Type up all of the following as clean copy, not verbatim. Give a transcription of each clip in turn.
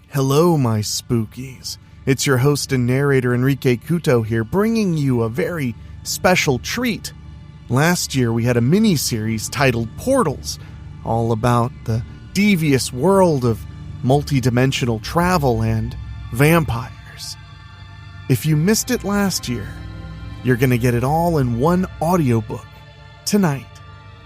Hello, my spookies. It's your host and narrator Henrique Couto here, bringing you a very special treat. Last year we had a miniseries titled Portals, all about the devious world of multidimensional travel and vampires. If you missed it last year, you're going to get it all in one audiobook tonight.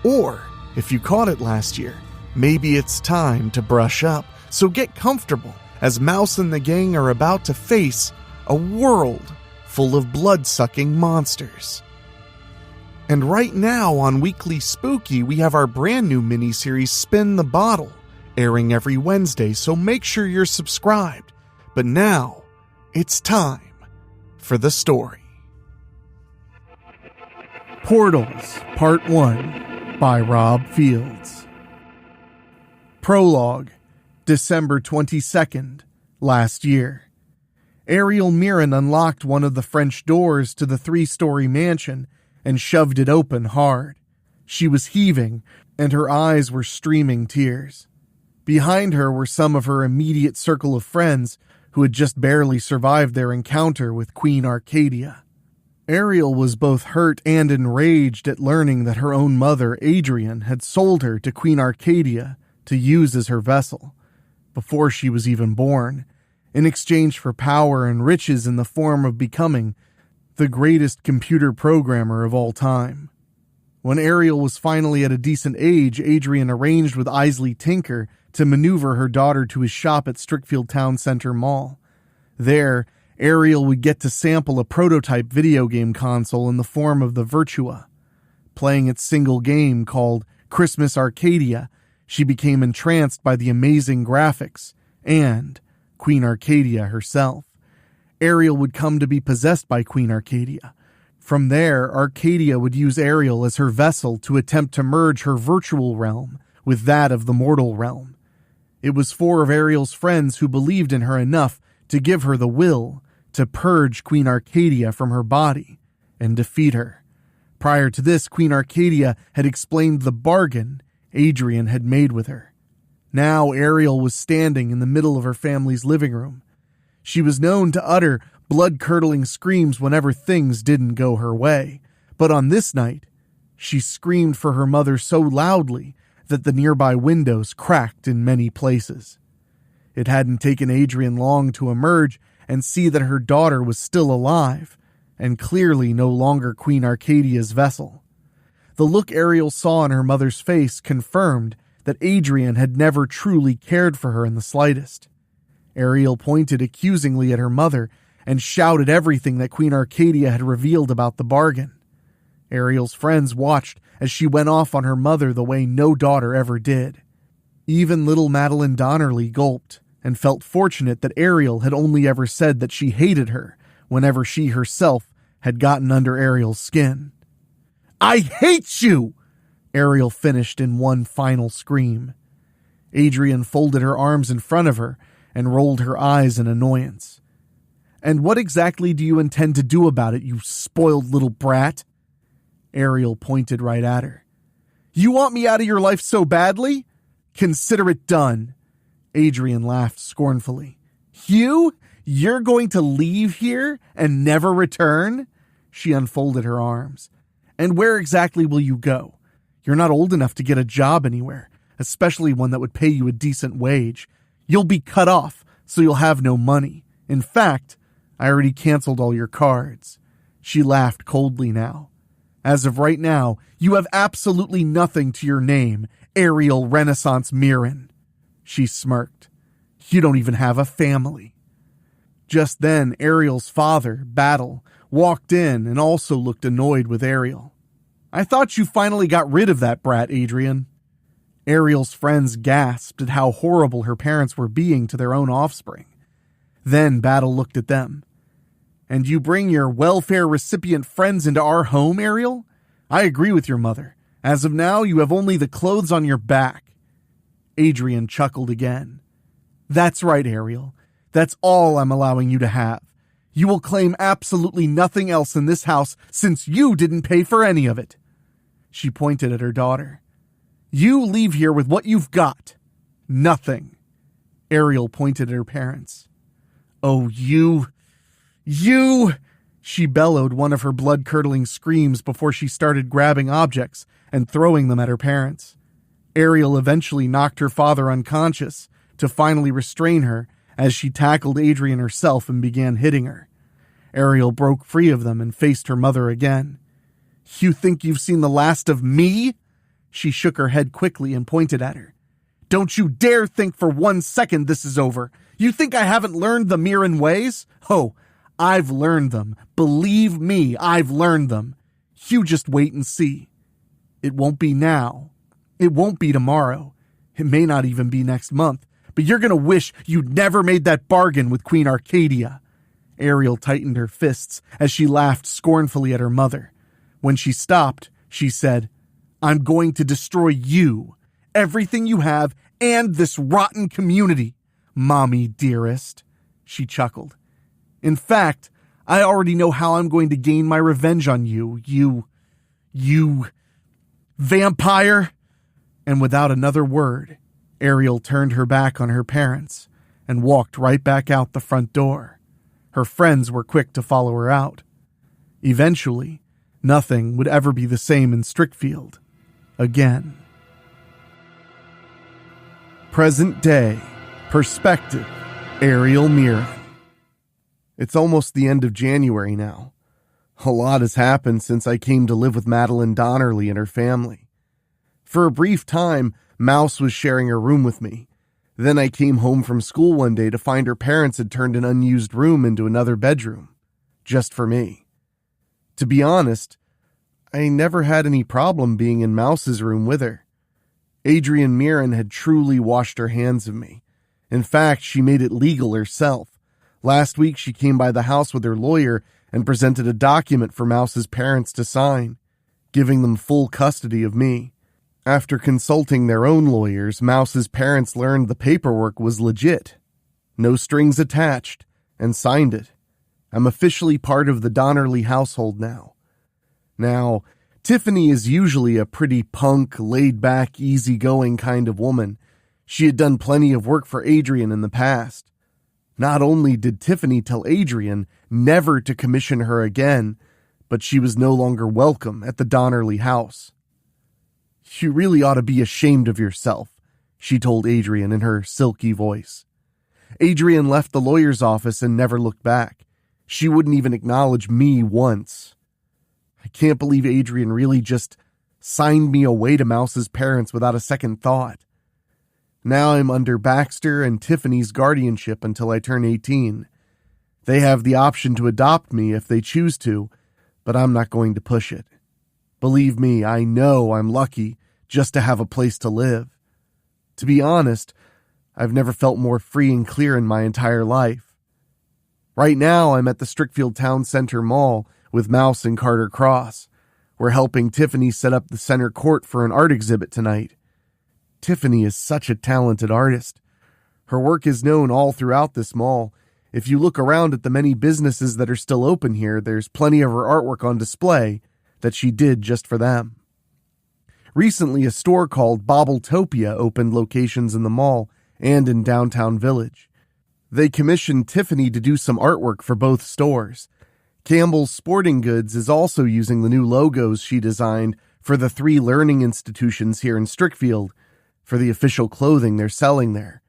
Or, if you caught it last year, maybe it's time to brush up, so get comfortable as Mouse and the gang are about to face a world full of blood-sucking monsters. And right now on Weekly Spooky, we have our brand new miniseries Spin the Bottle, airing every Wednesday, so make sure you're subscribed. But now, it's time for the story. Portals, Part 1, by Rob Fields. Prologue, December 22nd, last year. Ariel Mirren unlocked one of the French doors to the 3-story mansion and shoved it open hard. She was heaving, and her eyes were streaming tears. Behind her were some of her immediate circle of friends who had just barely survived their encounter with Queen Arcadia. Ariel was both hurt and enraged at learning that her own mother, Adrienne, had sold her to Queen Arcadia to use as her vessel, before she was even born, in exchange for power and riches in the form of becoming the greatest computer programmer of all time. When Ariel was finally at a decent age, Adrienne arranged with Isley Tinker to maneuver her daughter to his shop at Strickfield Town Center Mall. There, Ariel would get to sample a prototype video game console in the form of the Virtua. Playing its single game called Christmas Arcadia, she became entranced by the amazing graphics and Queen Arcadia herself. Ariel would come to be possessed by Queen Arcadia. From there, Arcadia would use Ariel as her vessel to attempt to merge her virtual realm with that of the mortal realm. It was 4 of Ariel's friends who believed in her enough to give her the will to purge Queen Arcadia from her body and defeat her. Prior to this, Queen Arcadia had explained the bargain Adrienne had made with her. Now Ariel was standing in the middle of her family's living room. She was known to utter blood-curdling screams whenever things didn't go her way, but on this night, she screamed for her mother so loudly that the nearby windows cracked in many places. It hadn't taken Adrienne long to emerge and see that her daughter was still alive, and clearly no longer Queen Arcadia's vessel. The look Ariel saw on her mother's face confirmed that Adrienne had never truly cared for her in the slightest. Ariel pointed accusingly at her mother and shouted everything that Queen Arcadia had revealed about the bargain. Ariel's friends watched as she went off on her mother the way no daughter ever did. Even little Madeline Donnerly gulped and felt fortunate that Ariel had only ever said that she hated her whenever she herself had gotten under Ariel's skin. "I hate you!" Ariel finished in one final scream. Adrienne folded her arms in front of her and rolled her eyes in annoyance. "And what exactly do you intend to do about it, you spoiled little brat?" Ariel pointed right at her. "You want me out of your life so badly? Consider it done." Adrienne laughed scornfully. You're going to leave here and never return?" She unfolded her arms. "And where exactly will you go? You're not old enough to get a job anywhere, especially one that would pay you a decent wage. You'll be cut off, so you'll have no money. In fact, I already canceled all your cards." She laughed coldly now. "As of right now, you have absolutely nothing to your name, Ariel Renaissance Mirren." She smirked. "You don't even have a family." Just then, Ariel's father, Battle, walked in and also looked annoyed with Ariel. "I thought you finally got rid of that brat, Adrienne." Ariel's friends gasped at how horrible her parents were being to their own offspring. Then Battle looked at them. "And you bring your welfare recipient friends into our home, Ariel? I agree with your mother. As of now, you have only the clothes on your back." Adrienne chuckled again. "That's right, Ariel. That's all I'm allowing you to have. You will claim absolutely nothing else in this house since you didn't pay for any of it." She pointed at her daughter. "You leave here with what you've got. Nothing." Ariel pointed at her parents. "Oh, you! She bellowed one of her blood-curdling screams before she started grabbing objects and throwing them at her parents. Ariel eventually knocked her father unconscious to finally restrain her as she tackled Adrienne herself and began hitting her. Ariel broke free of them and faced her mother again. "You think you've seen the last of me?" She shook her head quickly and pointed at her. "Don't you dare think for 1 second this is over. You think I haven't learned the Mirren ways? Oh, I've learned them. Believe me, I've learned them. You just wait and see. It won't be now. It won't be tomorrow. It may not even be next month. But you're going to wish you'd never made that bargain with Queen Arcadia." Ariel tightened her fists as she laughed scornfully at her mother. When she stopped, she said, "I'm going to destroy you, everything you have, and this rotten community, Mommy dearest." She chuckled. "In fact, I already know how I'm going to gain my revenge on you, you vampire." And without another word, Ariel turned her back on her parents and walked right back out the front door. Her friends were quick to follow her out. Eventually, nothing would ever be the same in Strickfield again. Present day, perspective, Ariel Mirren. It's almost the end of January now. A lot has happened since I came to live with Madeline Donnerly and her family. For a brief time, Mouse was sharing her room with me. Then I came home from school one day to find her parents had turned an unused room into another bedroom, just for me. To be honest, I never had any problem being in Mouse's room with her. Adrienne Mirren had truly washed her hands of me. In fact, she made it legal herself. Last week, she came by the house with her lawyer and presented a document for Mouse's parents to sign, giving them full custody of me. After consulting their own lawyers, Mouse's parents learned the paperwork was legit. No strings attached, and signed it. I'm officially part of the Donnerly household now. Now, Tiffany is usually a pretty punk, laid-back, easygoing kind of woman. She had done plenty of work for Adrienne in the past. Not only did Tiffany tell Adrienne never to commission her again, but she was no longer welcome at the Donnerly house. "You really ought to be ashamed of yourself," she told Adrienne in her silky voice. Adrienne left the lawyer's office and never looked back. She wouldn't even acknowledge me once. I can't believe Adrienne really just signed me away to Mouse's parents without a second thought. Now I'm under Baxter and Tiffany's guardianship until I turn 18. They have the option to adopt me if they choose to, but I'm not going to push it. Believe me, I know I'm lucky just to have a place to live. To be honest, I've never felt more free and clear in my entire life. Right now, I'm at the Strickfield Town Center Mall with Mouse and Carter Cross. We're helping Tiffany set up the center court for an art exhibit tonight. Tiffany is such a talented artist. Her work is known all throughout this mall. If you look around at the many businesses that are still open here, there's plenty of her artwork on display that she did just for them. Recently, a store called Bobbletopia opened locations in the mall and in downtown Village. They commissioned Tiffany to do some artwork for both stores. Campbell's Sporting Goods is also using the new logos she designed for the 3 learning institutions here in Strickfield for the official clothing they're selling there.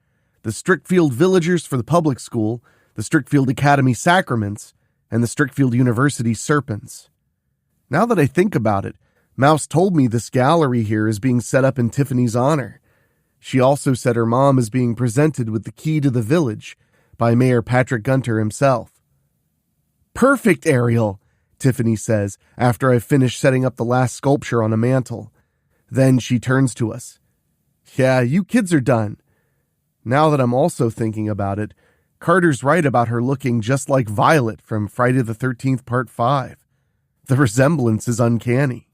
The Strickfield Villagers for the public school, the Strickfield Academy Sacraments, and the Strickfield University Serpents. Now that I think about it, Mouse told me this gallery here is being set up in Tiffany's honor. She also said her mom is being presented with the key to the village by Mayor Patrick Gunter himself. "Perfect, Ariel," Tiffany says after I've finished setting up the last sculpture on a mantle. Then she turns to us. "Yeah, you kids are done." Now that I'm also thinking about it, Carter's right about her looking just like Violet from Friday the 13th Part 5. The resemblance is uncanny.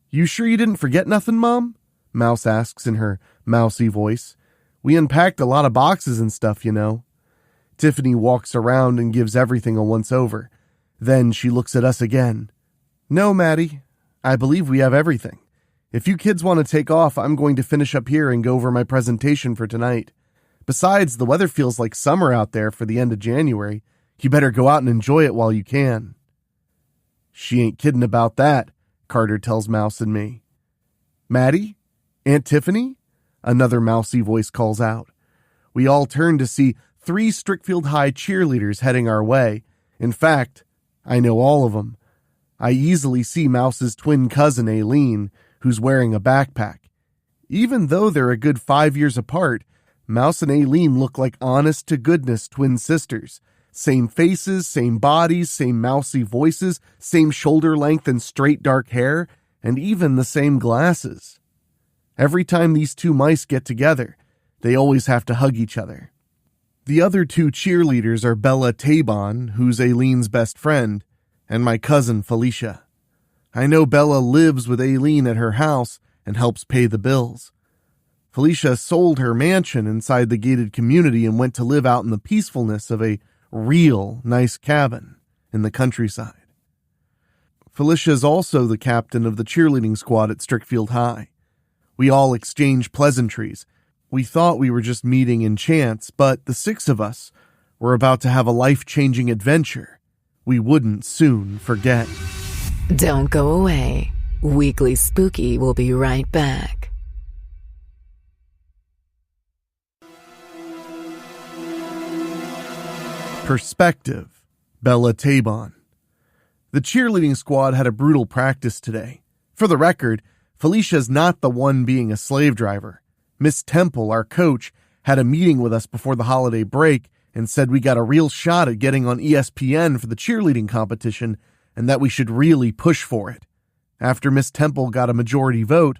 "You sure you didn't forget nothing, Mom?" Mouse asks in her mousy voice. "We unpacked a lot of boxes and stuff, you know." Tiffany walks around and gives everything a once-over. Then she looks at us again. "No, Maddie. I believe we have everything. If you kids want to take off, I'm going to finish up here and go over my presentation for tonight. Besides, the weather feels like summer out there for the end of January. You better go out and enjoy it while you can." "She ain't kidding about that," Carter tells Mouse and me. "Maddie? Aunt Tiffany?" another mousy voice calls out. We all turn to see 3 Strickfield High cheerleaders heading our way. In fact, I know all of them. I easily see Mouse's twin cousin, Aileen, who's wearing a backpack. Even though they're a good 5 years apart, Mouse and Aileen look like honest-to-goodness twin sisters. Same faces, same bodies, same mousy voices, same shoulder length and straight dark hair, and even the same glasses. Every time these 2 mice get together, they always have to hug each other. The other 2 cheerleaders are Bella Tabon, who's Aileen's best friend, and my cousin Felicia. I know Bella lives with Aileen at her house and helps pay the bills. Felicia sold her mansion inside the gated community and went to live out in the peacefulness of a real nice cabin in the countryside. Felicia's also the captain of the cheerleading squad at Strickfield High. We all exchange pleasantries. We thought we were just meeting in chance, but the 6 of us were about to have a life-changing adventure we wouldn't soon forget. Don't go away. Weekly Spooky will be right back. Perspective, Bella Tabon. The cheerleading squad had a brutal practice today. For the record, Felicia's not the one being a slave driver. Miss Temple, our coach, had a meeting with us before the holiday break and said we got a real shot at getting on ESPN for the cheerleading competition and that we should really push for it. After Miss Temple got a majority vote,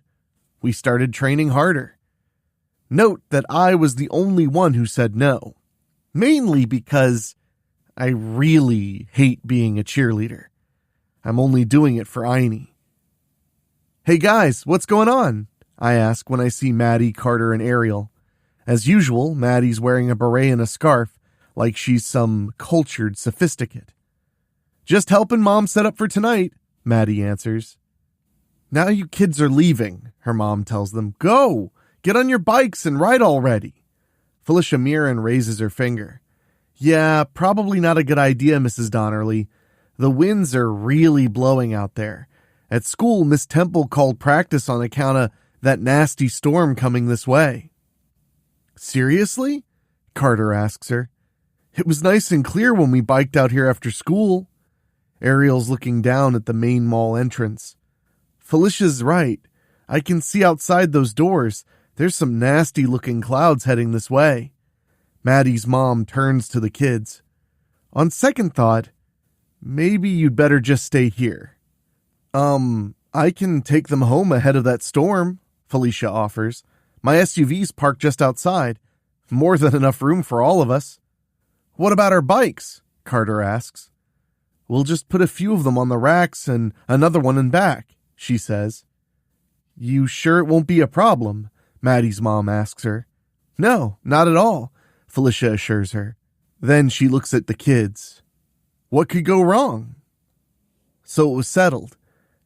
we started training harder. Note that I was the only one who said no, mainly because I really hate being a cheerleader. I'm only doing it for Aini. "Hey guys, what's going on?" I ask when I see Maddie, Carter, and Ariel. As usual, Maddie's wearing a beret and a scarf, like she's some cultured sophisticate. "Just helping Mom set up for tonight," Maddie answers. "Now you kids are leaving," her mom tells them. "Go! Get on your bikes and ride already." Felicia Mirren raises her finger. "Yeah, probably not a good idea, Mrs. Donnerly. The winds are really blowing out there. At school, Miss Temple called practice on account of that nasty storm coming this way." "Seriously?" Carter asks her. "It was nice and clear when we biked out here after school." Ariel's looking down at the main mall entrance. "Felicia's right. I can see outside those doors. There's some nasty-looking clouds heading this way." Maddie's mom turns to the kids. "On second thought, maybe you'd better just stay here." I can take them home ahead of that storm," Felicia offers. "My SUV's parked just outside. More than enough room for all of us." "What about our bikes?" Carter asks. "We'll just put a few of them on the racks and another one in back," she says. "You sure it won't be a problem?" Maddie's mom asks her. "No, not at all," Felicia assures her. Then she looks at the kids. What could go wrong? So it was settled.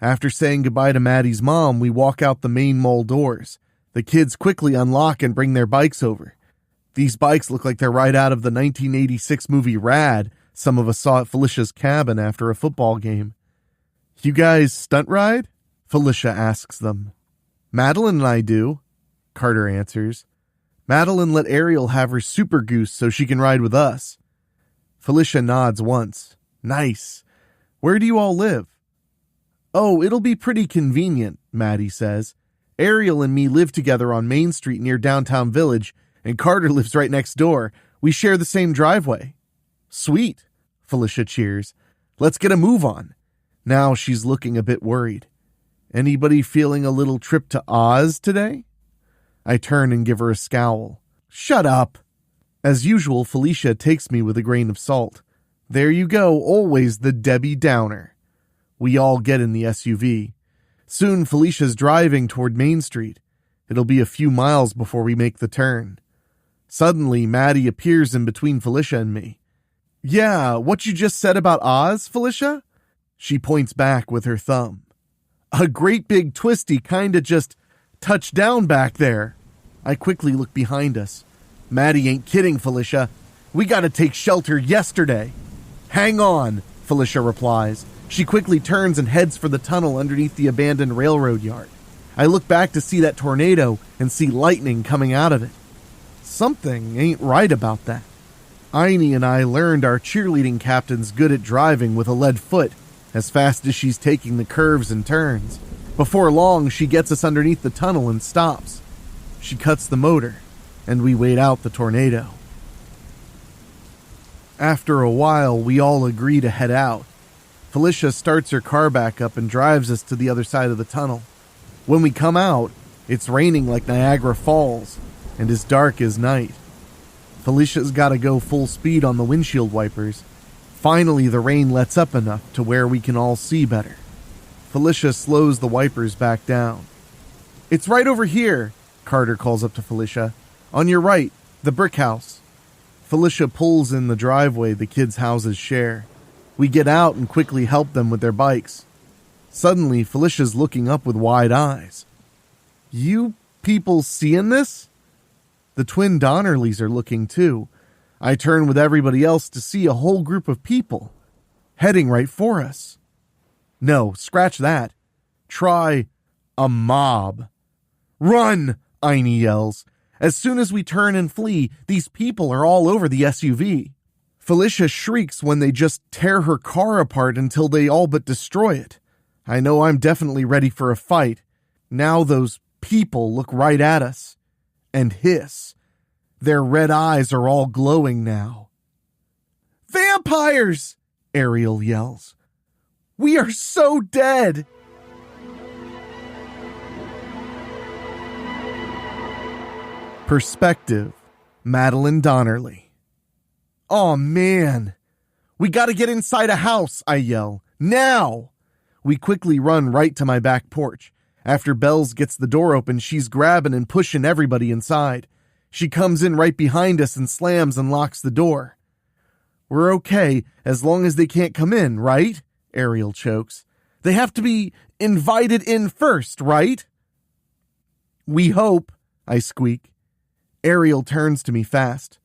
After saying goodbye to Maddie's mom, we walk out the main mall doors. The kids quickly unlock and bring their bikes over. These bikes look like they're right out of the 1986 movie Rad some of us saw at Felicia's cabin after a football game. "You guys stunt ride?" Felicia asks them. "Madeline and I do," Carter answers. "Madeline let Ariel have her super goose so she can ride with us." Felicia nods once. "Nice. Where do you all live?" "Oh, it'll be pretty convenient," Maddie says. "Ariel and me live together on Main Street near Downtown Village, and Carter lives right next door. We share the same driveway." "Sweet," Felicia cheers. "Let's get a move on." Now she's looking a bit worried. "Anybody feeling a little trip to Oz today?" I turn and give her a scowl. "Shut up." As usual, Felicia takes me with a grain of salt. There you go, always the Debbie Downer. We all get in the SUV. Soon Felicia's driving toward Main Street. It'll be a few miles before we make the turn. Suddenly, Maddie appears in between Felicia and me. "Yeah, what you just said about Oz, Felicia?" She points back with her thumb. "A great big twisty kinda just touched down back there." I quickly look behind us. Maddie ain't kidding, Felicia. We gotta take shelter yesterday. Hang on, Felicia replies. She quickly turns and heads for the tunnel underneath the abandoned railroad yard. I look back to see that tornado and see lightning coming out of it. Something ain't right about that. Aini and I learned our cheerleading captain's good at driving with a lead foot as fast as she's taking the curves and turns. Before long, she gets us underneath the tunnel and stops. She cuts the motor, and we wait out the tornado. After a while, we all agree to head out. Felicia starts her car back up and drives us to the other side of the tunnel. When we come out, it's raining like Niagara Falls and as dark as night. Felicia's got to go full speed on the windshield wipers. Finally, the rain lets up enough to where we can all see better. Felicia slows the wipers back down. It's right over here, Carter calls up to Felicia. On your right, the brick house. Felicia pulls in the driveway the kids' houses share. We get out and quickly help them with their bikes. Suddenly, Felicia's looking up with wide eyes. You people seeing this? The twin Donnerleys are looking too. I turn with everybody else to see a whole group of people heading right for us. No, scratch that. Try a mob. Run, Aini yells. As soon as we turn and flee, these people are all over the SUV. Felicia shrieks when they just tear her car apart until they all but destroy it. I know I'm definitely ready for a fight. Now those people look right at us and hiss. Their red eyes are all glowing now. Vampires! Ariel yells. We are so dead! Perspective, Madeline Donnerly. Aw, man. We gotta get inside a house, I yell. Now! We quickly run right to my back porch. After Bells gets the door open, she's grabbing and pushing everybody inside. She comes in right behind us and slams and locks the door. We're okay as long as they can't come in, right? Ariel chokes. They have to be invited in first, right? We hope, I squeak. Ariel turns to me fast.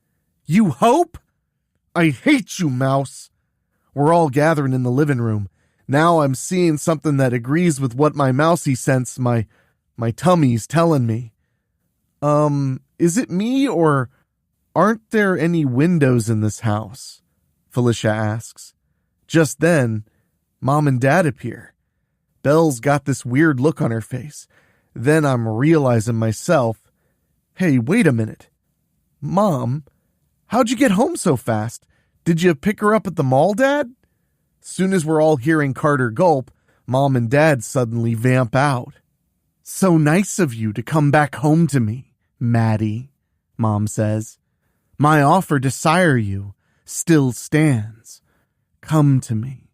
You hope? I hate you, Mouse. We're all gathering in the living room. Now I'm seeing something that agrees with what my mousy sense, my tummy's telling me. Is it me or aren't there any windows in this house? Felicia asks. Just then, Mom and Dad appear. Belle's got this weird look on her face. Then I'm realizing myself, hey, wait a minute. Mom, how'd you get home so fast? Did you pick her up at the mall, Dad? Soon as we're all hearing Carter gulp, Mom and Dad suddenly vamp out. So nice of you to come back home to me, Maddie, Mom says. My offer to sire you still stands. Come to me.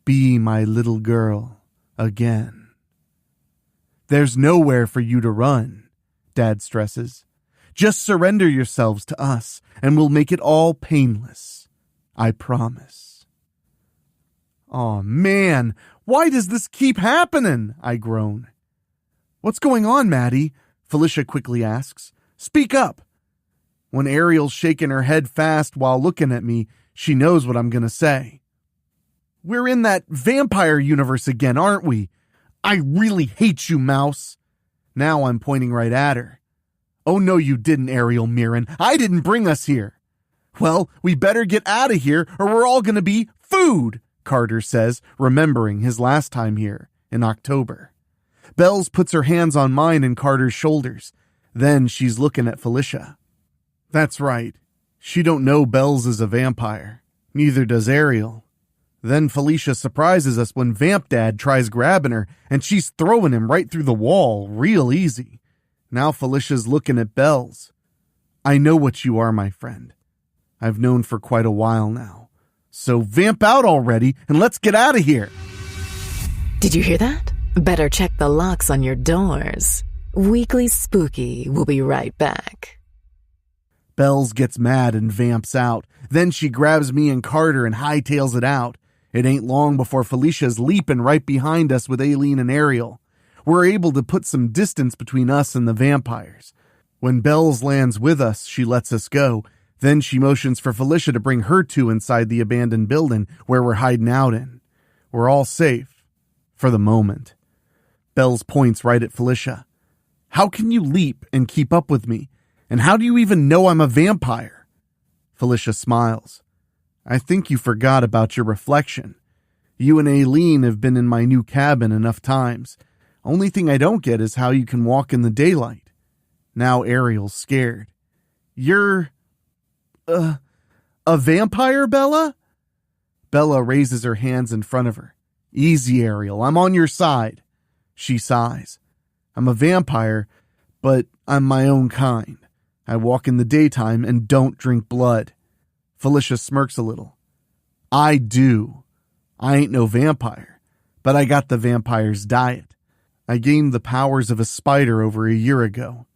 Be my little girl again. There's nowhere for you to run, Dad stresses. Just surrender yourselves to us, and we'll make it all painless. I promise. Aw, man, why does this keep happening? I groan. What's going on, Maddie? Felicia quickly asks. Speak up. When Ariel's shaking her head fast while looking at me, she knows what I'm going to say. We're in that vampire universe again, aren't we? I really hate you, Mouse. Now I'm pointing right at her. Oh, no, you didn't, Ariel Mirren. I didn't bring us here. Well, we better get out of here or we're all going to be food, Carter says, remembering his last time here in October. Bells puts her hands on mine and Carter's shoulders. Then she's looking at Felicia. That's right. She don't know Bells is a vampire. Neither does Ariel. Then Felicia surprises us when Vamp Dad tries grabbing her and she's throwing him right through the wall real easy. Now Felicia's looking at Bells. I know what you are, my friend. I've known for quite a while now. So vamp out already and let's get out of here. Did you hear that? Better check the locks on your doors. Weekly Spooky will be right back. Bells gets mad and vamps out. Then she grabs me and Carter and hightails it out. It ain't long before Felicia's leaping right behind us with Aileen and Ariel. We're able to put some distance between us and the vampires. When Bells lands with us, she lets us go. Then she motions for Felicia to bring her two inside the abandoned building where we're hiding out in. We're all safe. For the moment. Bells points right at Felicia. How can you leap and keep up with me? And how do you even know I'm a vampire? Felicia smiles. I think you forgot about your reflection. You and Aileen have been in my new cabin enough times. Only thing I don't get is how you can walk in the daylight. Now Ariel's scared. You're... a vampire, Bella? Bella raises her hands in front of her. Easy, Ariel. I'm on your side. She sighs. I'm a vampire, but I'm my own kind. I walk in the daytime and don't drink blood. Felicia smirks a little. I do. I ain't no vampire, but I got the vampire's diet. I gained the powers of a spider over a year ago.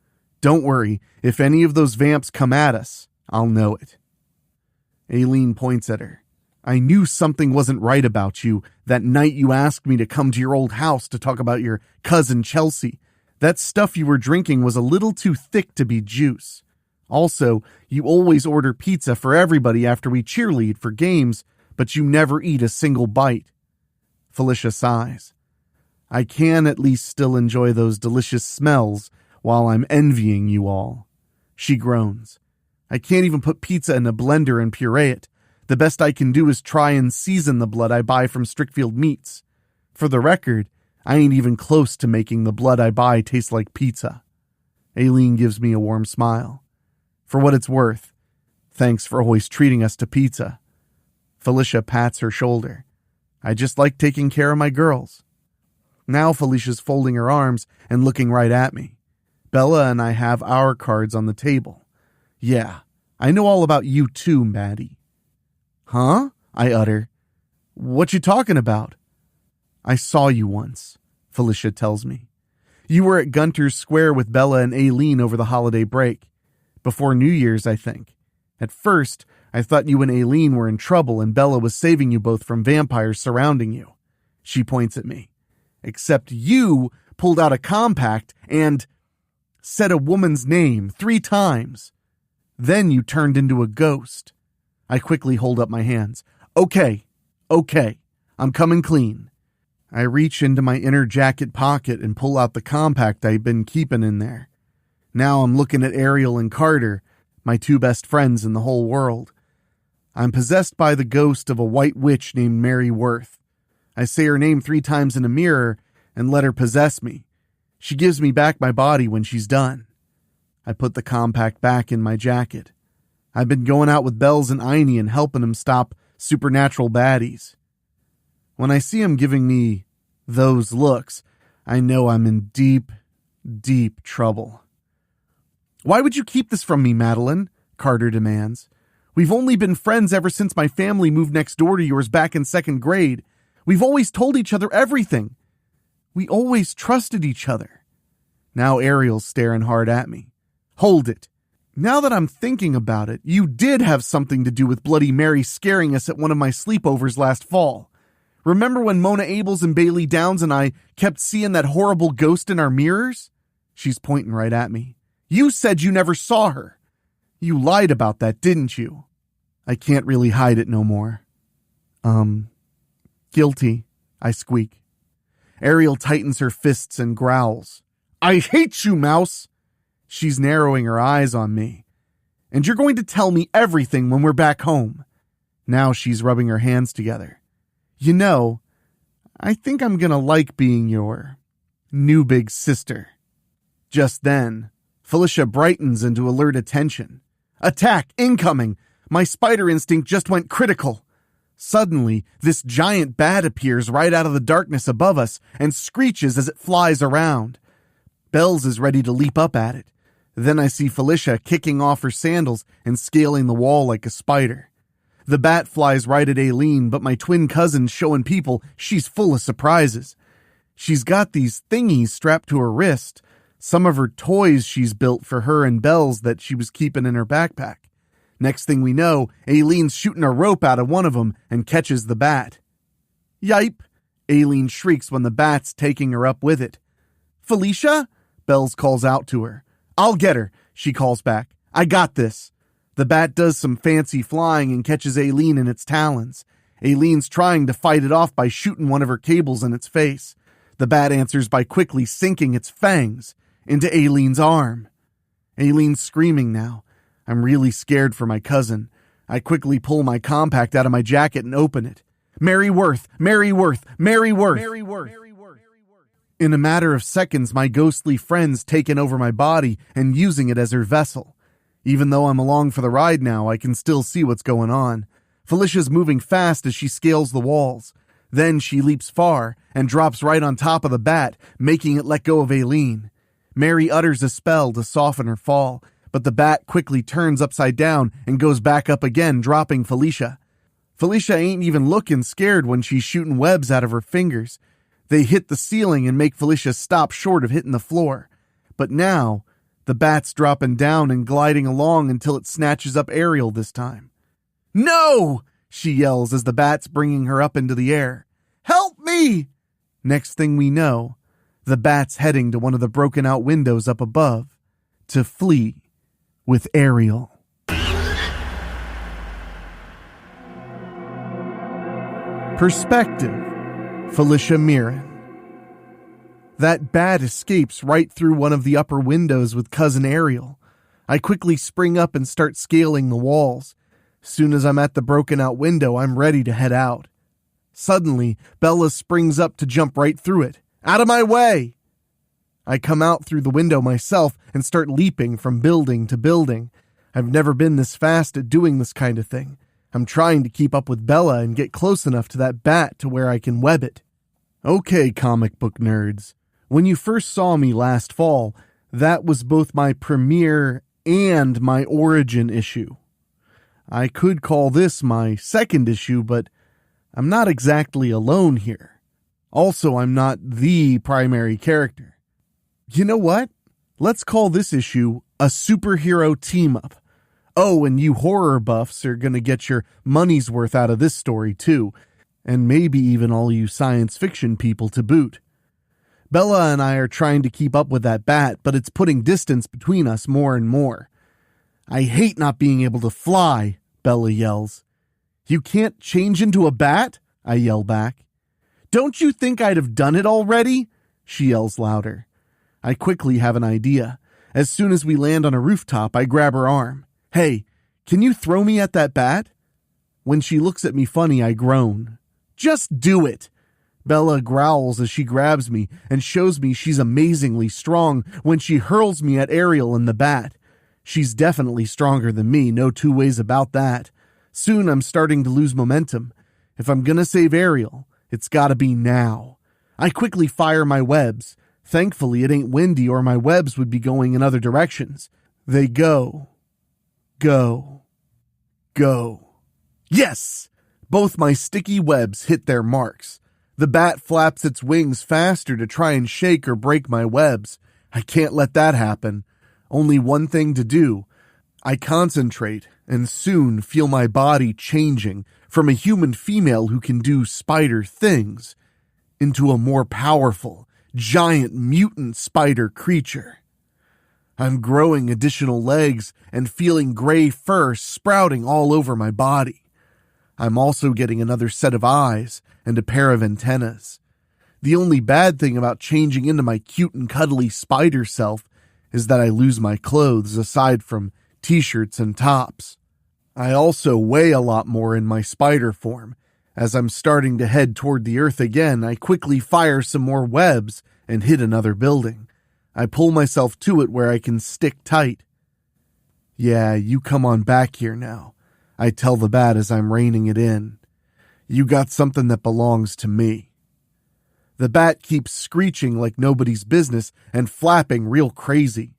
Don't worry, if any of those vamps come at us, I'll know it. Aileen points at her. I knew something wasn't right about you that night you asked me to come to your old house to talk about your cousin Chelsea. That stuff you were drinking was a little too thick to be juice. Also, you always order pizza for everybody after we cheerlead for games, but you never eat a single bite. Felicia sighs. I can at least still enjoy those delicious smells while I'm envying you all. She groans. I can't even put pizza in a blender and puree it. The best I can do is try and season the blood I buy from Strickfield Meats. For the record, I ain't even close to making the blood I buy taste like pizza. Aileen gives me a warm smile. For what it's worth, thanks for always treating us to pizza. Felicia pats her shoulder. I just like taking care of my girls. Now Felicia's folding her arms and looking right at me. Bella and I have our cards on the table. Yeah, I know all about you too, Maddie. Huh? I utter. What you talking about? I saw you once, Felicia tells me. You were at Gunter's Square with Bella and Aileen over the holiday break. Before New Year's, I think. At first, I thought you and Aileen were in trouble and Bella was saving you both from vampires surrounding you. She points at me. Except you pulled out a compact and said a woman's name 3 times. Then you turned into a ghost. I quickly hold up my hands. Okay, I'm coming clean. I reach into my inner jacket pocket and pull out the compact I'd been keeping in there. Now I'm looking at Ariel and Carter, my 2 best friends in the whole world. I'm possessed by the ghost of a white witch named Mary Worth. I say her name 3 times in a mirror and let her possess me. She gives me back my body when she's done. I put the compact back in my jacket. I've been going out with Bells and Einie and helping them stop supernatural baddies. When I see him giving me those looks, I know I'm in deep, deep trouble. Why would you keep this from me, Madeline? Carter demands. We've only been friends ever since my family moved next door to yours back in 2nd grade. We've always told each other everything. We always trusted each other. Now Ariel's staring hard at me. Hold it. Now that I'm thinking about it, you did have something to do with Bloody Mary scaring us at one of my sleepovers last fall. Remember when Mona Abels and Bailey Downs and I kept seeing that horrible ghost in our mirrors? She's pointing right at me. You said you never saw her. You lied about that, didn't you? I can't really hide it no more. Guilty, I squeak. Ariel tightens her fists and growls. I hate you, Mouse! She's narrowing her eyes on me. And you're going to tell me everything when we're back home. Now she's rubbing her hands together. You know, I think I'm gonna like being your new big sister. Just then, Felicia brightens into alert attention. Attack incoming! My spider instinct just went critical. Suddenly, this giant bat appears right out of the darkness above us and screeches as it flies around. Bells is ready to leap up at it. Then I see Felicia kicking off her sandals and scaling the wall like a spider. The bat flies right at Aileen, but my twin cousin's showing people she's full of surprises. She's got these thingies strapped to her wrist, some of her toys she's built for her and Bells that she was keeping in her backpack. Next thing we know, Aileen's shooting a rope out of one of them and catches the bat. Yipe! Aileen shrieks when the bat's taking her up with it. Felicia? Bells calls out to her. "I'll get her," she calls back. "I got this." The bat does some fancy flying and catches Aileen in its talons. Aileen's trying to fight it off by shooting one of her cables in its face. The bat answers by quickly sinking its fangs into Aileen's arm. Aileen's screaming now. I'm really scared for my cousin. I quickly pull my compact out of my jacket and open it. Mary Worth, Mary Worth, Mary Worth. Mary Worth. In a matter of seconds, my ghostly friend's taken over my body and using it as her vessel. Even though I'm along for the ride now, I can still see what's going on. Felicia's moving fast as she scales the walls. Then she leaps far and drops right on top of the bat, making it let go of Aileen. Mary utters a spell to soften her fall, but the bat quickly turns upside down and goes back up again, dropping Felicia. Felicia ain't even looking scared when she's shooting webs out of her fingers. They hit the ceiling and make Felicia stop short of hitting the floor. But now, the bat's dropping down and gliding along until it snatches up Ariel this time. "No!" she yells as the bat's bringing her up into the air. "Help me!" Next thing we know, the bat's heading to one of the broken out windows up above to flee with Ariel. Perspective, Felicia Mirren. That bat escapes right through one of the upper windows with cousin Ariel. I quickly spring up and start scaling the walls. Soon as I'm at the broken out window, I'm ready to head out. Suddenly, Bella springs up to jump right through it. "Out of my way!" I come out through the window myself and start leaping from building to building. I've never been this fast at doing this kind of thing. I'm trying to keep up with Bella and get close enough to that bat to where I can web it. Okay, comic book nerds. When you first saw me last fall, that was both my premiere and my origin issue. I could call this my second issue, but I'm not exactly alone here. Also, I'm not the primary character. You know what? Let's call this issue a superhero team-up. Oh, and you horror buffs are going to get your money's worth out of this story, too. And maybe even all you science fiction people to boot. Bella and I are trying to keep up with that bat, but it's putting distance between us more and more. "I hate not being able to fly," Bella yells. "You can't change into a bat?" I yell back. "Don't you think I'd have done it already?" she yells louder. I quickly have an idea. As soon as we land on a rooftop, I grab her arm. "Hey, can you throw me at that bat?" When she looks at me funny, I groan. "Just do it!" Bella growls as she grabs me and shows me she's amazingly strong when she hurls me at Ariel and the bat. She's definitely stronger than me, no two ways about that. Soon I'm starting to lose momentum. If I'm gonna save Ariel, it's gotta be now. I quickly fire my webs. Thankfully, it ain't windy or my webs would be going in other directions. They go. Yes! Both my sticky webs hit their marks. The bat flaps its wings faster to try and shake or break my webs. I can't let that happen. Only one thing to do. I concentrate and soon feel my body changing from a human female who can do spider things into a more powerful, giant mutant spider creature. I'm growing additional legs and feeling gray fur sprouting all over my body. I'm also getting another set of eyes and a pair of antennas. The only bad thing about changing into my cute and cuddly spider self is that I lose my clothes aside from t-shirts and tops. I also weigh a lot more in my spider form. As I'm starting to head toward the earth again, I quickly fire some more webs and hit another building. I pull myself to it where I can stick tight. "Yeah, you come on back here now," I tell the bat as I'm reining it in. "You got something that belongs to me." The bat keeps screeching like nobody's business and flapping real crazy.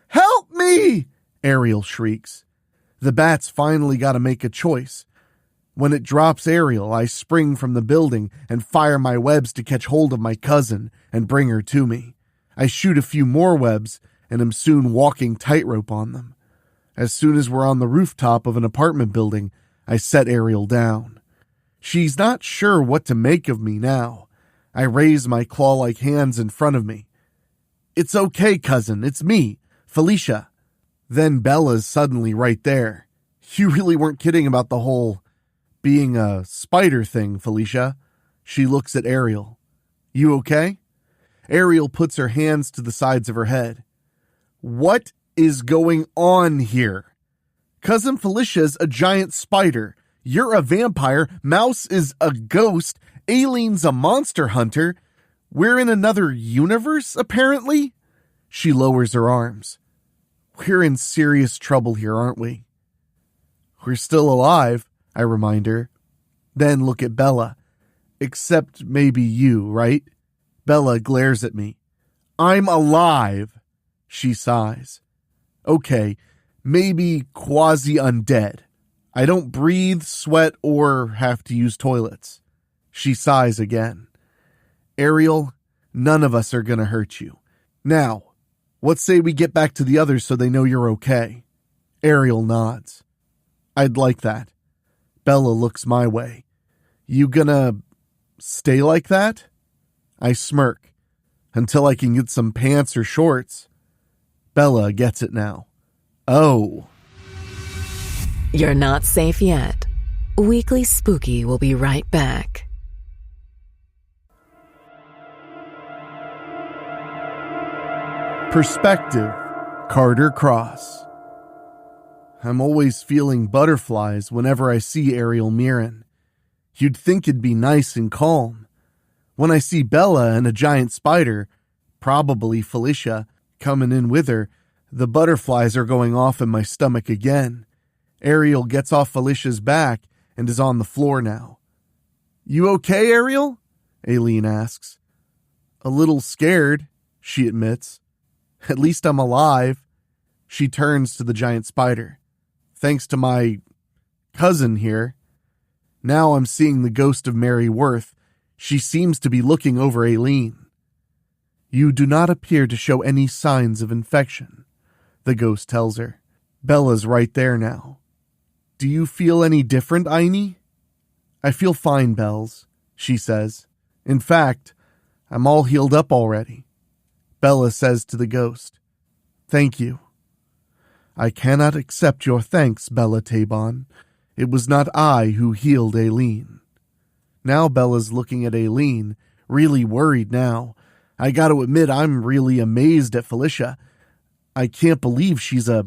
"Help me!" Ariel shrieks. The bat's finally got to make a choice. When it drops Ariel, I spring from the building and fire my webs to catch hold of my cousin and bring her to me. I shoot a few more webs and am soon walking tightrope on them. As soon as we're on the rooftop of an apartment building, I set Ariel down. She's not sure what to make of me now. I raise my claw-like hands in front of me. "It's okay, cousin, it's me, Felicia. Then Bella's suddenly right there. You really weren't kidding about the whole being a spider thing, Felicia. She looks at Ariel. You okay? Ariel puts her hands to the sides of her head. What is going on here? Cousin Felicia's a giant spider. You're a vampire. Mouse is a ghost. Aileen's a monster hunter. We're in another universe, apparently? She lowers her arms. We're in serious trouble here, aren't we? We're still alive, I remind her. Then look at Bella. Except maybe you, right? Bella glares at me. I'm alive. She sighs. Okay, maybe quasi-undead. I don't breathe, sweat, or have to use toilets. She sighs again. Ariel, none of us are going to hurt you. Now, what say we get back to the others so they know you're okay? Ariel nods. I'd like that. Bella looks my way. You gonna stay like that? I smirk. Until I can get some pants or shorts. Bella gets it now. Oh. You're not safe yet. Weekly Spooky will be right back. Perspective, Carter Cross. I'm always feeling butterflies whenever I see Ariel Mirren. You'd think it'd be nice and calm. When I see Bella and a giant spider, probably Felicia, coming in with her, the butterflies are going off in my stomach again. Ariel gets off Felicia's back and is on the floor now. You okay, Ariel? Aileen asks. A little scared, she admits. At least I'm alive. She turns to the giant spider. Thanks to my cousin here. Now I'm seeing the ghost of Mary Worth. She seems to be looking over Aileen. You do not appear to show any signs of infection, the ghost tells her. Bella's right there now. Do you feel any different, Aini? I feel fine, Bells, she says. In fact, I'm all healed up already. Bella says to the ghost, Thank you. I cannot accept your thanks, Bella Tabon. It was not I who healed Aileen. Now Bella's looking at Aileen, really worried now. I gotta admit, I'm really amazed at Felicia. I can't believe she's a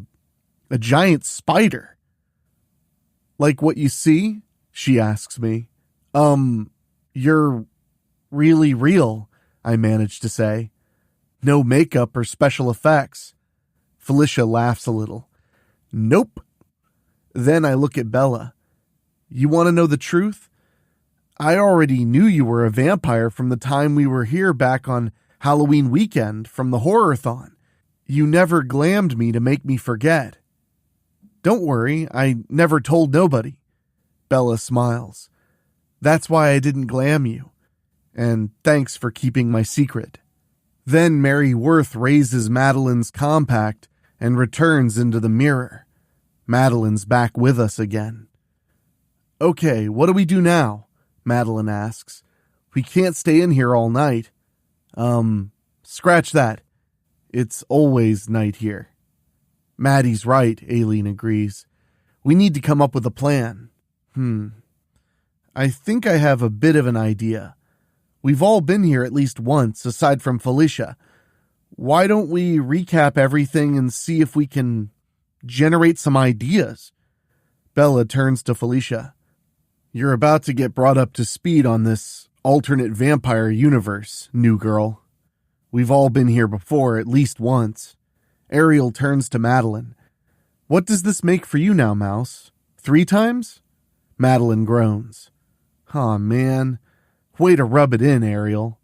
giant spider. Like what you see? She asks me. You're really real, I managed to say. No makeup or special effects. Felicia laughs a little. Nope. Then I look at Bella. You want to know the truth? I already knew you were a vampire from the time we were here back on Halloween weekend from the horror-thon. You never glammed me to make me forget. Don't worry, I never told nobody. Bella smiles. That's why I didn't glam you. And thanks for keeping my secret. Then Mary Worth raises Madeline's compact and returns into the mirror. Madeline's back with us again. Okay, what do we do now? Madeline asks. We can't stay in here all night. Scratch that. It's always night here. Maddie's right, Aileen agrees. We need to come up with a plan. I think I have a bit of an idea. We've all been here at least once, aside from Felicia. Why don't we recap everything and see if we can generate some ideas? Bella turns to Felicia. You're about to get brought up to speed on this alternate vampire universe, new girl. We've all been here before, at least once. Ariel turns to Madeline. What does this make for you now, Mouse? 3 times? Madeline groans. Aw, man. Way to rub it in, Ariel.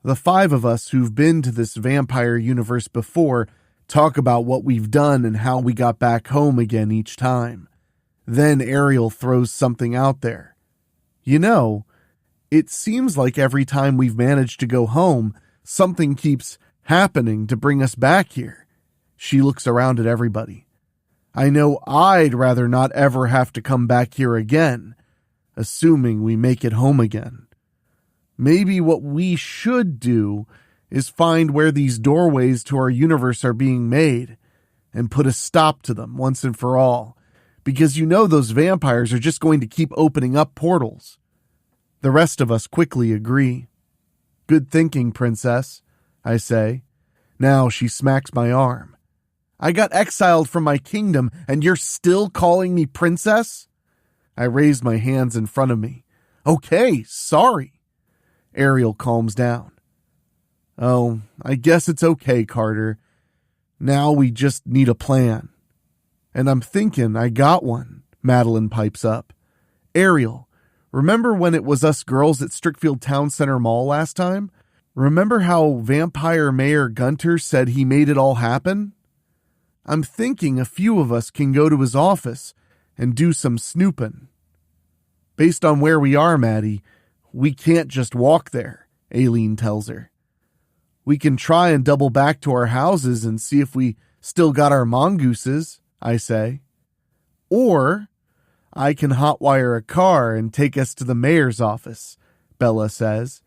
The 5 of us who've been to this vampire universe before talk about what we've done and how we got back home again each time. Then Ariel throws something out there. You know, it seems like every time we've managed to go home, something keeps happening to bring us back here. She looks around at everybody. I know I'd rather not ever have to come back here again, assuming we make it home again. Maybe what we should do is find where these doorways to our universe are being made and put a stop to them once and for all, because you know those vampires are just going to keep opening up portals. The rest of us quickly agree. Good thinking, princess, I say. Now she smacks my arm. I got exiled from my kingdom, and you're still calling me princess? I raise my hands in front of me. Okay, sorry. Ariel calms down. Oh, I guess it's okay, Carter. Now we just need a plan. And I'm thinking I got one, Madeline pipes up. Ariel, remember when it was us girls at Strickfield Town Center Mall last time? Remember how Vampire Mayor Gunter said he made it all happen? I'm thinking a few of us can go to his office and do some snooping. Based on where we are, Maddie, we can't just walk there, Aileen tells her. We can try and double back to our houses and see if we still got our mongooses, I say. Or I can hotwire a car and take us to the mayor's office, Bella says.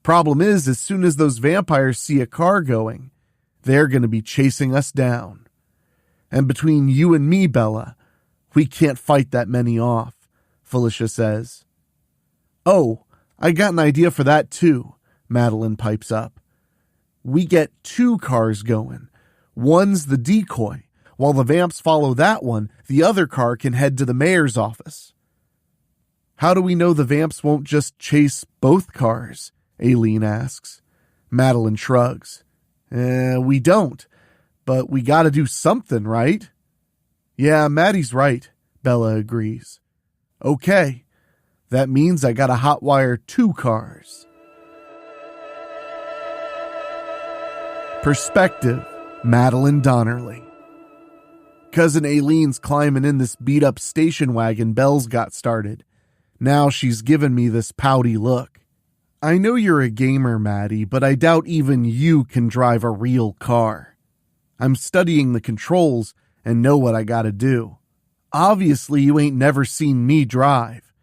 Problem is, as soon as those vampires see a car going, they're going to be chasing us down. And between you and me, Bella, we can't fight that many off, Felicia says. Oh, I got an idea for that too, Madeline pipes up. We get 2 cars going. One's the decoy. While the vamps follow that one, the other car can head to the mayor's office. How do we know the vamps won't just chase both cars? Aileen asks. Madeline shrugs. We don't. But we gotta do something, right? Yeah, Maddie's right, Bella agrees. Okay, that means I gotta hotwire 2 cars. Perspective, Madeline Donnerly. Cousin Aileen's climbing in this beat-up station wagon Belle's got started. Now she's given me this pouty look. I know you're a gamer, Maddie, but I doubt even you can drive a real car. I'm studying the controls and know what I gotta do. Obviously, you ain't never seen me drive.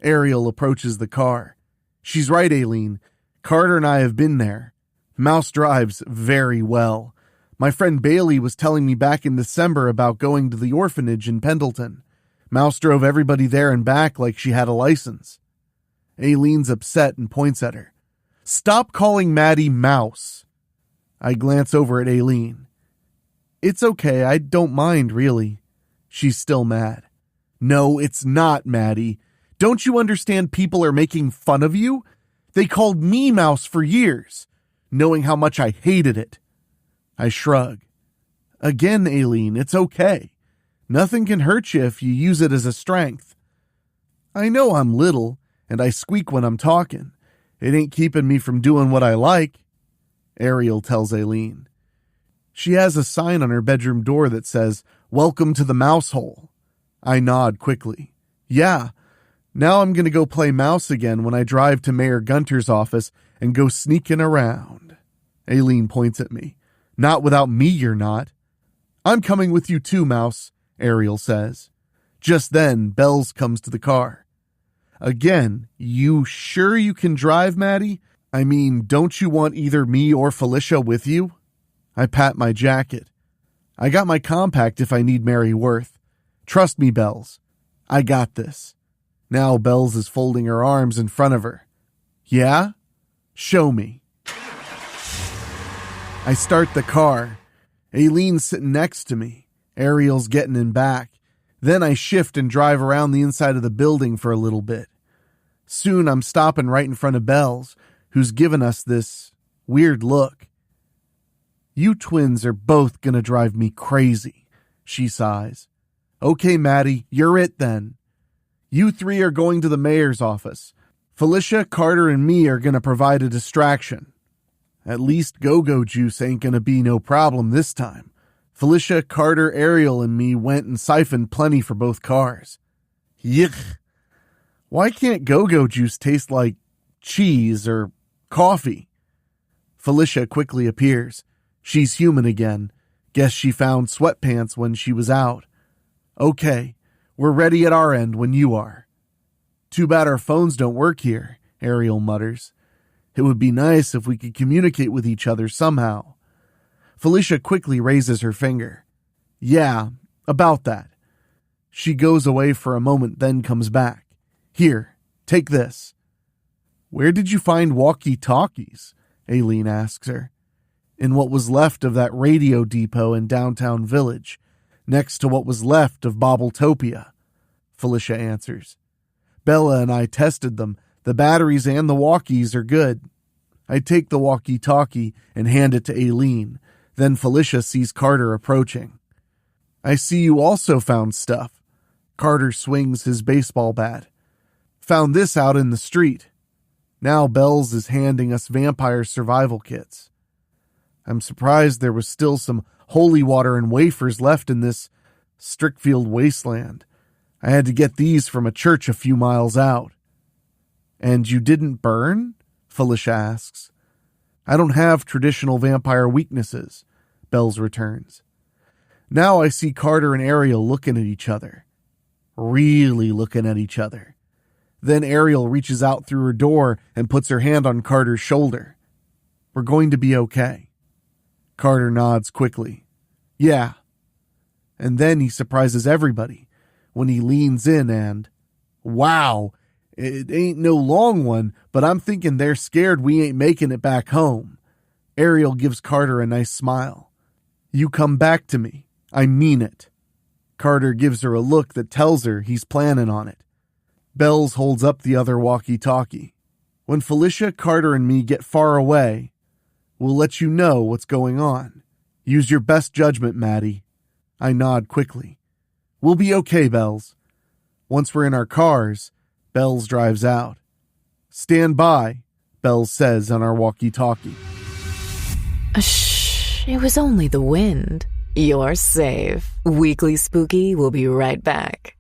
Ariel approaches the car. She's right, Aileen. Carter and I have been there. Mouse drives very well. My friend Bailey was telling me back in December about going to the orphanage in Pendleton. Mouse drove everybody there and back like she had a license. Aileen's upset and points at her. Stop calling Maddie Mouse. I glance over at Aileen. It's okay, I don't mind, really. She's still mad. No, it's not, Maddie. Don't you understand people are making fun of you? They called me Mouse for years, knowing how much I hated it. I shrug. Again, Aileen, it's okay. Nothing can hurt you if you use it as a strength. I know I'm little, and I squeak when I'm talking. It ain't keeping me from doing what I like, Ariel tells Aileen. She has a sign on her bedroom door that says, Welcome to the Mouse Hole. I nod quickly. Yeah, now I'm going to go play mouse again when I drive to Mayor Gunter's office and go sneaking around. Aileen points at me. Not without me, you're not. I'm coming with you too, Mouse, Ariel says. Just then, Bells comes to the car. Again, you sure you can drive, Maddie? I mean, don't you want either me or Felicia with you? I pat my jacket. I got my compact if I need Mary Worth. Trust me, Bells. I got this. Now Bells is folding her arms in front of her. Yeah? Show me. I start the car. Aileen's sitting next to me. Ariel's getting in back. Then I shift and drive around the inside of the building for a little bit. Soon I'm stopping right in front of Bells, who's given us this weird look. You twins are both gonna drive me crazy, she sighs. Okay, Maddie, you're it then. You 3 are going to the mayor's office. Felicia, Carter, and me are gonna provide a distraction. At least Go-Go Juice ain't gonna be no problem this time. Felicia, Carter, Ariel, and me went and siphoned plenty for both cars. Yuck. Why can't Go-Go Juice taste like cheese or coffee? Felicia quickly appears. She's human again. Guess she found sweatpants when she was out. Okay, we're ready at our end when you are. Too bad our phones don't work here, Ariel mutters. It would be nice if we could communicate with each other somehow. Felicia quickly raises her finger. Yeah, about that. She goes away for a moment, then comes back. Here, take this. Where did you find walkie-talkies? Aileen asks her. In what was left of that radio depot in downtown Village, next to what was left of Bobbletopia, Felicia answers. Bella and I tested them. The batteries and the walkies are good. I take the walkie-talkie and hand it to Aileen. Then Felicia sees Carter approaching. I see you also found stuff. Carter swings his baseball bat. Found this out in the street. Now Bells is handing us vampire survival kits. I'm surprised there was still some holy water and wafers left in this Strickfield wasteland. I had to get these from a church a few miles out. And you didn't burn? Felicia asks. I don't have traditional vampire weaknesses, Bells returns. Now I see Carter and Ariel looking at each other. Really looking at each other. Then Ariel reaches out through her door and puts her hand on Carter's shoulder. We're going to be okay. Carter nods quickly. Yeah. And then he surprises everybody when he leans in and, wow, it ain't no long one, but I'm thinking they're scared we ain't making it back home. Ariel gives Carter a nice smile. You come back to me. I mean it. Carter gives her a look that tells her he's planning on it. Bells holds up the other walkie-talkie. When Felicia, Carter, and me get far away, we'll let you know what's going on. Use your best judgment, Maddie. I nod quickly. We'll be okay, Bells. Once we're in our cars, Bells drives out. Stand by, Bells says on our walkie-talkie. Shh, it was only the wind. You're safe. Weekly Spooky will be right back.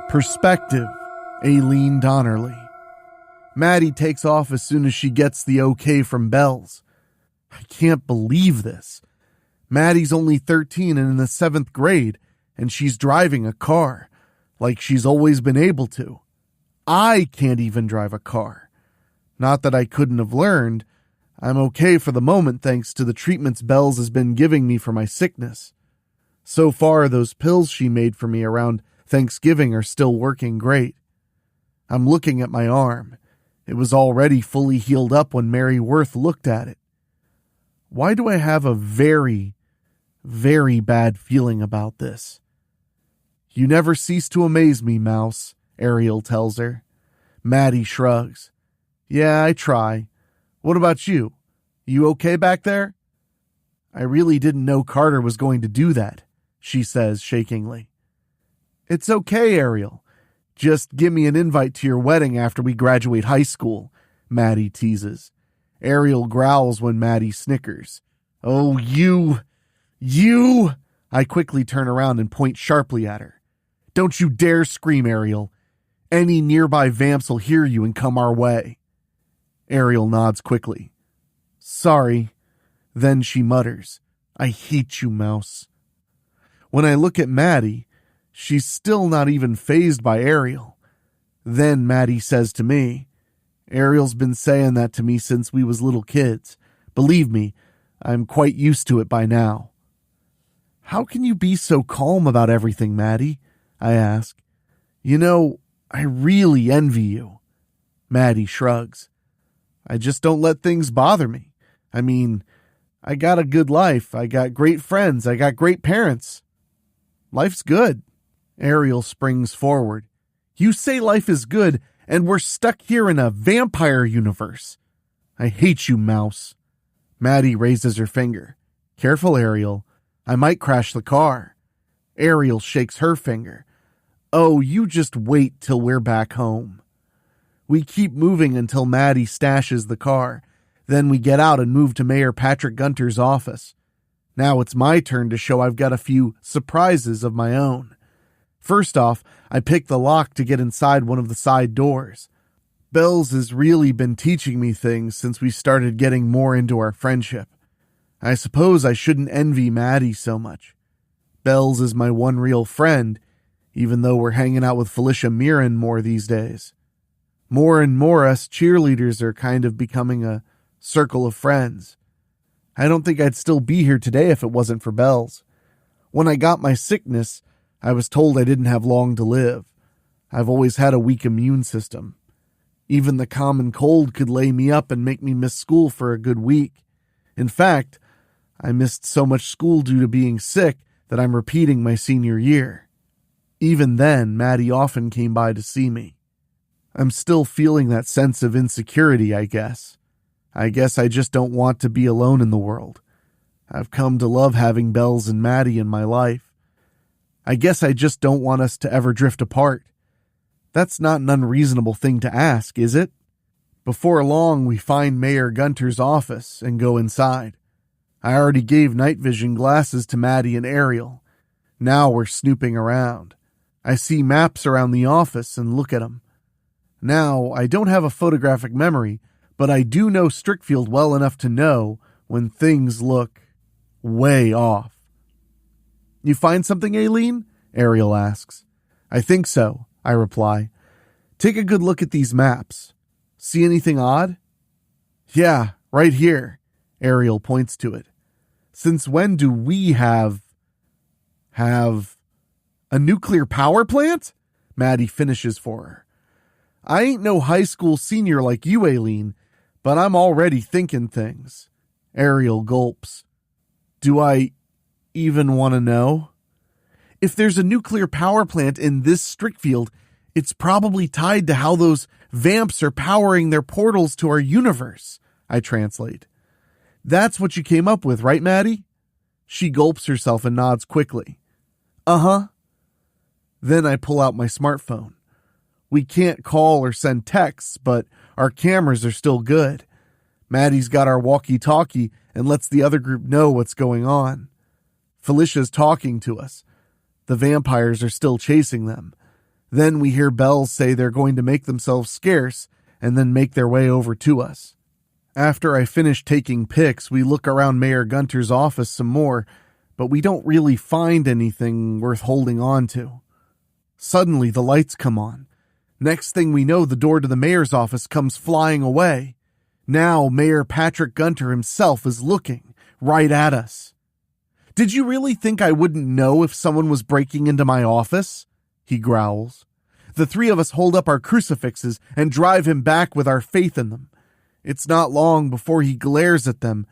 Perspective, Aileen Donnerly. Maddie takes off as soon as she gets the okay from Bells. I can't believe this. Maddie's only 13 and in the 7th grade, and she's driving a car, like she's always been able to. I can't even drive a car. Not that I couldn't have learned. I'm okay for the moment thanks to the treatments Bells has been giving me for my sickness. So far, those pills she made for me around Thanksgiving are still working great. I'm looking at my arm. It was already fully healed up when Mary Worth looked at it. Why do I have a very, very bad feeling about this? You never cease to amaze me, Mouse, Ariel tells her. Maddie shrugs. Yeah, I try. What about you? You okay back there? I really didn't know Carter was going to do that, she says shakingly. It's okay, Ariel. Just give me an invite to your wedding after we graduate high school, Maddie teases. Ariel growls when Maddie snickers. Oh, you! I quickly turn around and point sharply at her. Don't you dare scream, Ariel. Any nearby vamps will hear you and come our way. Ariel nods quickly. Sorry. Then she mutters, I hate you, Mouse. When I look at Maddie, she's still not even fazed by Ariel. Then Maddie says to me, Ariel's been saying that to me since we was little kids. Believe me, I'm quite used to it by now. How can you be so calm about everything, Maddie? I ask. You know, I really envy you. Maddie shrugs. I just don't let things bother me. I mean, I got a good life. I got great friends. I got great parents. Life's good. Ariel springs forward. You say life is good, and we're stuck here in a vampire universe. I hate you, Mouse. Maddie raises her finger. Careful, Ariel. I might crash the car. Ariel shakes her finger. Oh, you just wait till we're back home. We keep moving until Maddie stashes the car. Then we get out and move to Mayor Patrick Gunter's office. Now it's my turn to show I've got a few surprises of my own. First off, I pick the lock to get inside one of the side doors. Bells has really been teaching me things since we started getting more into our friendship. I suppose I shouldn't envy Maddie so much. Bells is my one real friend, even though we're hanging out with Felicia Mirren more these days. More and more us cheerleaders are kind of becoming a circle of friends. I don't think I'd still be here today if it wasn't for Bells. When I got my sickness, I was told I didn't have long to live. I've always had a weak immune system. Even the common cold could lay me up and make me miss school for a good week. In fact, I missed so much school due to being sick that I'm repeating my senior year. Even then, Maddie often came by to see me. I'm still feeling that sense of insecurity, I guess. I guess I just don't want to be alone in the world. I've come to love having Bells and Maddie in my life. I guess I just don't want us to ever drift apart. That's not an unreasonable thing to ask, is it? Before long, we find Mayor Gunter's office and go inside. I already gave night vision glasses to Maddie and Ariel. Now we're snooping around. I see maps around the office and look at them. Now, I don't have a photographic memory, but I do know Strickfield well enough to know when things look way off. You find something, Aileen? Ariel asks. I think so, I reply. Take a good look at these maps. See anything odd? Yeah, right here. Ariel points to it. Since when do we have a nuclear power plant? Maddie finishes for her. I ain't no high school senior like you, Aileen, but I'm already thinking things. Ariel gulps. Do I even want to know? If there's a nuclear power plant in this Strickfield, it's probably tied to how those vamps are powering their portals to our universe, I translate. That's what you came up with, right, Maddie? She gulps herself and nods quickly. Uh-huh. Then I pull out my smartphone. We can't call or send texts, but our cameras are still good. Maddie's got our walkie-talkie and lets the other group know what's going on. Felicia's talking to us. The vampires are still chasing them. Then we hear Bells say they're going to make themselves scarce and then make their way over to us. After I finish taking pics, we look around Mayor Gunter's office some more, but we don't really find anything worth holding on to. Suddenly, the lights come on. Next thing we know, the door to the mayor's office comes flying away. Now, Mayor Patrick Gunter himself is looking right at us. Did you really think I wouldn't know if someone was breaking into my office? He growls. The three of us hold up our crucifixes and drive him back with our faith in them. It's not long before he glares at them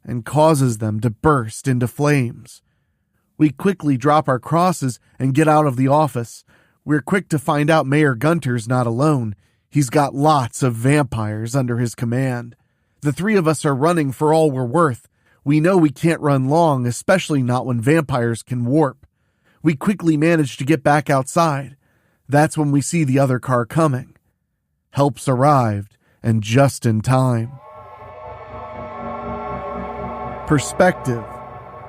and causes them to burst into flames. We quickly drop our crosses and get out of the office. We're quick to find out Mayor Gunter's not alone. He's got lots of vampires under his command. The three of us are running for all we're worth. We know we can't run long, especially not when vampires can warp. We quickly manage to get back outside. That's when we see the other car coming. Help's arrived, and just in time. Perspective,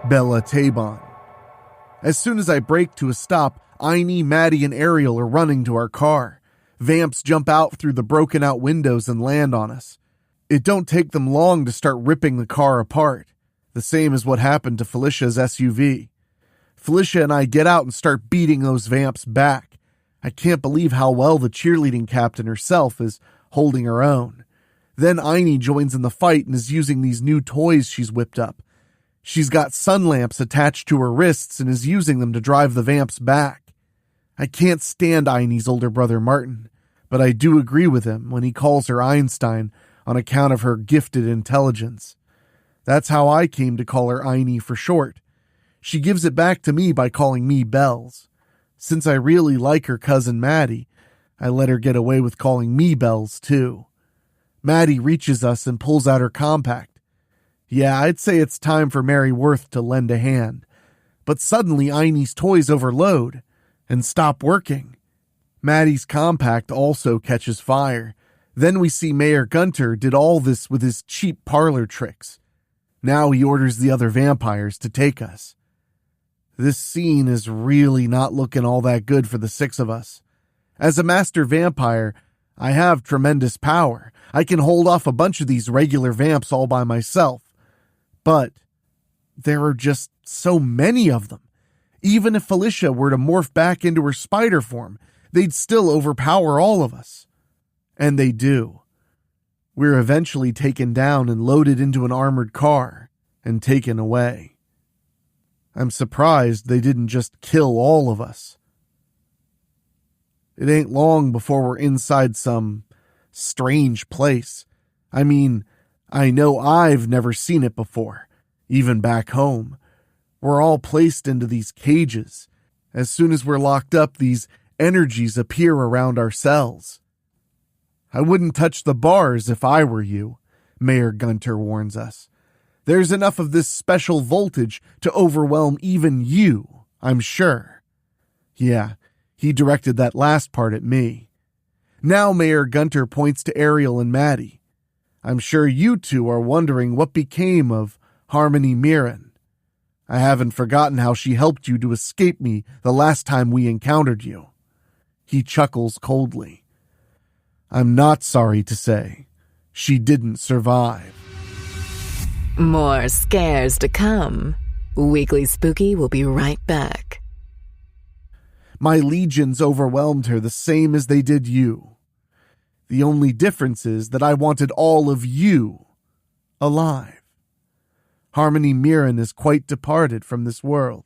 Bella Tabon. As soon as I brake to a stop, Aini, Maddie, and Ariel are running to our car. Vamps jump out through the broken out windows and land on us. It don't take them long to start ripping the car apart. The same as what happened to Felicia's SUV. Felicia and I get out and start beating those vamps back. I can't believe how well the cheerleading captain herself is holding her own. Then Aini joins in the fight and is using these new toys she's whipped up. She's got sun lamps attached to her wrists and is using them to drive the vamps back. I can't stand Aini's older brother Martin, but I do agree with him when he calls her Einstein on account of her gifted intelligence. That's how I came to call her Aini for short. She gives it back to me by calling me Bells. Since I really like her cousin Maddie, I let her get away with calling me Bells too. Maddie reaches us and pulls out her compact. Yeah, I'd say it's time for Mary Worth to lend a hand. But suddenly Aini's toys overload and stop working. Maddie's compact also catches fire. Then we see Mayor Gunter did all this with his cheap parlor tricks. Now he orders the other vampires to take us. This scene is really not looking all that good for the six of us. As a master vampire, I have tremendous power. I can hold off a bunch of these regular vamps all by myself. But there are just so many of them. Even if Felicia were to morph back into her spider form, they'd still overpower all of us. And they do. We're eventually taken down and loaded into an armored car. and taken away. I'm surprised they didn't just kill all of us. It ain't long before we're inside some strange place. I mean, I know I've never seen it before, even back home. We're all placed into these cages. As soon as we're locked up, these energies appear around our cells. I wouldn't touch the bars if I were you, Mayor Gunter warns us. There's enough of this special voltage to overwhelm even you, I'm sure. Yeah, he directed that last part at me. Now Mayor Gunter points to Ariel and Maddie. I'm sure you two are wondering what became of Harmony Mirren. I haven't forgotten how she helped you to escape me the last time we encountered you. He chuckles coldly. I'm not sorry to say, she didn't survive. More scares to come. Weekly Spooky will be right back. My legions overwhelmed her the same as they did you. The only difference is that I wanted all of you alive. Harmony Mirren is quite departed from this world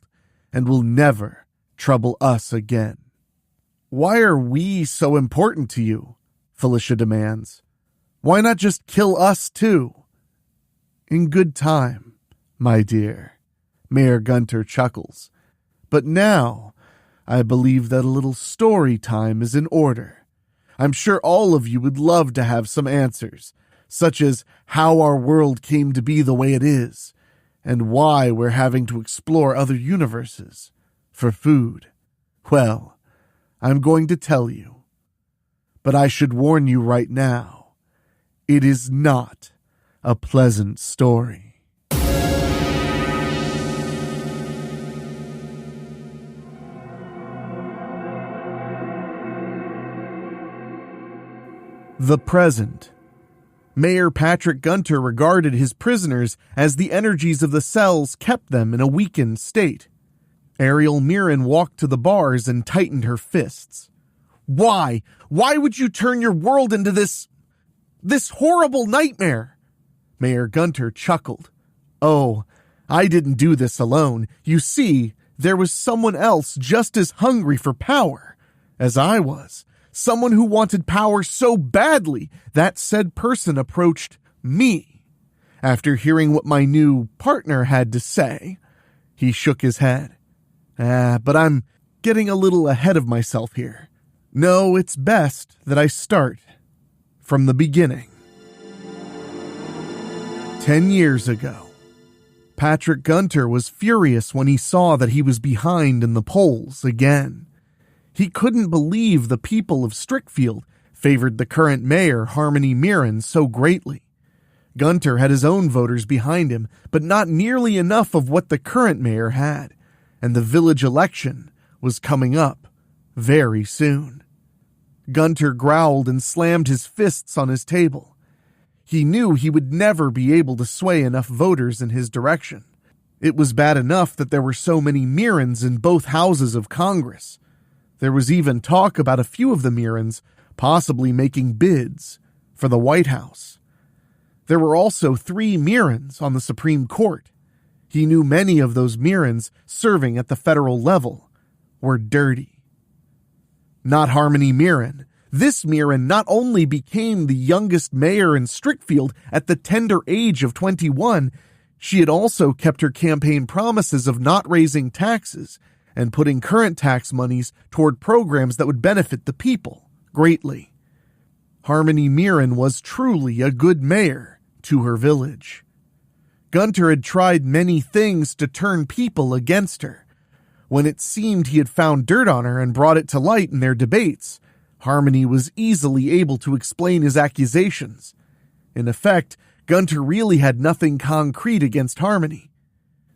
and will never trouble us again. Why are we so important to you? Felicia demands. Why not just kill us too? In good time, my dear, Mayor Gunter chuckles. But now, I believe that a little story time is in order. I'm sure all of you would love to have some answers, such as how our world came to be the way it is, and why we're having to explore other universes for food. Well, I'm going to tell you. But I should warn you right now, it is not a pleasant story. The present. Mayor Patrick Gunter regarded his prisoners as the energies of the cells kept them in a weakened state. Ariel Mirren walked to the bars and tightened her fists. Why? Why would you turn your world into this horrible nightmare? Mayor Gunter chuckled. Oh, I didn't do this alone. You see, there was someone else just as hungry for power as I was. Someone who wanted power so badly that said person approached me. After hearing what my new partner had to say, he shook his head. But I'm getting a little ahead of myself here. No, it's best that I start from the beginning. 10 years ago, Patrick Gunter was furious when he saw that he was behind in the polls again. He couldn't believe the people of Strickfield favored the current mayor, Harmony Mirren, so greatly. Gunter had his own voters behind him, but not nearly enough of what the current mayor had, and the village election was coming up very soon. Gunter growled and slammed his fists on his table. He knew he would never be able to sway enough voters in his direction. It was bad enough that there were so many Mirrens in both houses of Congress. There was even talk about a few of the Mirrens possibly making bids for the White House. There were also 3 Mirrens on the Supreme Court. He knew many of those Mirrens serving at the federal level were dirty. Not Harmony Mirren. This Mirren not only became the youngest mayor in Strickfield at the tender age of 21, she had also kept her campaign promises of not raising taxes and putting current tax monies toward programs that would benefit the people greatly. Harmony Mirren was truly a good mayor to her village. Gunter had tried many things to turn people against her. When it seemed he had found dirt on her and brought it to light in their debates, Harmony was easily able to explain his accusations. In effect, Gunter really had nothing concrete against Harmony.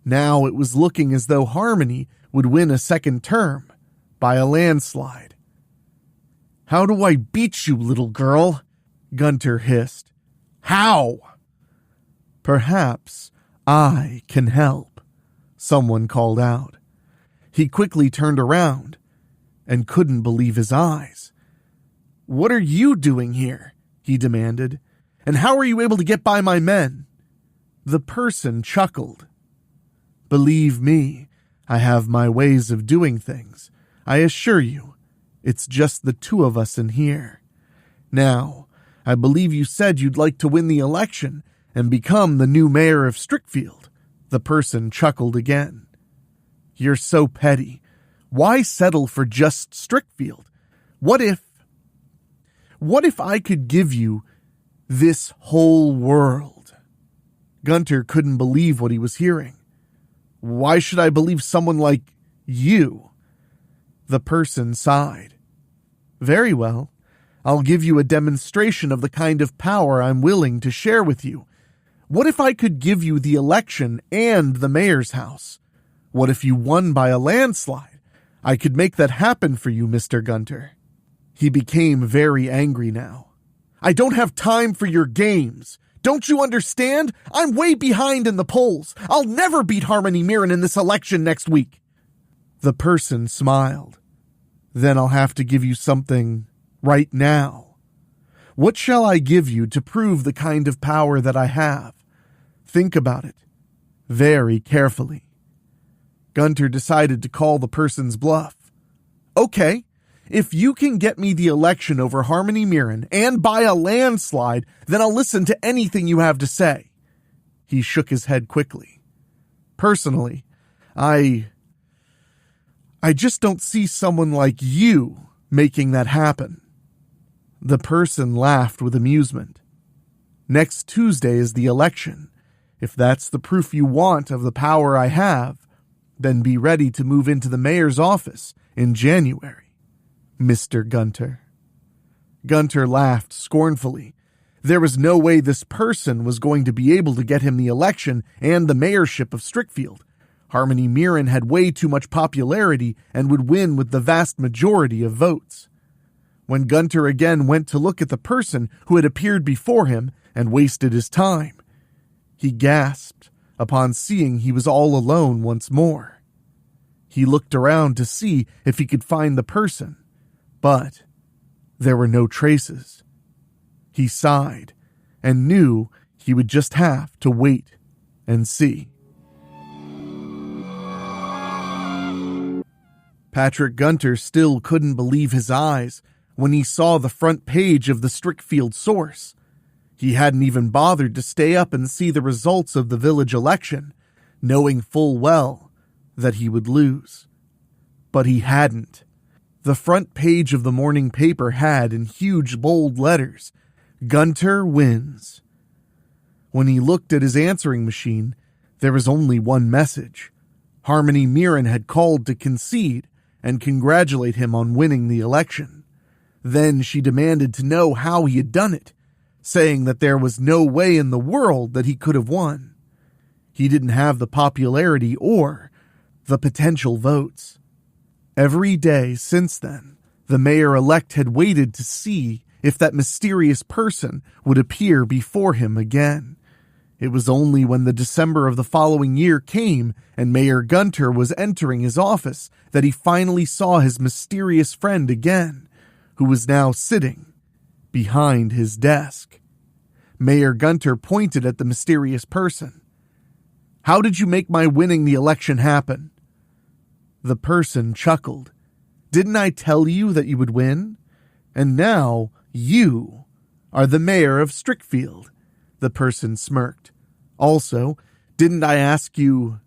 Now it was looking as though Harmony would win a second term by a landslide. How do I beat you, little girl? Gunter hissed. How? Perhaps I can help, someone called out. He quickly turned around and couldn't believe his eyes. What are you doing here? He demanded. And how are you able to get by my men? The person chuckled. Believe me, I have my ways of doing things. I assure you, it's just the two of us in here. Now, I believe you said you'd like to win the election and become the new mayor of Strickfield. The person chuckled again. You're so petty. Why settle for just Strickfield? What if I could give you this whole world? Gunter couldn't believe what he was hearing. Why should I believe someone like you? The person sighed. Very well. I'll give you a demonstration of the kind of power I'm willing to share with you. What if I could give you the election and the mayor's house? What if you won by a landslide? I could make that happen for you, Mr. Gunter. He became very angry now. I don't have time for your games. Don't you understand? I'm way behind in the polls. I'll never beat Harmony Mirren in this election next week. The person smiled. Then I'll have to give you something right now. What shall I give you to prove the kind of power that I have? Think about it very carefully. Gunter decided to call the person's bluff. Okay, if you can get me the election over Harmony Mirren and by a landslide, then I'll listen to anything you have to say. He shook his head quickly. Personally, I just don't see someone like you making that happen. The person laughed with amusement. Next Tuesday is the election. If that's the proof you want of the power I have, then be ready to move into the mayor's office in January, Mr. Gunter. Gunter laughed scornfully. There was no way this person was going to be able to get him the election and the mayorship of Strickfield. Harmony Mirren had way too much popularity and would win with the vast majority of votes. When Gunter again went to look at the person who had appeared before him and wasted his time, he gasped upon seeing he was all alone once more. He looked around to see if he could find the person, but there were no traces. He sighed and knew he would just have to wait and see. Patrick Gunter still couldn't believe his eyes when he saw the front page of the Strickfield Source. He hadn't even bothered to stay up and see the results of the village election, knowing full well that he would lose. But he hadn't. The front page of the morning paper had, in huge bold letters, Gunter wins. When he looked at his answering machine, there was only one message. Harmony Mirren had called to concede and congratulate him on winning the election. Then she demanded to know how he had done it, saying that there was no way in the world that he could have won. He didn't have the popularity or the potential votes. Every day since then, the mayor-elect had waited to see if that mysterious person would appear before him again. It was only when the December of the following year came and Mayor Gunter was entering his office that he finally saw his mysterious friend again, who was now sitting behind his desk. Mayor Gunter pointed at the mysterious person. How did you make my winning the election happen? The person chuckled. Didn't I tell you that you would win? And now you are the mayor of Strickfield. The person smirked. Also, didn't I ask you,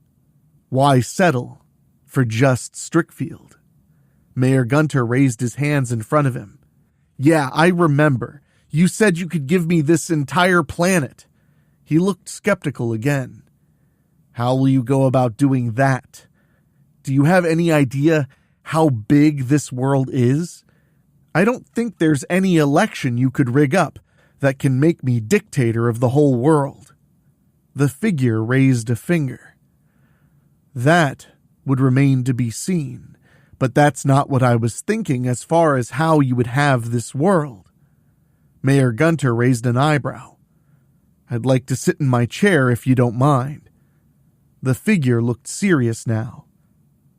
why settle for just Strickfield? Mayor Gunter raised his hands in front of him. Yeah, I remember. You said you could give me this entire planet. He looked skeptical again. How will you go about doing that? Do you have any idea how big this world is? I don't think there's any election you could rig up that can make me dictator of the whole world. The figure raised a finger. That would remain to be seen, but that's not what I was thinking as far as how you would have this world. Mayor Gunter raised an eyebrow. I'd like to sit in my chair if you don't mind. The figure looked serious now.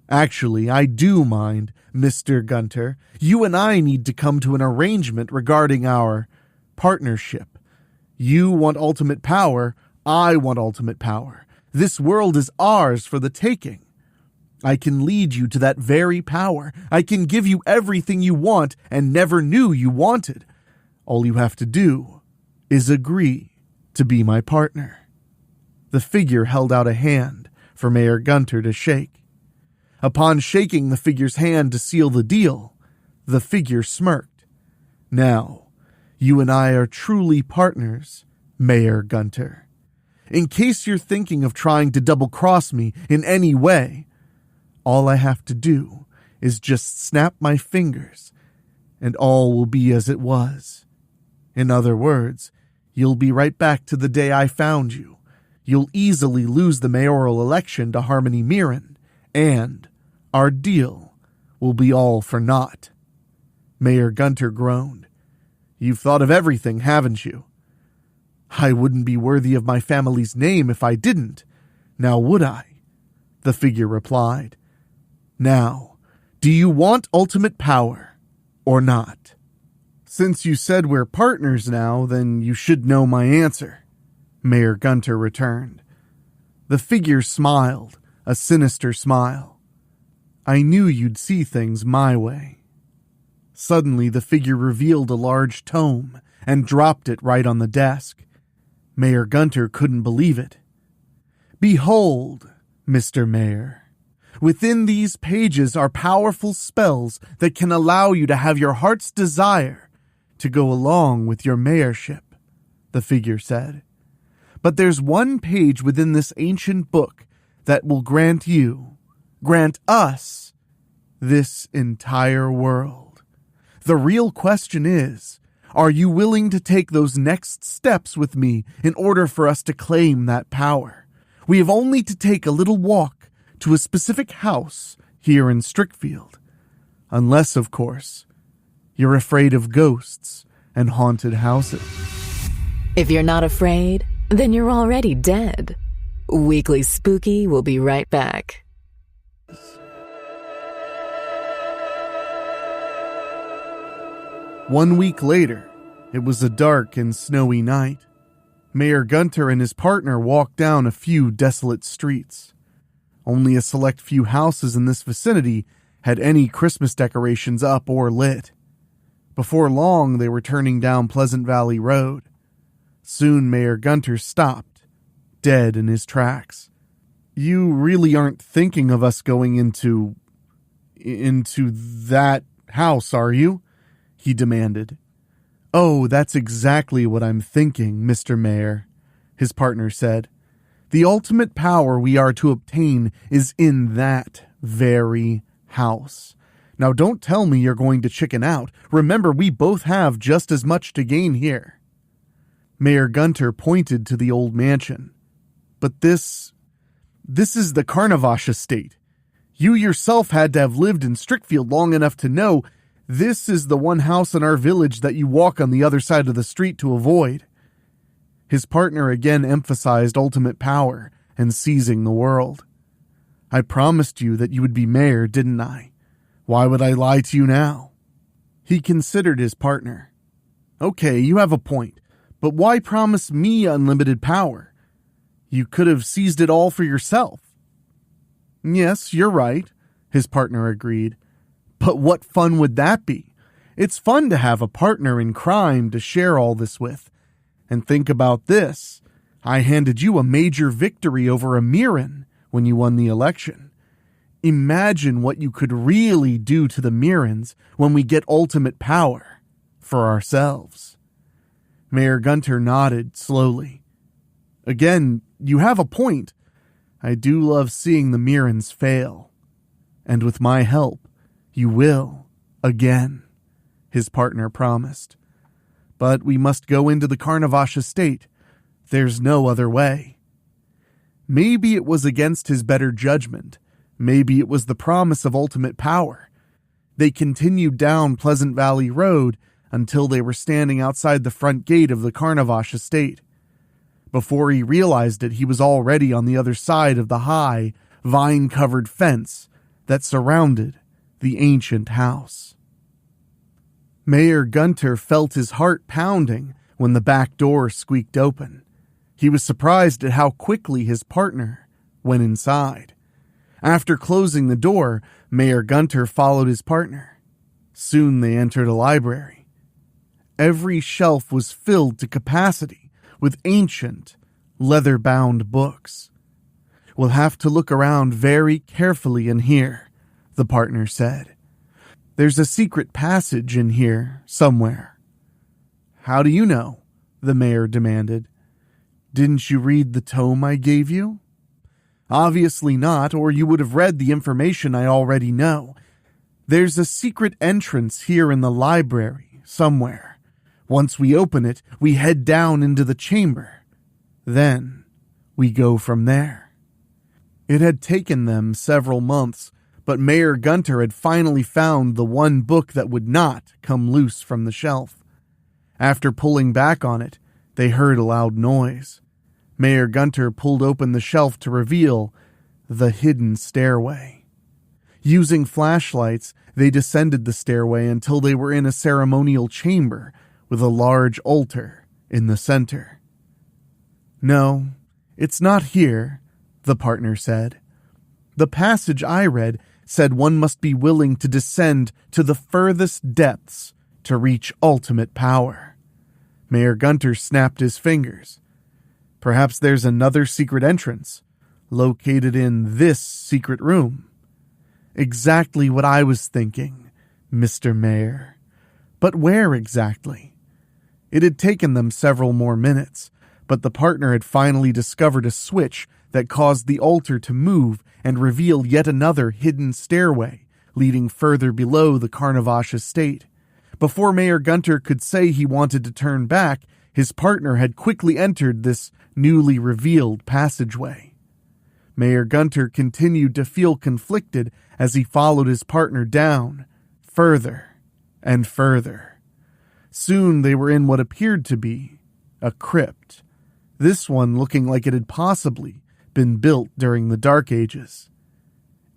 Actually, I do mind, Mr. Gunter. You and I need to come to an arrangement regarding our partnership. You want ultimate power, I want ultimate power. This world is ours for the taking. I can lead you to that very power. I can give you everything you want and never knew you wanted. All you have to do is agree to be my partner." The figure held out a hand for Mayor Gunter to shake. Upon shaking the figure's hand to seal the deal, the figure smirked. "Now, you and I are truly partners, Mayor Gunter. In case you're thinking of trying to double-cross me in any way, all I have to do is just snap my fingers, and all will be as it was. In other words, you'll be right back to the day I found you. You'll easily lose the mayoral election to Harmony Mirren, and our deal will be all for naught." Mayor Gunter groaned. "You've thought of everything, haven't you?" "I wouldn't be worthy of my family's name if I didn't. Now would I?" The figure replied. "Now, do you want ultimate power or not?" "Since you said we're partners now, then you should know my answer," Mayor Gunter returned. The figure smiled, a sinister smile. "I knew you'd see things my way." Suddenly, the figure revealed a large tome and dropped it right on the desk. Mayor Gunter couldn't believe it. "Behold, Mr. Mayor. Within these pages are powerful spells that can allow you to have your heart's desire to go along with your mayorship," the figure said. "But there's one page within this ancient book that will grant us, this entire world. The real question is, are you willing to take those next steps with me in order for us to claim that power? We have only to take a little walk to a specific house here in Strickfield. Unless, of course, you're afraid of ghosts and haunted houses." If you're not afraid, then you're already dead. Weekly Spooky will be right back. One week later, it was a dark and snowy night. Mayor Gunter and his partner walked down a few desolate streets. Only a select few houses in this vicinity had any Christmas decorations up or lit. Before long, they were turning down Pleasant Valley Road. Soon, Mayor Gunter stopped, dead in his tracks. "You really aren't thinking of us going into that house, are you?" he demanded. "Oh, that's exactly what I'm thinking, Mr. Mayor," his partner said. "The ultimate power we are to obtain is in that very house. Now don't tell me you're going to chicken out. Remember, we both have just as much to gain here." Mayor Gunter pointed to the old mansion. "But this is the Carnavash estate. You yourself had to have lived in Strickfield long enough to know this is the one house in our village that you walk on the other side of the street to avoid." His partner again emphasized ultimate power and seizing the world. "I promised you that you would be mayor, didn't I? Why would I lie to you now?" He considered his partner. "Okay, you have a point, but why promise me unlimited power? You could have seized it all for yourself." "Yes, you're right," his partner agreed. "But what fun would that be? It's fun to have a partner in crime to share all this with. And think about this. I handed you a major victory over a Mirren when you won the election. Imagine what you could really do to the Mirrens when we get ultimate power for ourselves." Mayor Gunter nodded slowly. "Again, you have a point. I do love seeing the Mirrens fail. And with my help, you will, again," his partner promised. "But we must go into the Carnavash estate. There's no other way." Maybe it was against his better judgment. Maybe it was the promise of ultimate power. They continued down Pleasant Valley Road until they were standing outside the front gate of the Carnavash estate. Before he realized it, he was already on the other side of the high, vine-covered fence that surrounded the ancient house. Mayor Gunter felt his heart pounding when the back door squeaked open. He was surprised at how quickly his partner went inside. After closing the door, Mayor Gunter followed his partner. Soon they entered a library. Every shelf was filled to capacity with ancient, leather-bound books. "We'll have to look around very carefully in here," the partner said. "There's a secret passage in here somewhere." "How do you know?" the mayor demanded. "Didn't you read the tome I gave you?" "Obviously not, or you would have read the information I already know. There's a secret entrance here in the library somewhere. Once we open it, we head down into the chamber. Then we go from there." It had taken them several months, but Mayor Gunter had finally found the one book that would not come loose from the shelf. After pulling back on it, they heard a loud noise. Mayor Gunter pulled open the shelf to reveal the hidden stairway. Using flashlights, they descended the stairway until they were in a ceremonial chamber with a large altar in the center. "No, it's not here," the partner said. "The passage I read said one must be willing to descend to the furthest depths to reach ultimate power." Mayor Gunter snapped his fingers. "Perhaps there's another secret entrance, located in this secret room." "Exactly what I was thinking, Mr. Mayor. But where exactly?" It had taken them several more minutes, but the partner had finally discovered a switch that caused the altar to move and reveal yet another hidden stairway leading further below the Carnavash estate. Before Mayor Gunter could say he wanted to turn back, his partner had quickly entered this newly revealed passageway. Mayor Gunter continued to feel conflicted as he followed his partner down, further and further. Soon they were in what appeared to be a crypt, this one looking like it had possibly been built during the Dark Ages.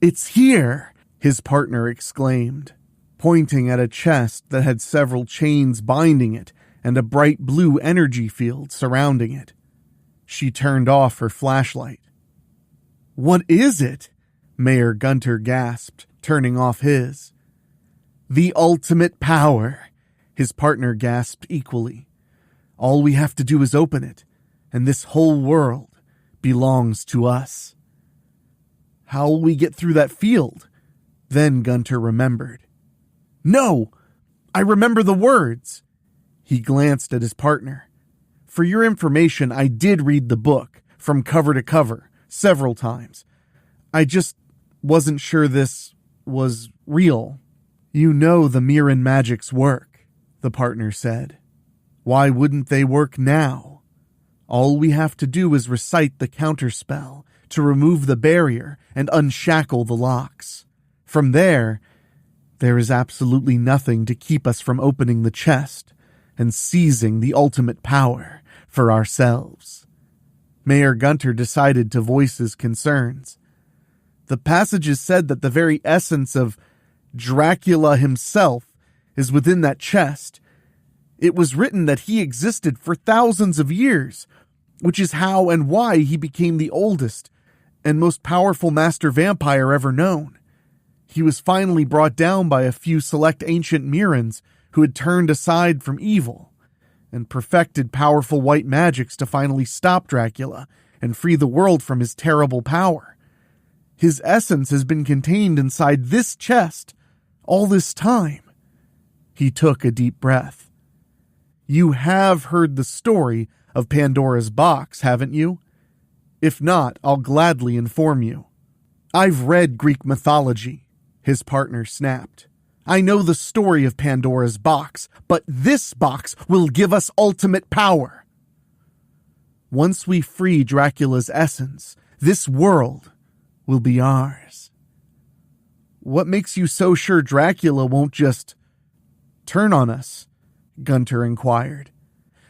"It's here!" his partner exclaimed, pointing at a chest that had several chains binding it and a bright blue energy field surrounding it. She turned off her flashlight. "What is it?" Mayor Gunter gasped, turning off his. "The ultimate power," his partner gasped equally. "All we have to do is open it, and this whole world belongs to us." "How will we get through that field?" Then Gunter remembered. "No! I remember the words!" He glanced at his partner. "For your information, I did read the book, from cover to cover, several times. I just wasn't sure this was real." "You know the Mirren magics work," the partner said. "Why wouldn't they work now? All we have to do is recite the counterspell to remove the barrier and unshackle the locks. From there is absolutely nothing to keep us from opening the chest and seizing the ultimate power for ourselves." Mayor Gunter decided to voice his concerns. "The passages said that the very essence of Dracula himself is within that chest. It was written that he existed for thousands of years, which is how and why he became the oldest and most powerful master vampire ever known. He was finally brought down by a few select ancient Mirrens who had turned aside from evil and perfected powerful white magics to finally stop Dracula and free the world from his terrible power. His essence has been contained inside this chest all this time." He took a deep breath. "You have heard the story of Pandora's box, haven't you? If not, I'll gladly inform you." "I've read Greek mythology," his partner snapped. "I know the story of Pandora's box, but this box will give us ultimate power. Once we free Dracula's essence, this world will be ours." "What makes you so sure Dracula won't just turn on us?" Gunter inquired.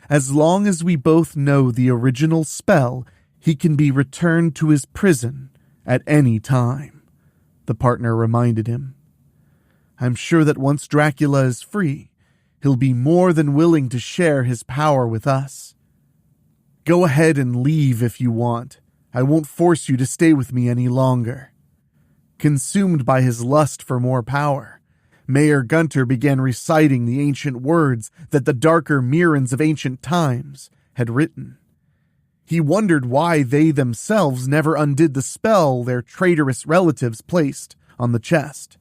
"As long as we both know the original spell, he can be returned to his prison at any time," the partner reminded him. "I'm sure that once Dracula is free, he'll be more than willing to share his power with us." Go ahead and leave if you want. I won't force you to stay with me any longer." Consumed by his lust for more power, Mayor Gunter began reciting the ancient words that the darker Mirrens of ancient times had written. He wondered why they themselves never undid the spell their traitorous relatives placed on the chest.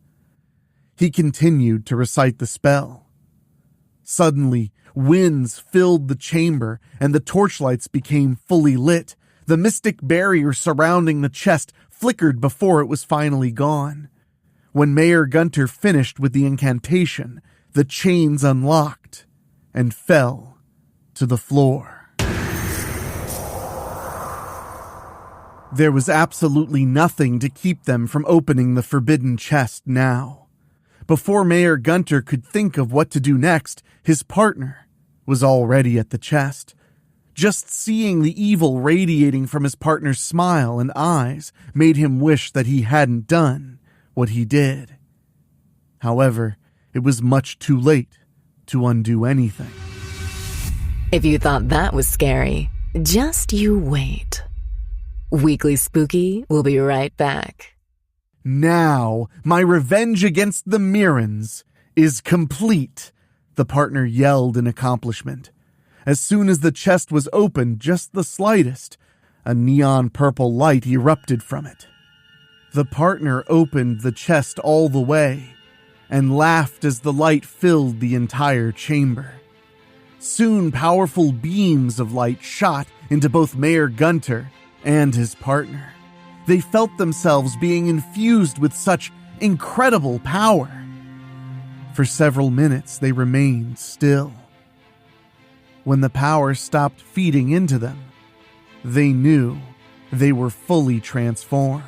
He continued to recite the spell. Suddenly, winds filled the chamber and the torchlights became fully lit. The mystic barrier surrounding the chest flickered before it was finally gone. When Mayor Gunter finished with the incantation, the chains unlocked and fell to the floor. There was absolutely nothing to keep them from opening the forbidden chest now. Before Mayor Gunter could think of what to do next, his partner was already at the chest. Just seeing the evil radiating from his partner's smile and eyes made him wish that he hadn't done what he did. However, it was much too late to undo anything. If you thought that was scary, just you wait. Weekly Spooky will be right back. Now, my revenge against the Mirrens is complete, the partner yelled in accomplishment. As soon as the chest was opened just the slightest, a neon purple light erupted from it. The partner opened the chest all the way and laughed as the light filled the entire chamber. Soon, powerful beams of light shot into both Mayor Gunter and his partner. They felt themselves being infused with such incredible power. For several minutes, they remained still. When the power stopped feeding into them, they knew they were fully transformed.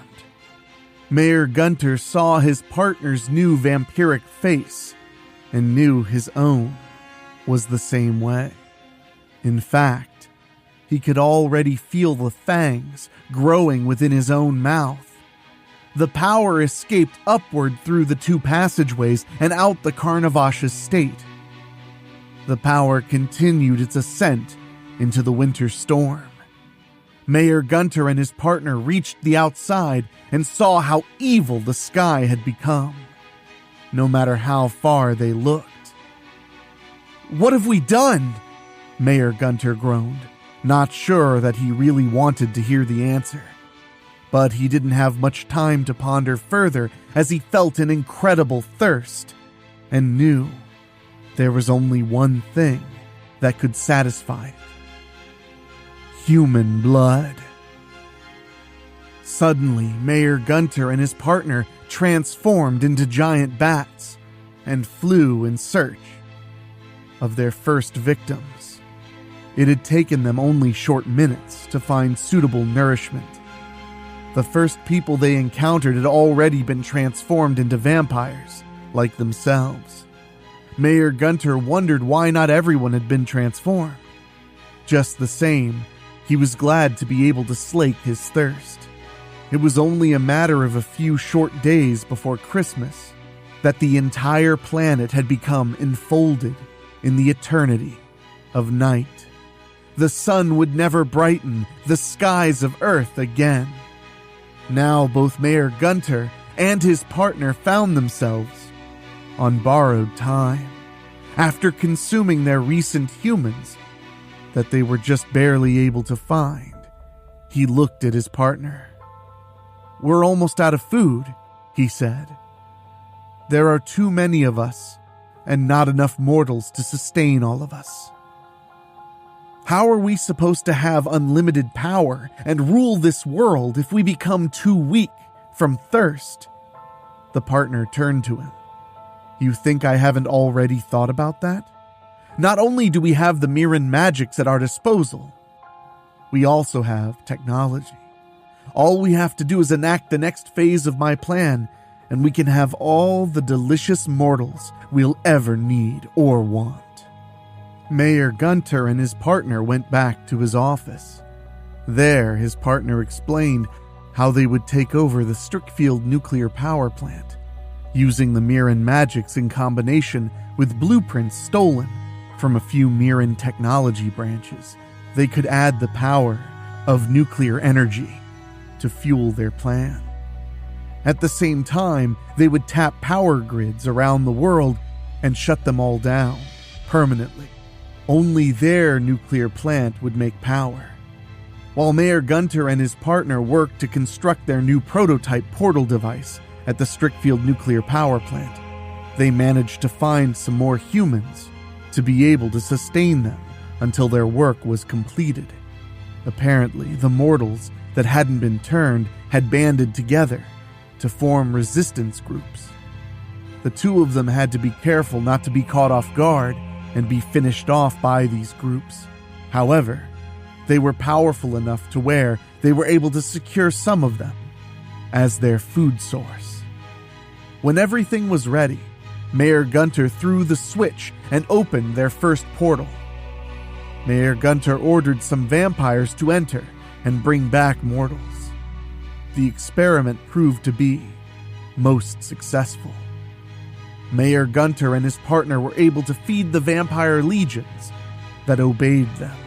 Mayor Gunter saw his partner's new vampiric face and knew his own was the same way. In fact, he could already feel the fangs growing within his own mouth. The power escaped upward through the two passageways and out the Carnivash's state. The power continued its ascent into the winter storm. Mayor Gunter and his partner reached the outside and saw how evil the sky had become, no matter how far they looked. "What have we done?" Mayor Gunter groaned, not sure that he really wanted to hear the answer. But he didn't have much time to ponder further as he felt an incredible thirst and knew there was only one thing that could satisfy it: human blood. Suddenly, Mayor Gunter and his partner transformed into giant bats and flew in search of their first victims. It had taken them only short minutes to find suitable nourishment. The first people they encountered had already been transformed into vampires, like themselves. Mayor Gunter wondered why not everyone had been transformed. Just the same, he was glad to be able to slake his thirst. It was only a matter of a few short days before Christmas that the entire planet had become enfolded in the eternity of night. The sun would never brighten the skies of Earth again. Now both Mayor Gunter and his partner found themselves on borrowed time, after consuming their recent humans that they were just barely able to find. He looked at his partner. "We're almost out of food," he said. "There are too many of us, and not enough mortals to sustain all of us. How are we supposed to have unlimited power and rule this world if we become too weak from thirst?" The partner turned to him. "You think I haven't already thought about that? Not only do we have the Mirren magics at our disposal, we also have technology. All we have to do is enact the next phase of my plan, and we can have all the delicious mortals we'll ever need or want." Mayor Gunter and his partner went back to his office. There, his partner explained how they would take over the Strickfield nuclear power plant, using the Mirren magics in combination with blueprints stolen from a few Mirren technology branches they could add the power of nuclear energy to fuel their plan. At the same time, they would tap power grids around the world and shut them all down permanently. Only their nuclear plant would make power. While Mayor Gunter and his partner worked to construct their new prototype portal device at the Strickfield nuclear power plant, they managed to find some more humans to be able to sustain them until their work was completed. Apparently, the mortals that hadn't been turned had banded together to form resistance groups. The two of them had to be careful not to be caught off guard and be finished off by these groups. However, they were powerful enough to where they were able to secure some of them as their food source. When everything was ready, Mayor Gunter threw the switch and opened their first portal. Mayor Gunter ordered some vampires to enter and bring back mortals. The experiment proved to be most successful. Mayor Gunter and his partner were able to feed the vampire legions that obeyed them.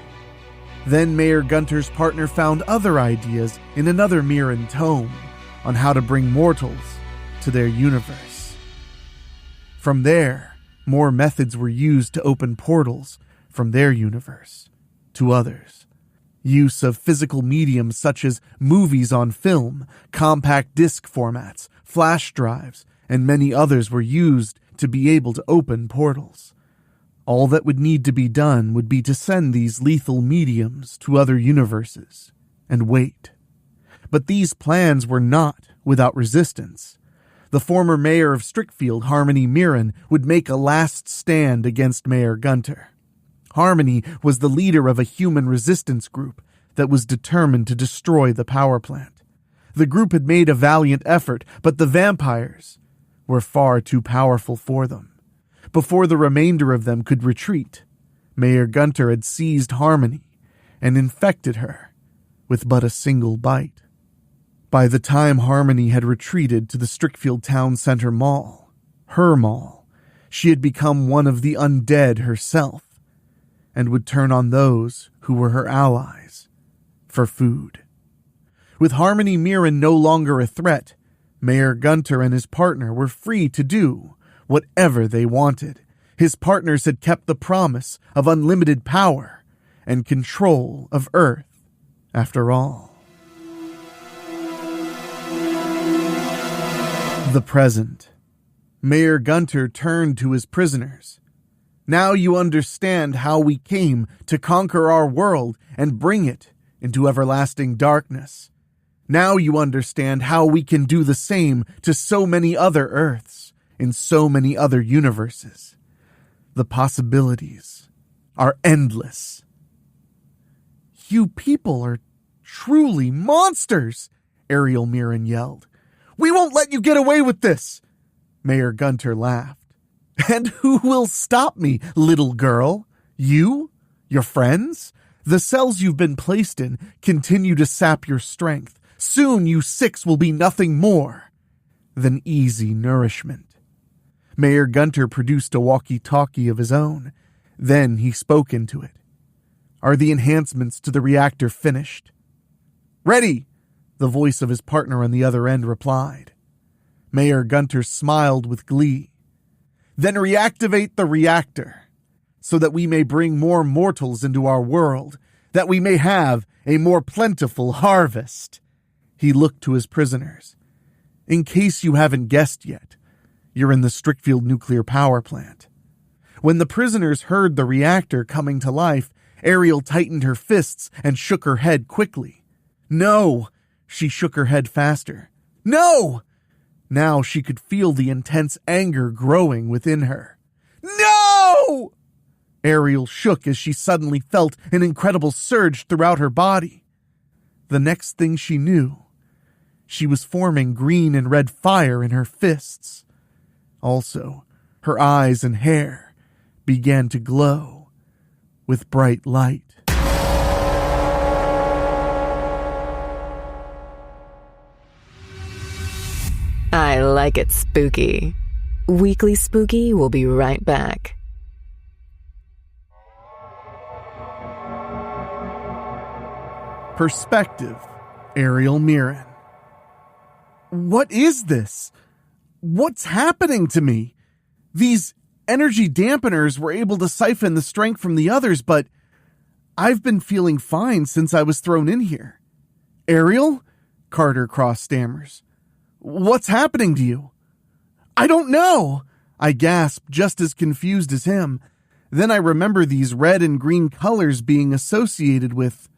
Then Mayor Gunter's partner found other ideas in another Mirren tome on how to bring mortals to their universe. From there, more methods were used to open portals from their universe to others. Use of physical mediums such as movies on film, compact disc formats, flash drives, and many others were used to be able to open portals. All that would need to be done would be to send these lethal mediums to other universes and wait. But these plans were not without resistance. The former mayor of Strickfield, Henrique Mirren, would make a last stand against Mayor Gunter. Henrique was the leader of a human resistance group that was determined to destroy the power plant. The group had made a valiant effort, but the vampires were far too powerful for them. Before the remainder of them could retreat, Mayor Gunter had seized Henrique and infected her with but a single bite. By the time Henrique had retreated to the Strickfield Town Center Mall, her mall, she had become one of the undead herself and would turn on those who were her allies for food. With Henrique Mirren no longer a threat, Mayor Gunter and his partner were free to do whatever they wanted. His partners had kept the promise of unlimited power and control of Earth, after all. The present. Mayor Gunter turned to his prisoners. Now you understand how we came to conquer our world and bring it into everlasting darkness. Now you understand how we can do the same to so many other Earths in so many other universes. The possibilities are endless. You people are truly monsters, Ariel Mirren yelled. We won't let you get away with this. Mayor Gunter laughed. And who will stop me, little girl? You? Your friends? The cells you've been placed in continue to sap your strength. Soon you six will be nothing more than easy nourishment. Mayor Gunter produced a walkie-talkie of his own. Then he spoke into it. Are the enhancements to the reactor finished? Ready, the voice of his partner on the other end replied. Mayor Gunter smiled with glee. Then reactivate the reactor, so that we may bring more mortals into our world, that we may have a more plentiful harvest. He looked to his prisoners. In case you haven't guessed yet, you're in the Strickfield nuclear power plant. When the prisoners heard the reactor coming to life, Ariel tightened her fists and shook her head quickly. No! She shook her head faster. No! Now she could feel the intense anger growing within her. No! Ariel shook as she suddenly felt an incredible surge throughout her body. The next thing she knew, she was forming green and red fire in her fists. Also, her eyes and hair began to glow with bright light. I like it spooky. Weekly Spooky will be right back. Perspective, Ariel Mirren. What is this? What's happening to me? These energy dampeners were able to siphon the strength from the others, but I've been feeling fine since I was thrown in here. Ariel? Carter Cross stammers. What's happening to you? I don't know, I gasp, just as confused as him. Then I remember these red and green colors being associated with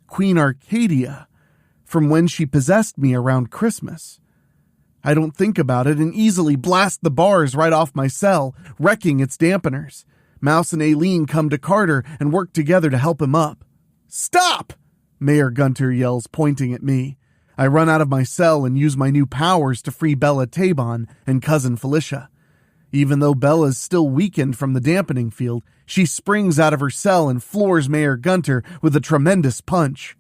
Queen Arcadia from when she possessed me around Christmas. I don't think about it and easily blast the bars right off my cell, wrecking its dampeners. Mouse and Aileen come to Carter and work together to help him up. Stop! Mayor Gunter yells, pointing at me. I run out of my cell and use my new powers to free Bella Tabon and cousin Felicia. Even though Bella's still weakened from the dampening field, she springs out of her cell and floors Mayor Gunter with a tremendous punch.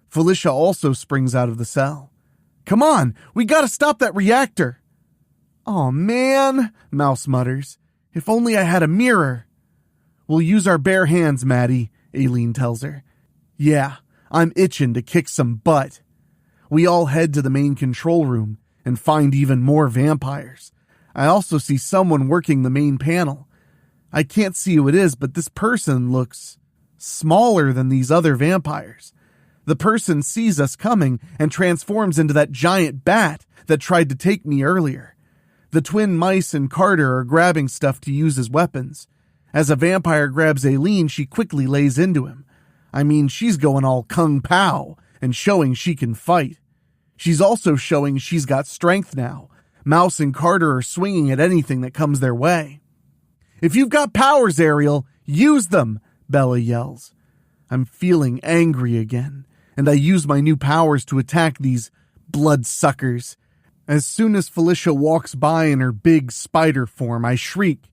Felicia also springs out of the cell. Come on, we gotta stop that reactor. Aw, man, Mouse mutters. If only I had a mirror. We'll use our bare hands, Maddie, Aileen tells her. Yeah, I'm itching to kick some butt. We all head to the main control room and find even more vampires. I also see someone working the main panel. I can't see who it is, but this person looks smaller than these other vampires. The person sees us coming and transforms into that giant bat that tried to take me earlier. The twin mice and Carter are grabbing stuff to use as weapons. As a vampire grabs Aileen, she quickly lays into him. I mean, she's going all kung pao and showing she can fight. She's also showing she's got strength now. Mouse and Carter are swinging at anything that comes their way. If you've got powers, Ariel, use them, Bella yells. I'm feeling angry again, and I use my new powers to attack these bloodsuckers. As soon as Felicia walks by in her big spider form, I shriek.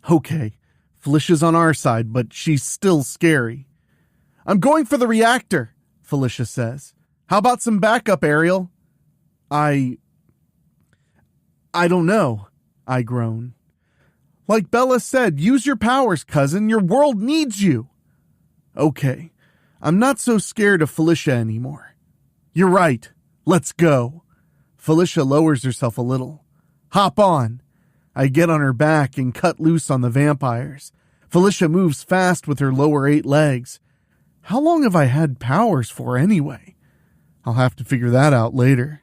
Okay, Felicia's on our side, but she's still scary. I'm going for the reactor, Felicia says. How about some backup, Ariel? I don't know, I groan. Like Bella said, use your powers, cousin. Your world needs you. Okay, I'm not so scared of Felicia anymore. You're right. Let's go. Felicia lowers herself a little. Hop on. I get on her back and cut loose on the vampires. Felicia moves fast with her lower 8 legs. How long have I had powers for anyway? I'll have to figure that out later.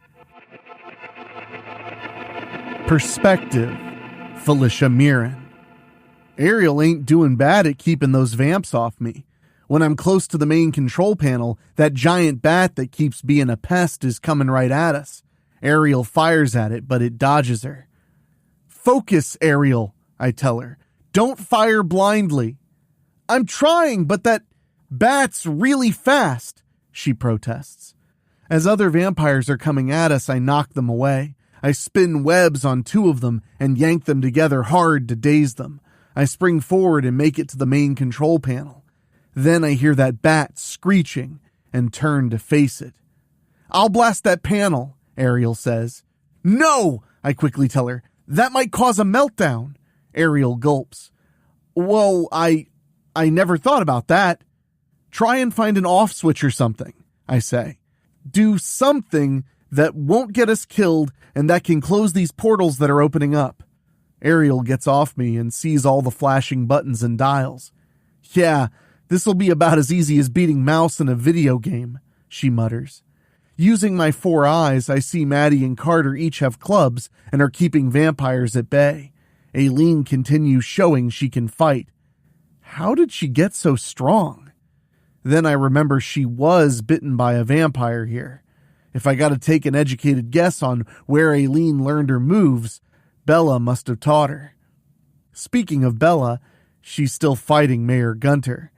Perspective, Felicia Mirren. Ariel ain't doing bad at keeping those vamps off me. When I'm close to the main control panel, that giant bat that keeps being a pest is coming right at us. Ariel fires at it, but it dodges her. Focus, Ariel, I tell her. Don't fire blindly. I'm trying, but that bat's really fast, she protests. As other vampires are coming at us, I knock them away. I spin webs on 2 of them and yank them together hard to daze them. I spring forward and make it to the main control panel. Then I hear that bat screeching and turn to face it. I'll blast that panel, Ariel says. No, I quickly tell her. That might cause a meltdown. Ariel gulps. Well, I never thought about that. Try and find an off switch or something, I say. Do something that won't get us killed and that can close these portals that are opening up. Ariel gets off me and sees all the flashing buttons and dials. Yeah, this'll be about as easy as beating Mouse in a video game, she mutters. Using my 4 eyes, I see Maddie and Carter each have clubs and are keeping vampires at bay. Aileen continues showing she can fight. How did she get so strong? Then I remember she was bitten by a vampire here. If I got to take an educated guess on where Aileen learned her moves, Bella must have taught her. Speaking of Bella, she's still fighting Mayor Gunter.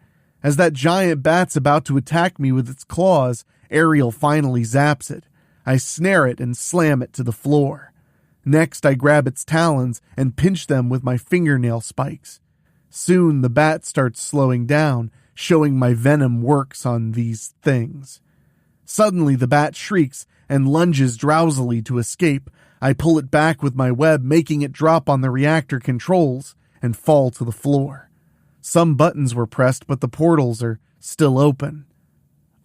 As that giant bat's about to attack me with its claws, Ariel finally zaps it. I snare it and slam it to the floor. Next, I grab its talons and pinch them with my fingernail spikes. Soon, the bat starts slowing down, showing my venom works on these things. Suddenly, the bat shrieks and lunges drowsily to escape. I pull it back with my web, making it drop on the reactor controls and fall to the floor. Some buttons were pressed, but the portals are still open.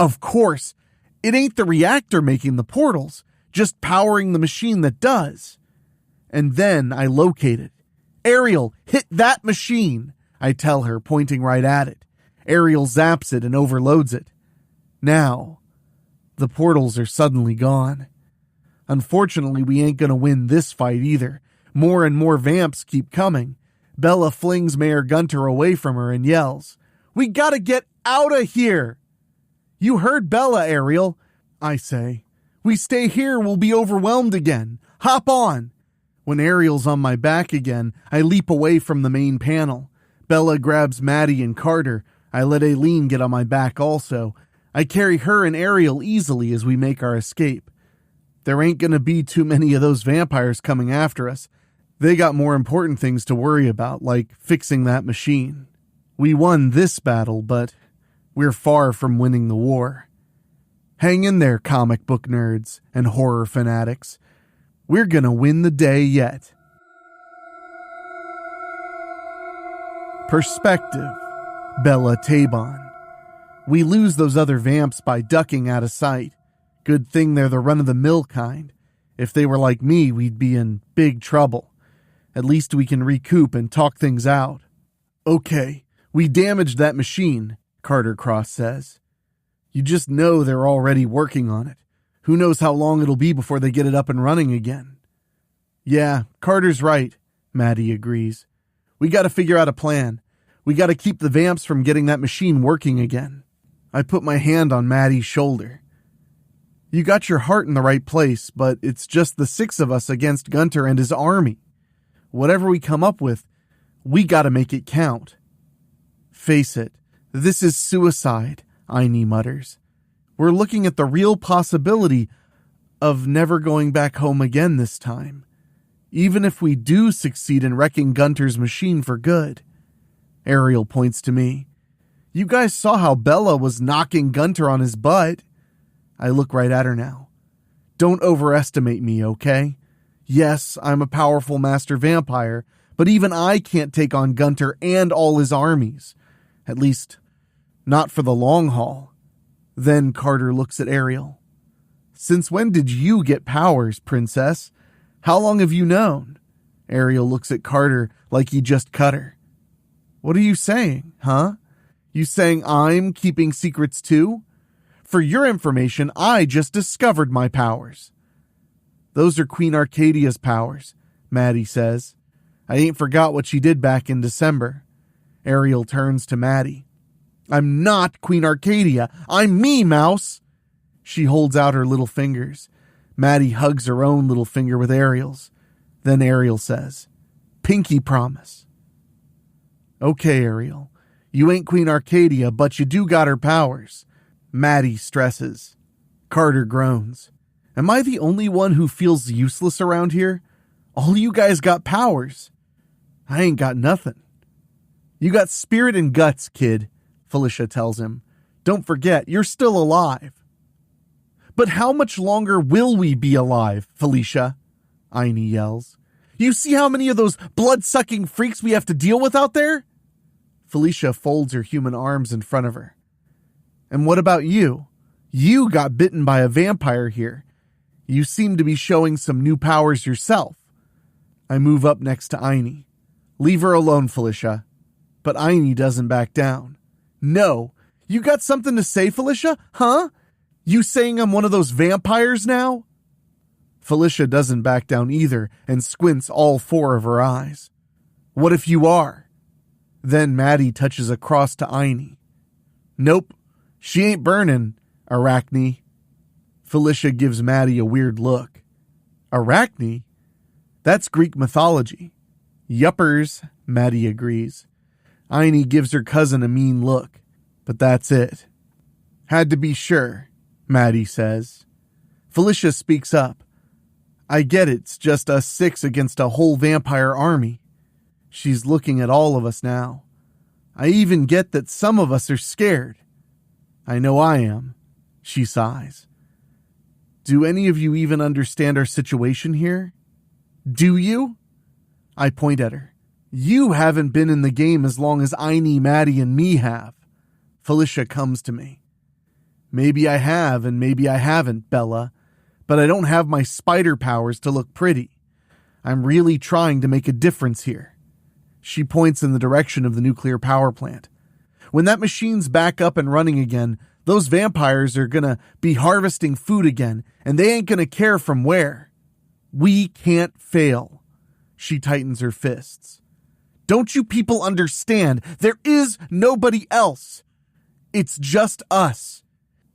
Of course, it ain't the reactor making the portals, just powering the machine that does. And then I locate it. Ariel, hit that machine, I tell her, pointing right at it. Ariel zaps it and overloads it. Now, the portals are suddenly gone. Unfortunately, we ain't gonna win this fight either. More and more vamps keep coming. Bella flings Mayor Gunter away from her and yells, "We gotta get out of here!" "You heard Bella, Ariel," I say. "We stay here, we'll be overwhelmed again. Hop on!" When Ariel's on my back again, I leap away from the main panel. Bella grabs Maddie and Carter. I let Aileen get on my back also. I carry her and Ariel easily as we make our escape. There ain't gonna be too many of those vampires coming after us. They got more important things to worry about, like fixing that machine. We won this battle, but we're far from winning the war. Hang in there, comic book nerds and horror fanatics. We're gonna win the day yet. Perspective, Bella Tabon. We lose those other vamps by ducking out of sight. Good thing they're the run-of-the-mill kind. If they were like me, we'd be in big trouble. At least we can recoup and talk things out. "Okay, we damaged that machine," Carter Cross says. "You just know they're already working on it. Who knows how long it'll be before they get it up and running again." "Yeah, Carter's right," Maddie agrees. "We gotta figure out a plan. We gotta keep the vamps from getting that machine working again." I put my hand on Maddie's shoulder. "You got your heart in the right place, but it's just the 6 of us against Gunter and his army. Whatever we come up with, we gotta make it count." "Face it, this is suicide," Aini mutters. "We're looking at the real possibility of never going back home again this time. Even if we do succeed in wrecking Gunter's machine for good." Ariel points to me. "You guys saw how Bella was knocking Gunter on his butt." I look right at her now. "Don't overestimate me, okay? Yes, I'm a powerful master vampire, but even I can't take on Gunter and all his armies. At least, not for the long haul." Then Carter looks at Ariel. "Since when did you get powers, princess? How long have you known?" Ariel looks at Carter like he just cut her. "What are you saying, huh? You saying I'm keeping secrets too? For your information, I just discovered my powers." "Those are Queen Arcadia's powers," Maddie says. "I ain't forgot what she did back in December." Ariel turns to Maddie. "I'm not Queen Arcadia. I'm me, mouse." She holds out her little fingers. Maddie hugs her own little finger with Ariel's. Then Ariel says, "Pinky promise." "Okay, Ariel. You ain't Queen Arcadia, but you do got her powers." Maddie stresses. Carter groans. "Am I the only one who feels useless around here? All you guys got powers. I ain't got nothing." "You got spirit and guts, kid," Felicia tells him. "Don't forget, you're still alive." "But how much longer will we be alive, Felicia?" Aini yells. "You see how many of those blood-sucking freaks we have to deal with out there?" Felicia folds her human arms in front of her. "And what about you? You got bitten by a vampire here. You seem to be showing some new powers yourself." I move up next to Aini. "Leave her alone, Felicia." But Aini doesn't back down. "No. You got something to say, Felicia? Huh? You saying I'm one of those vampires now?" Felicia doesn't back down either and squints all 4 of her eyes. "What if you are?" Then Maddie touches across to Aini. "Nope. She ain't burning, Arachne." Felicia gives Maddie a weird look. "Arachne? That's Greek mythology." "Yuppers," Maddie agrees. Aini gives her cousin a mean look, but that's it. "Had to be sure," Maddie says. Felicia speaks up. "I get it's just us 6 against a whole vampire army." She's looking at all of us now. "I even get that some of us are scared." "I know I am," she sighs. "Do any of you even understand our situation here? Do you?" I point at her. "You haven't been in the game as long as Aini, Maddie, and me have." Felicia comes to me. Maybe I have and maybe I haven't, Bella, but I don't have my spider powers to look pretty. I'm really trying to make a difference here. She points in the direction of the nuclear power plant. When that machine's back up and running again, those vampires are gonna be harvesting food again, and they ain't gonna care from where. We can't fail. She tightens her fists. Don't you people understand? There is nobody else. It's just us.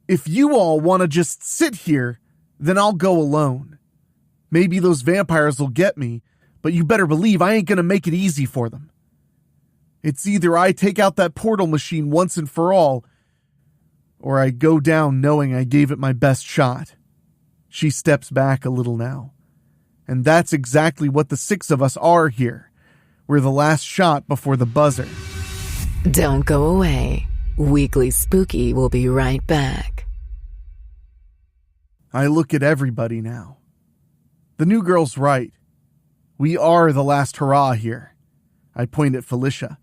If you all want to just sit here, then I'll go alone. Maybe those vampires will get me, but you better believe I ain't gonna make it easy for them. It's either I take out that portal machine once and for all, or I go down knowing I gave it my best shot. She steps back a little now. And that's exactly what the 6 of us are here. We're the last shot before the buzzer. Don't go away. Weekly Spooky will be right back. I look at everybody now. The new girl's right. We are the last hurrah here. I point at Felicia.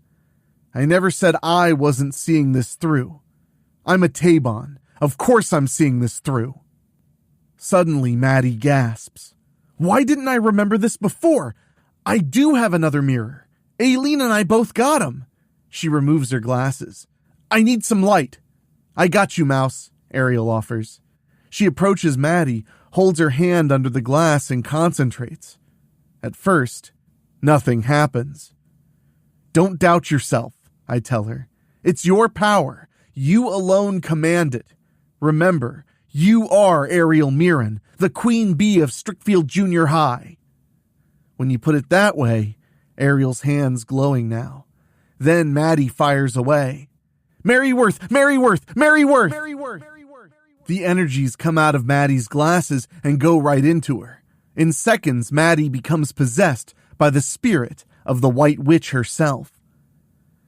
I never said I wasn't seeing this through. I'm a Tabon. Of course I'm seeing this through. Suddenly, Maddie gasps. Why didn't I remember this before? I do have another mirror. Aileen and I both got 'em. She removes her glasses. I need some light. I got you, Mouse, Ariel offers. She approaches Maddie, holds her hand under the glass, and concentrates. At first, nothing happens. Don't doubt yourself, I tell her. It's your power. You alone command it. Remember, you are Ariel Mirren, the queen bee of Strickfield Junior High. When you put it that way, Ariel's hand's glowing now. Then Maddie fires away. Merryworth! Merryworth! Merryworth! Merryworth! The energies come out of Maddie's glasses and go right into her. In seconds, Maddie becomes possessed by the spirit of the White Witch herself.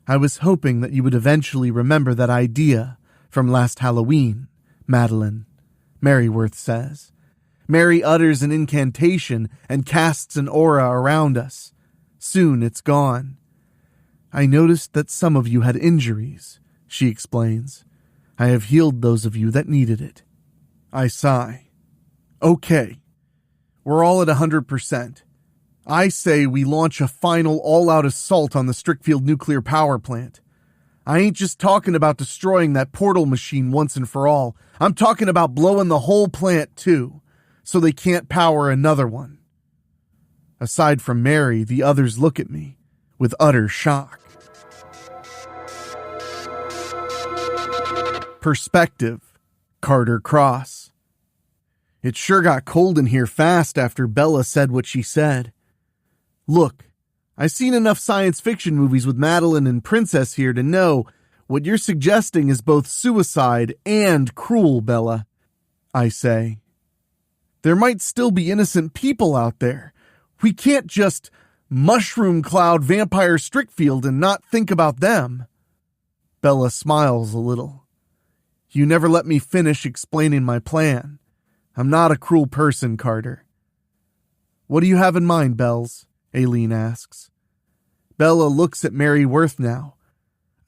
I was hoping that you would eventually remember that idea from last Halloween, Madeline, Merryworth says. Mary utters an incantation and casts an aura around us. Soon it's gone. I noticed that some of you had injuries, she explains. I have healed those of you that needed it. I sigh. Okay. We're all at 100%. I say we launch a final all-out assault on the Strickfield nuclear power plant. I ain't just talking about destroying that portal machine once and for all. I'm talking about blowing the whole plant too, so they can't power another one. Aside from Mary, the others look at me with utter shock. Perspective, Carter Cross. It sure got cold in here fast after Bella said what she said. Look, I've seen enough science fiction movies with Madeline and Princess here to know what you're suggesting is both suicide and cruel, Bella. I say. There might still be innocent people out there. We can't just mushroom cloud vampire Strickfield and not think about them. Bella smiles a little. You never let me finish explaining my plan. I'm not a cruel person, Carter. What do you have in mind, Bells? Aileen asks. Bella looks at Merryworth now.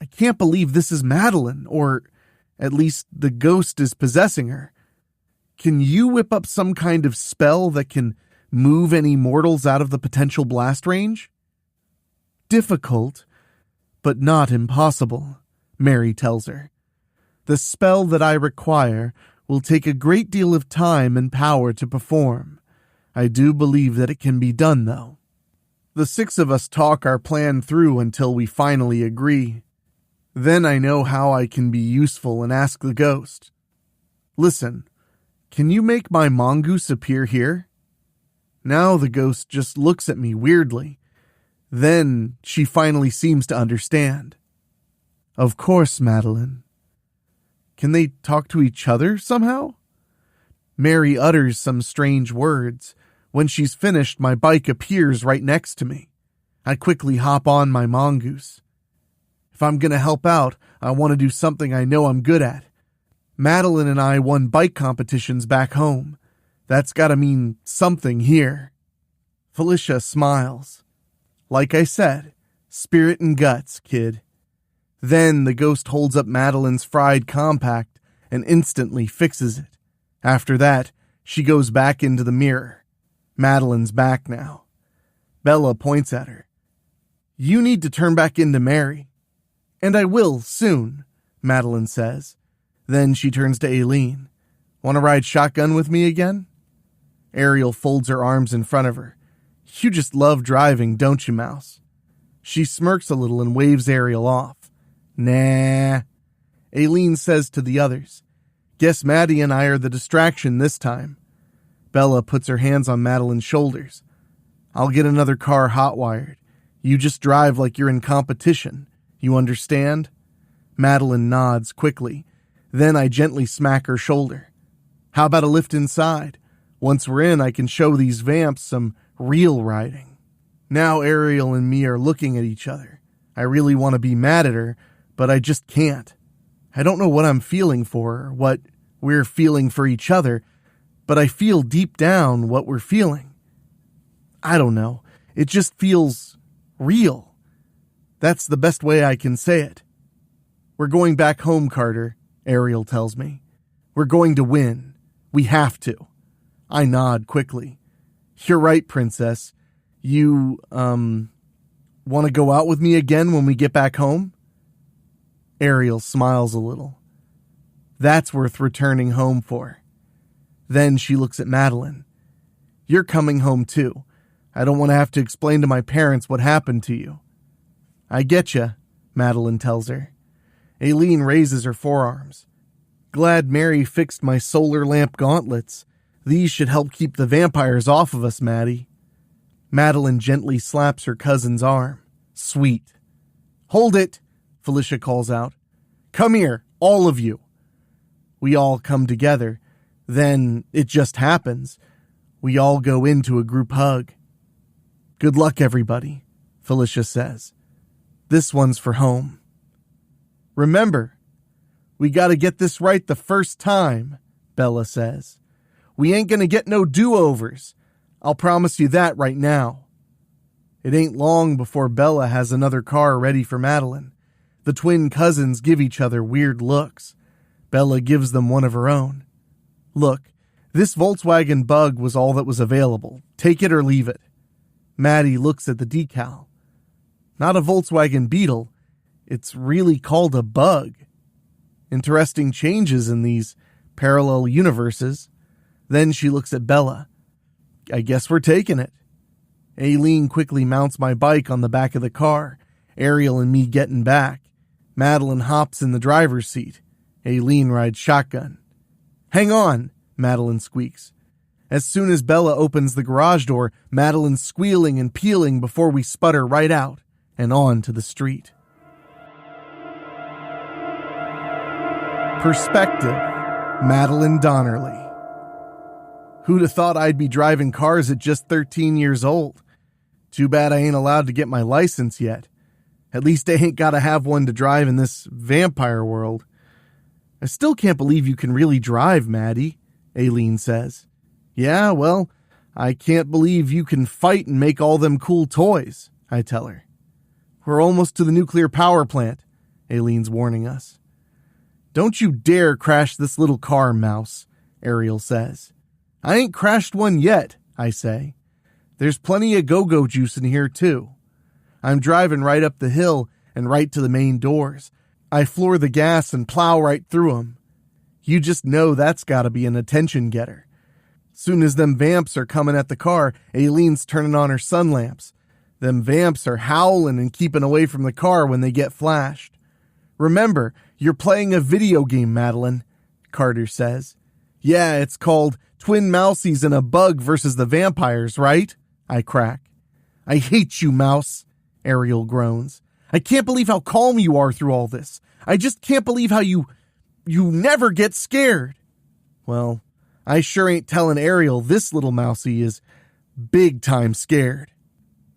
I can't believe this is Madeline, or at least the ghost is possessing her. Can you whip up some kind of spell that can move any mortals out of the potential blast range? Difficult, but not impossible, Mary tells her. The spell that I require will take a great deal of time and power to perform. I do believe that it can be done, though. The 6 of us talk our plan through until we finally agree. Then I know how I can be useful and ask the ghost. Listen, can you make my mongoose appear here? Now the ghost just looks at me weirdly. Then she finally seems to understand. Of course, Madeline. Can they talk to each other somehow? Mary utters some strange words. When she's finished, my bike appears right next to me. I quickly hop on my mongoose. If I'm going to help out, I want to do something I know I'm good at. Madeline and I won bike competitions back home. That's got to mean something here. Felicia smiles. Like I said, spirit and guts, kid. Then the ghost holds up Madeline's fried compact and instantly fixes it. After that, she goes back into the mirror. Madeline's back now. Bella points at her. You need to turn back into Mary. And I will, soon, Madeline says. Then she turns to Aileen. Want to ride shotgun with me again? Ariel folds her arms in front of her. You just love driving, don't you, Mouse? She smirks a little and waves Ariel off. Nah. Aileen says to the others. Guess Maddie and I are the distraction this time. Bella puts her hands on Madeline's shoulders. I'll get another car hot-wired. You just drive like you're in competition. You understand? Madeline nods quickly. Then I gently smack her shoulder. How about a lift inside? Once we're in, I can show these vamps some real riding. Now Ariel and me are looking at each other. I really want to be mad at her, but I just can't. I don't know what I'm feeling for her, what we're feeling for each other, but I feel deep down what we're feeling. I don't know. It just feels real. That's the best way I can say it. We're going back home, Carter, Ariel tells me. We're going to win. We have to. I nod quickly. You're right, Princess. You, want to go out with me again when we get back home? Ariel smiles a little. That's worth returning home for. Then she looks at Madeline. You're coming home too. I don't want to have to explain to my parents what happened to you. I getcha, Madeline tells her. Aileen raises her forearms. Glad Mary fixed my solar lamp gauntlets. These should help keep the vampires off of us, Maddie. Madeline gently slaps her cousin's arm. Sweet. Hold it, Felicia calls out. Come here, all of you. We all come together. Then it just happens. We all go into a group hug. Good luck, everybody, Felicia says. This one's for home. Remember, we gotta get this right the first time, Bella says. We ain't gonna get no do-overs. I'll promise you that right now. It ain't long before Bella has another car ready for Madeline. The twin cousins give each other weird looks. Bella gives them one of her own. Look, this Volkswagen Bug was all that was available. Take it or leave it. Maddie looks at the decal. Not a Volkswagen Beetle. It's really called a Bug. Interesting changes in these parallel universes. Then she looks at Bella. I guess we're taking it. Aileen quickly mounts my bike on the back of the car. Ariel and me getting back. Madeline hops in the driver's seat. Aileen rides shotgun. Hang on, Madeline squeaks. As soon as Bella opens the garage door, Madeline's squealing and peeling before we sputter right out and on to the street. Perspective, Madeline Donnerly. Who'd have thought I'd be driving cars at just 13 years old? Too bad I ain't allowed to get my license yet. At least I ain't gotta have one to drive in this vampire world. I still can't believe you can really drive, Maddie, Aileen says. Yeah, well, I can't believe you can fight and make all them cool toys, I tell her. We're almost to the nuclear power plant, Aileen's warning us. Don't you dare crash this little car, Mouse, Ariel says. I ain't crashed one yet, I say. There's plenty of go-go juice in here, too. I'm driving right up the hill and right to the main doors. I floor the gas and plow right through 'em. You just know that's gotta be an attention getter. Soon as them vamps are coming at the car, Aileen's turning on her sun lamps. Them vamps are howling and keeping away from the car when they get flashed. Remember, you're playing a video game, Madeline, Carter says. Yeah, it's called Twin Mousies and a Bug versus the Vampires, right? I crack. I hate you, Mouse, Ariel groans. I can't believe how calm you are through all this. I just can't believe how you never get scared. Well, I sure ain't telling Ariel this little mousie is big time scared.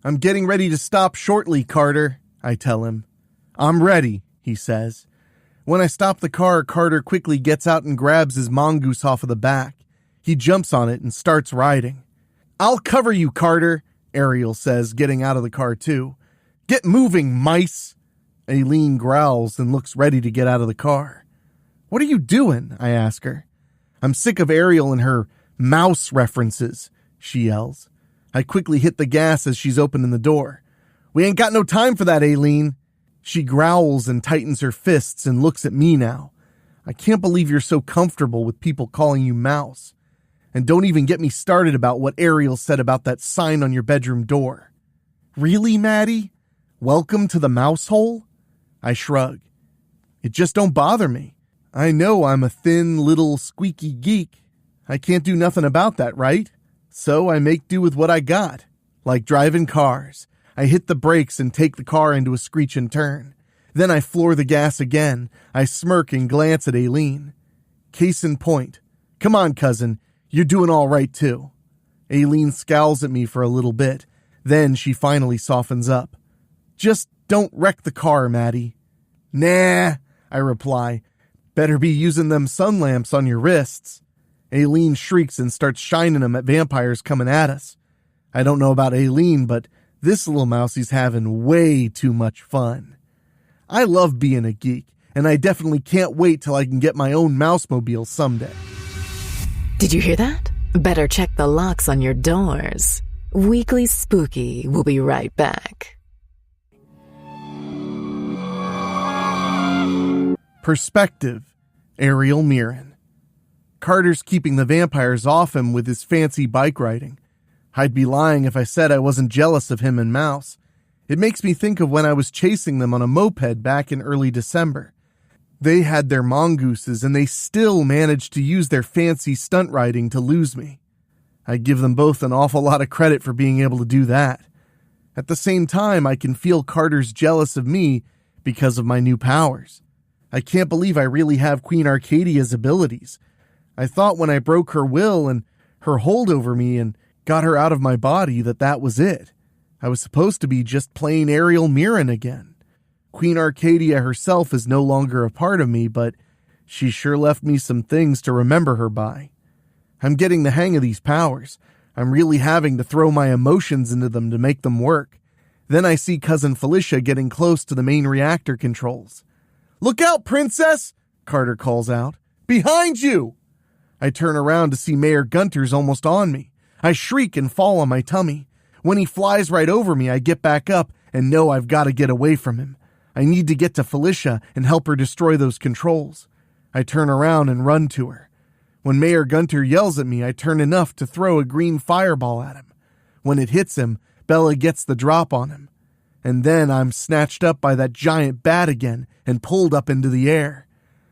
I'm getting ready to stop shortly, Carter, I tell him. I'm ready, he says. When I stop the car, Carter quickly gets out and grabs his mongoose off of the back. He jumps on it and starts riding. I'll cover you, Carter, Ariel says, getting out of the car too. Get moving, mice! Aileen growls and looks ready to get out of the car. What are you doing? I ask her. I'm sick of Ariel and her mouse references, she yells. I quickly hit the gas as she's opening the door. We ain't got no time for that, Aileen. She growls and tightens her fists and looks at me now. I can't believe you're so comfortable with people calling you mouse. And don't even get me started about what Ariel said about that sign on your bedroom door. Really, Maddie? Welcome to the mouse hole? I shrug. It just don't bother me. I know I'm a thin, little, squeaky geek. I can't do nothing about that, right? So I make do with what I got. Like driving cars. I hit the brakes and take the car into a screeching turn. Then I floor the gas again. I smirk and glance at Aileen. Case in point. Come on, cousin. You're doing all right, too. Aileen scowls at me for a little bit. Then she finally softens up. Just don't wreck the car, Maddie. Nah, I reply. Better be using them sun lamps on your wrists. Aileen shrieks and starts shining them at vampires coming at us. I don't know about Aileen, but this little mousie's having way too much fun. I love being a geek, and I definitely can't wait till I can get my own mouse-mobile someday. Did you hear that? Better check the locks on your doors. Weekly Spooky will be right back. Perspective, Ariel Mirren. Carter's keeping the vampires off him with his fancy bike riding. I'd be lying if I said I wasn't jealous of him and Mouse. It makes me think of when I was chasing them on a moped back in early December. They had their mongooses and they still managed to use their fancy stunt riding to lose me. I give them both an awful lot of credit for being able to do that. At the same time, I can feel Carter's jealous of me because of my new powers. I can't believe I really have Queen Arcadia's abilities. I thought when I broke her will and her hold over me and got her out of my body that was it. I was supposed to be just plain Ariel Mirren again. Queen Arcadia herself is no longer a part of me, but she sure left me some things to remember her by. I'm getting the hang of these powers. I'm really having to throw my emotions into them to make them work. Then I see Cousin Felicia getting close to the main reactor controls. Look out, Princess! Carter calls out. Behind you! I turn around to see Mayor Gunter's almost on me. I shriek and fall on my tummy. When he flies right over me, I get back up and know I've got to get away from him. I need to get to Felicia and help her destroy those controls. I turn around and run to her. When Mayor Gunter yells at me, I turn enough to throw a green fireball at him. When it hits him, Bella gets the drop on him. And then I'm snatched up by that giant bat again and pulled up into the air.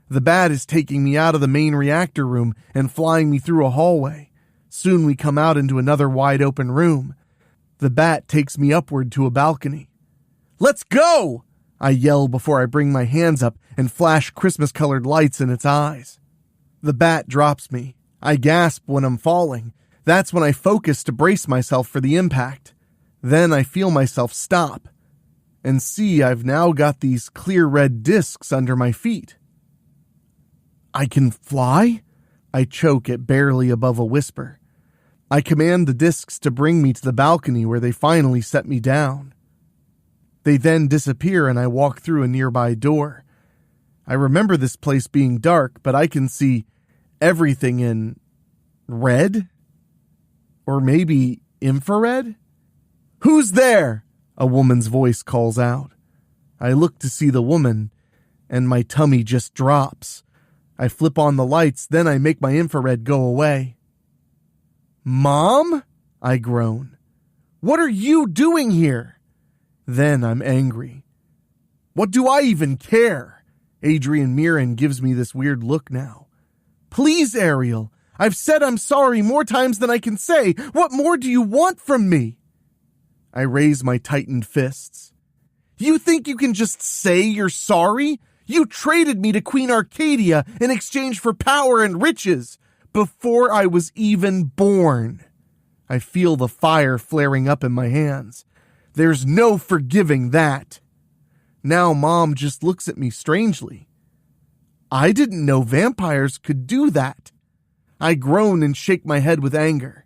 The bat is taking me out of the main reactor room and flying me through a hallway. Soon we come out into another wide open room. The bat takes me upward to a balcony. Let's go! I yell before I bring my hands up and flash Christmas-colored lights in its eyes. The bat drops me. I gasp when I'm falling. That's when I focus to brace myself for the impact. Then I feel myself stop. And see, I've now got these clear red discs under my feet. I can fly? I choke it barely above a whisper. I command the discs to bring me to the balcony where they finally set me down. They then disappear and I walk through a nearby door. I remember this place being dark, but I can see everything in red? Or maybe infrared? Who's there? A woman's voice calls out. I look to see the woman, and my tummy just drops. I flip on the lights, then I make my infrared go away. Mom? I groan. What are you doing here? Then I'm angry. What do I even care? Adrienne Mirren gives me this weird look now. Please, Ariel. I've said I'm sorry more times than I can say. What more do you want from me? I raise my tightened fists. You think you can just say you're sorry? You traded me to Queen Arcadia in exchange for power and riches before I was even born. I feel the fire flaring up in my hands. There's no forgiving that. Now Mom just looks at me strangely. I didn't know vampires could do that. I groan and shake my head with anger.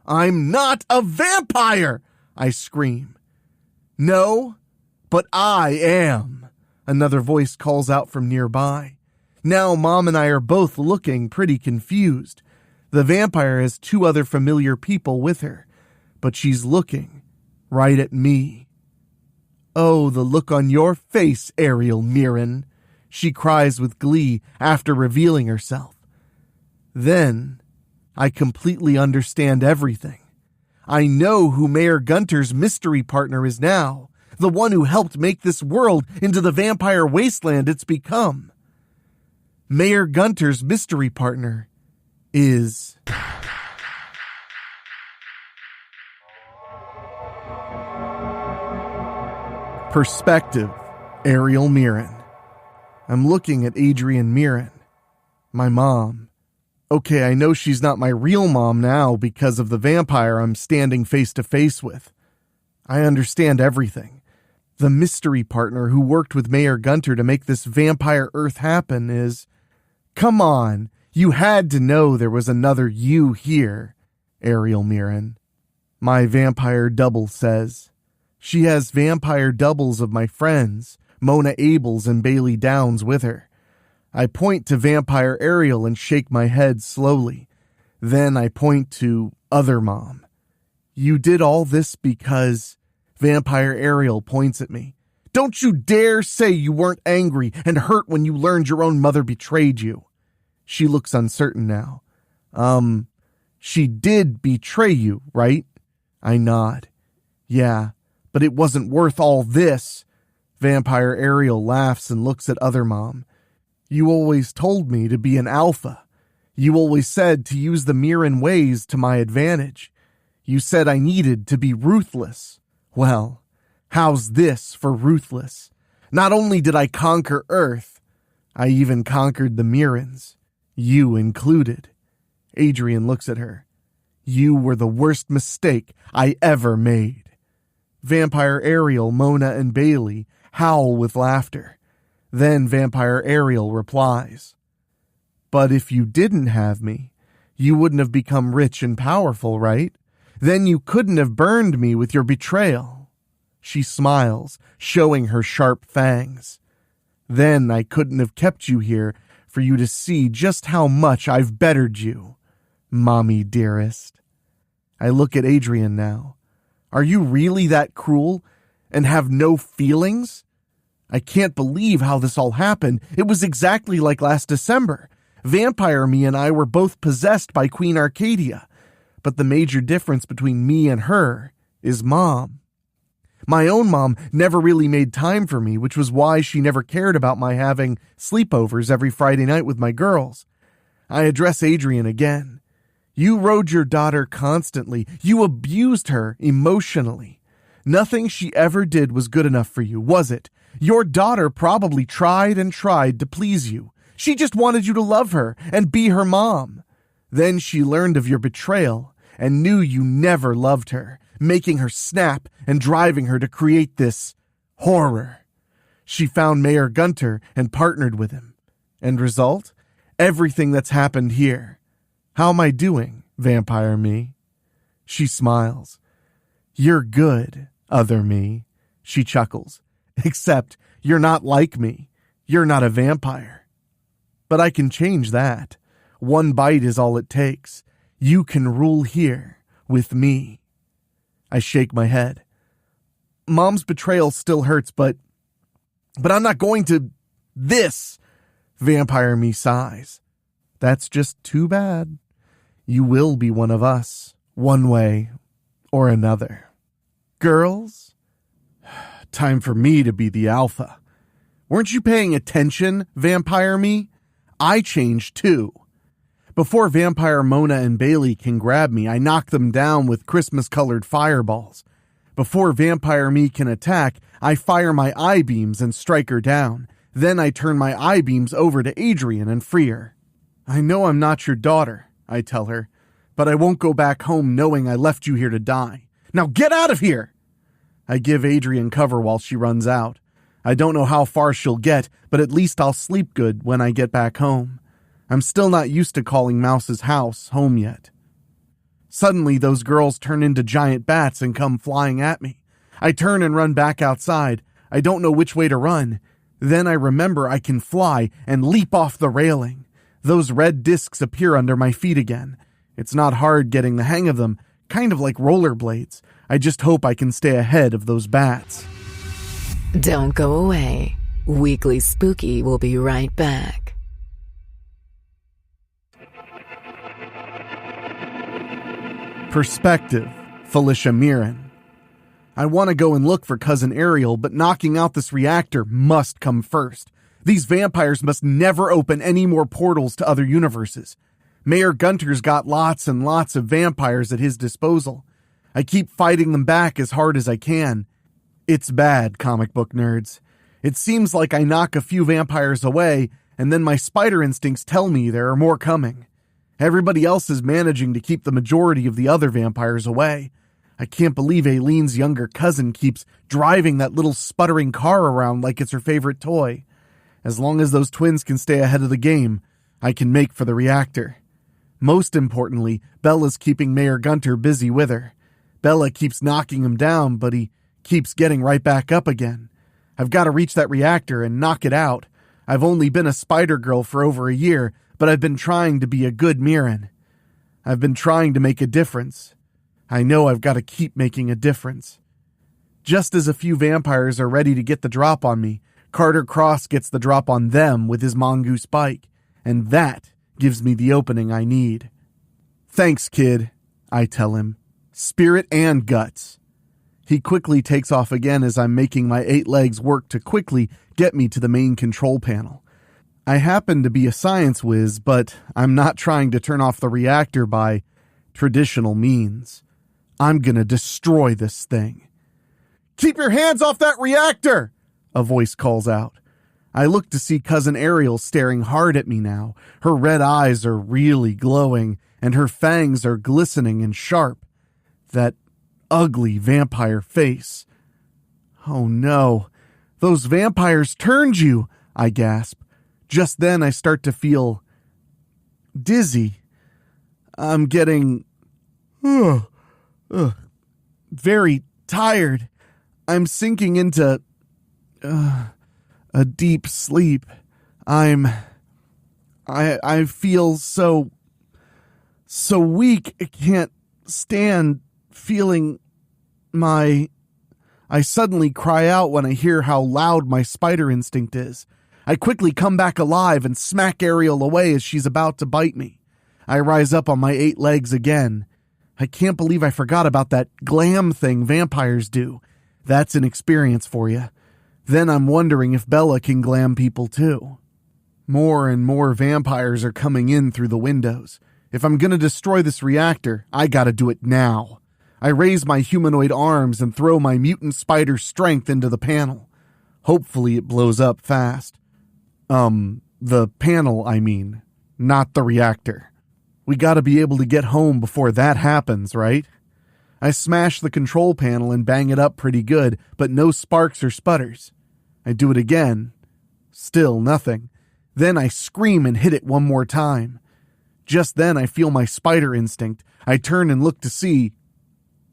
I'm not a vampire, I scream. No, but I am, another voice calls out from nearby. Now Mom and I are both looking pretty confused. The vampire has two other familiar people with her, but she's looking right at me. "Oh, the look on your face, Ariel Mirren," she cries with glee after revealing herself. Then I completely understand everything. I know who Mayor Gunter's mystery partner is now, the one who helped make this world into the vampire wasteland it's become. Mayor Gunter's mystery partner is... Perspective, Ariel Mirren. I'm looking at Adrienne Mirren, my mom. Okay, I know she's not my real mom now because of the vampire I'm standing face to face with. I understand everything. The mystery partner who worked with Mayor Gunter to make this vampire Earth happen is... Come on, you had to know there was another you here, Ariel Mirren. My vampire double says. She has vampire doubles of my friends, Mona Abels and Bailey Downs, with her. I point to Vampire Ariel and shake my head slowly. Then I point to Other Mom. You did all this because... Vampire Ariel points at me. Don't you dare say you weren't angry and hurt when you learned your own mother betrayed you. She looks uncertain now. She did betray you, right? I nod. Yeah, but it wasn't worth all this. Vampire Ariel laughs and looks at Other Mom. You always told me to be an alpha. You always said to use the Mirren ways to my advantage. You said I needed to be ruthless. Well, how's this for ruthless? Not only did I conquer Earth, I even conquered the Mirrens. You included. Adrienne looks at her. You were the worst mistake I ever made. Vampire Ariel, Mona, and Bailey howl with laughter. Then Vampire Ariel replies. But if you didn't have me, you wouldn't have become rich and powerful, right? Then you couldn't have burned me with your betrayal. She smiles, showing her sharp fangs. Then I couldn't have kept you here for you to see just how much I've bettered you, Mommy dearest. I look at Adrienne now. Are you really that cruel and have no feelings? I can't believe how this all happened. It was exactly like last December. Vampire me and I were both possessed by Queen Arcadia. But the major difference between me and her is Mom. My own mom never really made time for me, which was why she never cared about my having sleepovers every Friday night with my girls. I address Adrienne again. You rode your daughter constantly. You abused her emotionally. Nothing she ever did was good enough for you, was it? Your daughter probably tried and tried to please you. She just wanted you to love her and be her mom. Then she learned of your betrayal and knew you never loved her, making her snap and driving her to create this horror. She found Mayor Gunter and partnered with him. End result? Everything that's happened here. How am I doing, Vampire Me? She smiles. You're good, Other Me. She chuckles. Except you're not like me. You're not a vampire. But I can change that. One bite is all it takes. You can rule here with me. I shake my head. Mom's betrayal still hurts, but I'm not going to... This! Vampire Me sighs. That's just too bad. You will be one of us, one way or another. Girls, time for me to be the alpha. Weren't you paying attention, Vampire Me? I changed too. Before Vampire Mona and Bailey can grab me, I knock them down with Christmas-colored fireballs. Before Vampire Me can attack, I fire my eye-beams and strike her down. Then I turn my eye-beams over to Adrienne and free her. I know I'm not your daughter, I tell her, but I won't go back home knowing I left you here to die. Now get out of here! I give Adrienne cover while she runs out. I don't know how far she'll get, but at least I'll sleep good when I get back home. I'm still not used to calling Mouse's house home yet. Suddenly, those girls turn into giant bats and come flying at me. I turn and run back outside. I don't know which way to run. Then I remember I can fly and leap off the railing. Those red discs appear under my feet again. It's not hard getting the hang of them, kind of like rollerblades. I just hope I can stay ahead of those bats. Don't go away. Weekly Spooky will be right back. Perspective, Felicia Mirren. I want to go and look for Cousin Ariel, but knocking out this reactor must come first. These vampires must never open any more portals to other universes. Mayor Gunter's got lots and lots of vampires at his disposal. I keep fighting them back as hard as I can. It's bad, comic book nerds. It seems like I knock a few vampires away, and then my spider instincts tell me there are more coming. Everybody else is managing to keep the majority of the other vampires away. I can't believe Aileen's younger cousin keeps driving that little sputtering car around like it's her favorite toy. As long as those twins can stay ahead of the game, I can make for the reactor. Most importantly, Bella's keeping Mayor Gunter busy with her. Bella keeps knocking him down, but he keeps getting right back up again. I've got to reach that reactor and knock it out. I've only been a spider girl for over a year, but I've been trying to be a good Mirren. I've been trying to make a difference. I know I've got to keep making a difference. Just as a few vampires are ready to get the drop on me, Carter Cross gets the drop on them with his mongoose bike, and that gives me the opening I need. Thanks, kid, I tell him. Spirit and guts. He quickly takes off again as I'm making my 8 legs work to quickly get me to the main control panel. I happen to be a science whiz, but I'm not trying to turn off the reactor by traditional means. I'm gonna destroy this thing. Keep your hands off that reactor! A voice calls out. I look to see Cousin Ariel staring hard at me now. Her red eyes are really glowing, and her fangs are glistening and sharp. That ugly vampire face. Oh no, those vampires turned you, I gasp. Just then I start to feel dizzy. I'm getting very tired. I'm sinking into a deep sleep. I feel so weak. I can't stand feeling I suddenly cry out when I hear how loud my spider instinct is. I quickly come back alive and smack Ariel away as she's about to bite me. I rise up on my 8 legs again. I can't believe I forgot about that glam thing vampires do. That's an experience for you. Then I'm wondering if Bella can glam people too. More and more vampires are coming in through the windows. If I'm gonna destroy this reactor, I gotta do it now. I raise my humanoid arms and throw my mutant spider strength into the panel. Hopefully it blows up fast. The panel, I mean, not the reactor. We gotta be able to get home before that happens, right? I smash the control panel and bang it up pretty good, but no sparks or sputters. I do it again. Still nothing. Then I scream and hit it one more time. Just then I feel my spider instinct. I turn and look to see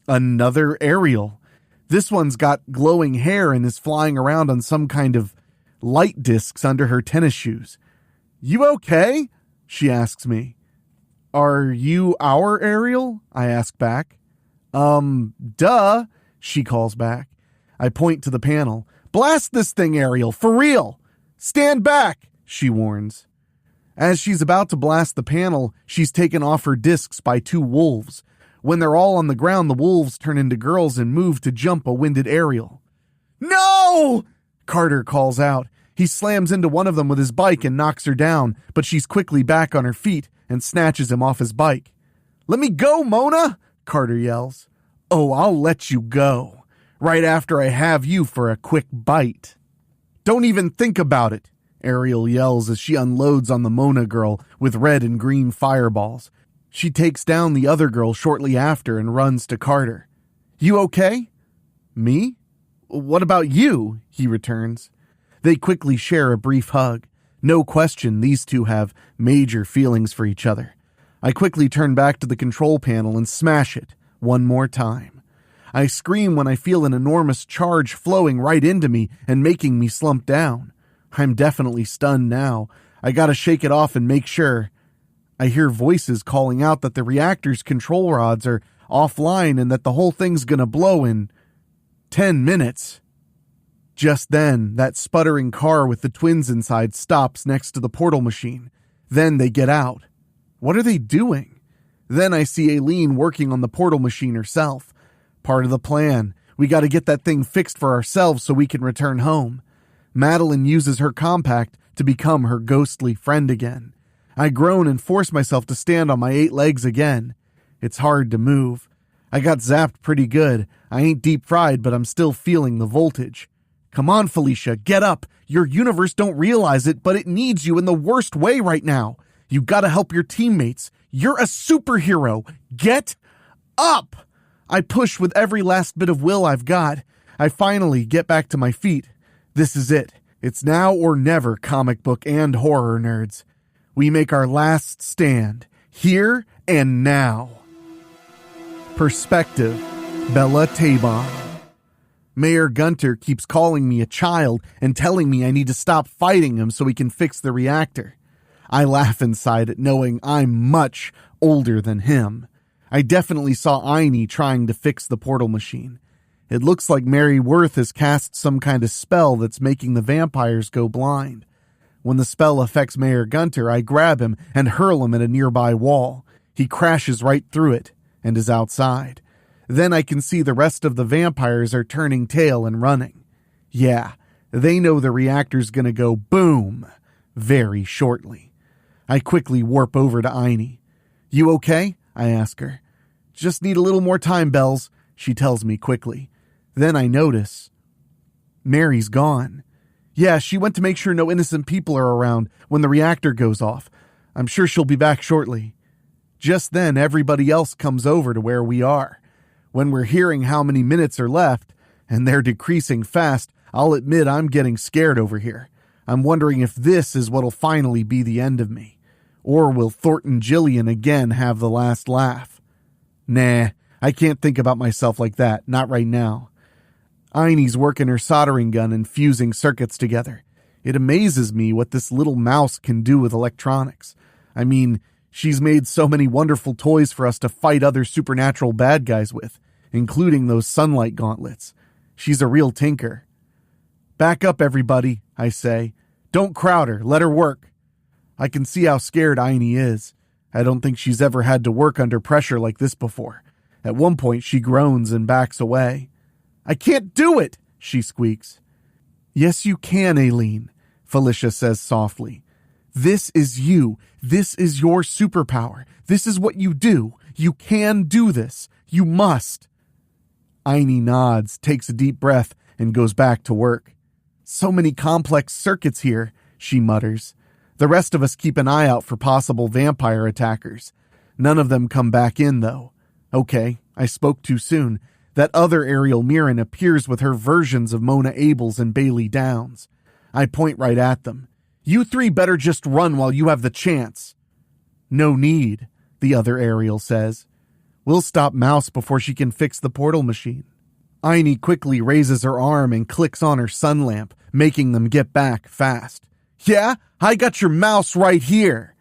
another Ariel. This one's got glowing hair and is flying around on some kind of light discs under her tennis shoes. You okay? She asks me. Are you our Ariel? I ask back. Duh, she calls back. I point to the panel. Blast this thing, Ariel, for real. Stand back, she warns. As she's about to blast the panel, she's taken off her discs by 2 wolves. When they're all on the ground, the wolves turn into girls and move to jump a winded Ariel. No! Carter calls out. He slams into one of them with his bike and knocks her down, but she's quickly back on her feet and snatches him off his bike. Let me go, Mona! Carter yells. Oh, I'll let you go. Right after I have you for a quick bite. Don't even think about it, Ariel yells as she unloads on the Mona girl with red and green fireballs. She takes down the other girl shortly after and runs to Carter. You okay? Me? What about you? He returns. They quickly share a brief hug. No question, these two have major feelings for each other. I quickly turn back to the control panel and smash it one more time. I scream when I feel an enormous charge flowing right into me and making me slump down. I'm definitely stunned now. I gotta shake it off and make sure. I hear voices calling out that the reactor's control rods are offline and that the whole thing's gonna blow in 10 minutes. Just then, that sputtering car with the twins inside stops next to the portal machine. Then they get out. What are they doing? Then I see Aileen working on the portal machine herself. Part of the plan. We gotta get that thing fixed for ourselves so we can return home. Madeline uses her compact to become her ghostly friend again. I groan and force myself to stand on my 8 legs again. It's hard to move. I got zapped pretty good. I ain't deep fried, but I'm still feeling the voltage. Come on, Felicia, get up. Your universe don't realize it, but it needs you in the worst way right now. You gotta help your teammates. You're a superhero. Get up! I push with every last bit of will I've got. I finally get back to my feet. This is it. It's now or never, comic book and horror nerds. We make our last stand, here and now. Perspective, Bella Tabon. Mayor Gunter keeps calling me a child and telling me I need to stop fighting him so he can fix the reactor. I laugh inside at knowing I'm much older than him. I definitely saw Aini trying to fix the portal machine. It looks like Mary Worth has cast some kind of spell that's making the vampires go blind. When the spell affects Mayor Gunter, I grab him and hurl him at a nearby wall. He crashes right through it and is outside. Then I can see the rest of the vampires are turning tail and running. Yeah, they know the reactor's gonna go boom very shortly. I quickly warp over to Aini. You okay? I ask her. Just need a little more time, Bells, she tells me quickly. Then I notice Mary's gone. Yeah, she went to make sure no innocent people are around when the reactor goes off. I'm sure she'll be back shortly. Just then, everybody else comes over to where we are. When we're hearing how many minutes are left, and they're decreasing fast, I'll admit I'm getting scared over here. I'm wondering if this is what'll finally be the end of me. Or will Thornton Gillian again have the last laugh? Nah, I can't think about myself like that, not right now. Aini's working her soldering gun and fusing circuits together. It amazes me what this little mouse can do with electronics. I mean, she's made so many wonderful toys for us to fight other supernatural bad guys with, including those sunlight gauntlets. She's a real tinker. Back up, everybody, I say. Don't crowd her, let her work. I can see how scared Aini is. I don't think she's ever had to work under pressure like this before. At one point, she groans and backs away. I can't do it, she squeaks. Yes, you can, Aileen, Felicia says softly. This is you. This is your superpower. This is what you do. You can do this. You must. Aini nods, takes a deep breath, and goes back to work. So many complex circuits here, she mutters. The rest of us keep an eye out for possible vampire attackers. None of them come back in, though. Okay, I spoke too soon. That other Ariel Mirren appears with her versions of Mona Abels and Bailey Downs. I point right at them. You three better just run while you have the chance. No need, the other Ariel says. We'll stop Mouse before she can fix the portal machine. Aini quickly raises her arm and clicks on her sun lamp, making them get back fast. Yeah, I got your mouse right here.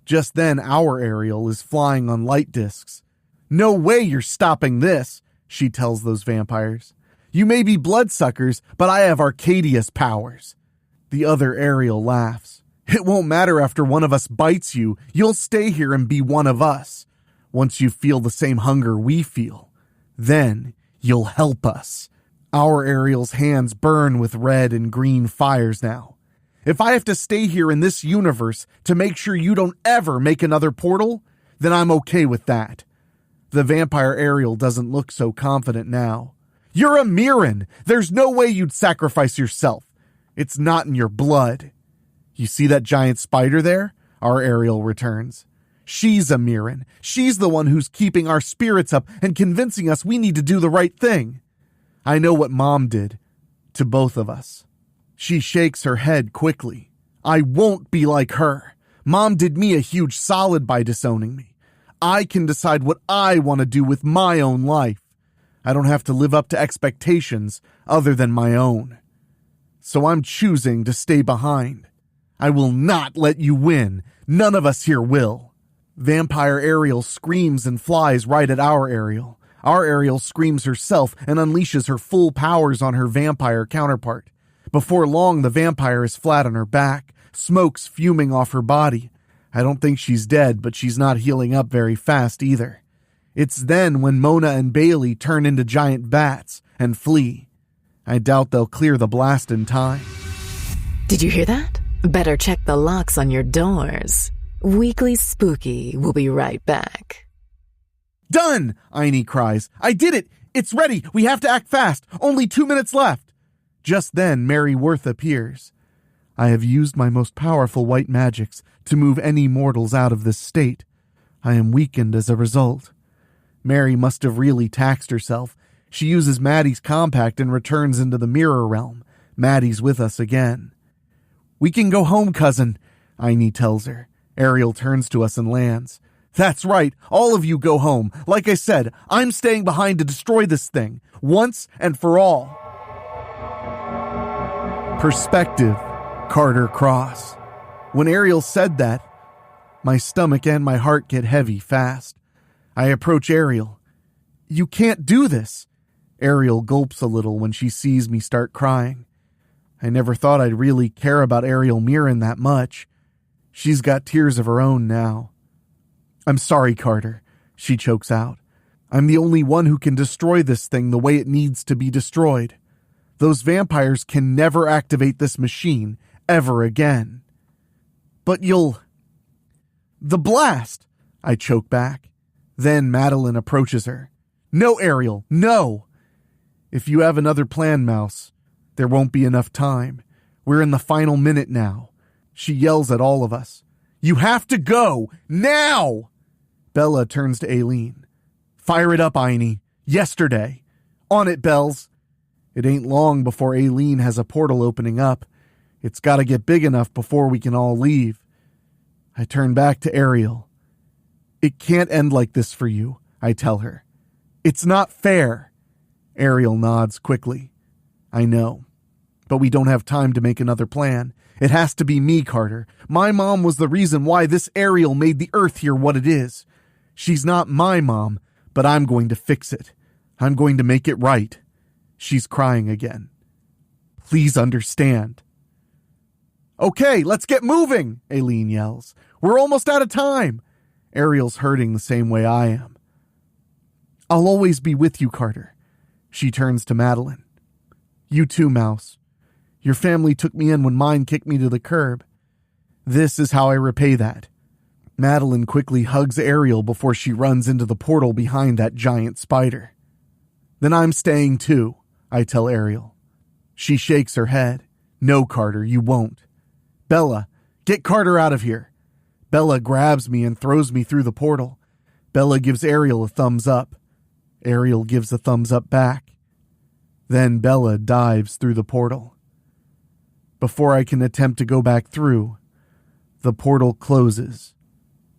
Just then, our Ariel is flying on light discs. No way you're stopping this, she tells those vampires. You may be bloodsuckers, but I have Arcadia's powers. The other Ariel laughs. It won't matter after one of us bites you. You'll stay here and be one of us. Once you feel the same hunger we feel, then you'll help us. Our Ariel's hands burn with red and green fires now. If I have to stay here in this universe to make sure you don't ever make another portal, then I'm okay with that. The vampire Ariel doesn't look so confident now. You're a Mirren. There's no way you'd sacrifice yourself. It's not in your blood. You see that giant spider there? Our Ariel returns. She's a Mirren. She's the one who's keeping our spirits up and convincing us we need to do the right thing. I know what Mom did to both of us. She shakes her head quickly. I won't be like her. Mom did me a huge solid by disowning me. I can decide what I want to do with my own life. I don't have to live up to expectations other than my own. so I'm choosing to stay behind. I will not let you win. None of us here will. Vampire Ariel screams and flies right at our Ariel. Our Ariel screams herself and unleashes her full powers on her vampire counterpart. Before long, the vampire is flat on her back, smoke's fuming off her body. I don't think she's dead, but she's not healing up very fast either. It's then when Mona and Bailey turn into giant bats and flee. I doubt they'll clear the blast in time. Did you hear that? Better check the locks on your doors. Weekly Spooky will be right back. Done! Aini cries. I did it! It's ready! We have to act fast! Only 2 minutes left! Just then, Mary Worth appears. I have used my most powerful white magics to move any mortals out of this state. I am weakened as a result. Mary must have really taxed herself. She uses Maddie's compact and returns into the mirror realm. Maddie's with us again. We can go home, cousin, Aini tells her. Ariel turns to us and lands. That's right, all of you go home. Like I said, I'm staying behind to destroy this thing, once and for all. Perspective, Carter Cross. When Ariel said that, my stomach and my heart get heavy fast. I approach Ariel. You can't do this. Ariel gulps a little when she sees me start crying. I never thought I'd really care about Ariel Mirren that much. She's got tears of her own now. I'm sorry, Carter, she chokes out. I'm the only one who can destroy this thing the way it needs to be destroyed. Those vampires can never activate this machine ever again. But you'll... The blast! I choke back. Then Madeline approaches her. No, Ariel, no! If you have another plan, Mouse, there won't be enough time. We're in the final minute now. She yells at all of us. You have to go! Now! Bella turns to Aileen. Fire it up, Aini. Yesterday. On it, Bells. It ain't long before Aileen has a portal opening up. It's gotta get big enough before we can all leave. I turn back to Ariel. It can't end like this for you, I tell her. It's not fair. Ariel nods quickly. I know. But we don't have time to make another plan. It has to be me, Carter. My mom was the reason why this Ariel made the Earth here what it is. She's not my mom, but I'm going to fix it. I'm going to make it right. She's crying again. Please understand. Okay, let's get moving, Aileen yells. We're almost out of time. Ariel's hurting the same way I am. I'll always be with you, Carter. She turns to Madeline. You too, Mouse. Your family took me in when mine kicked me to the curb. This is how I repay that. Madeline quickly hugs Ariel before she runs into the portal behind that giant spider. Then I'm staying too, I tell Ariel. She shakes her head. No, Carter, you won't. Bella, get Carter out of here. Bella grabs me and throws me through the portal. Bella gives Ariel a thumbs up. Ariel gives a thumbs up back. Then Bella dives through the portal. Before I can attempt to go back through, the portal closes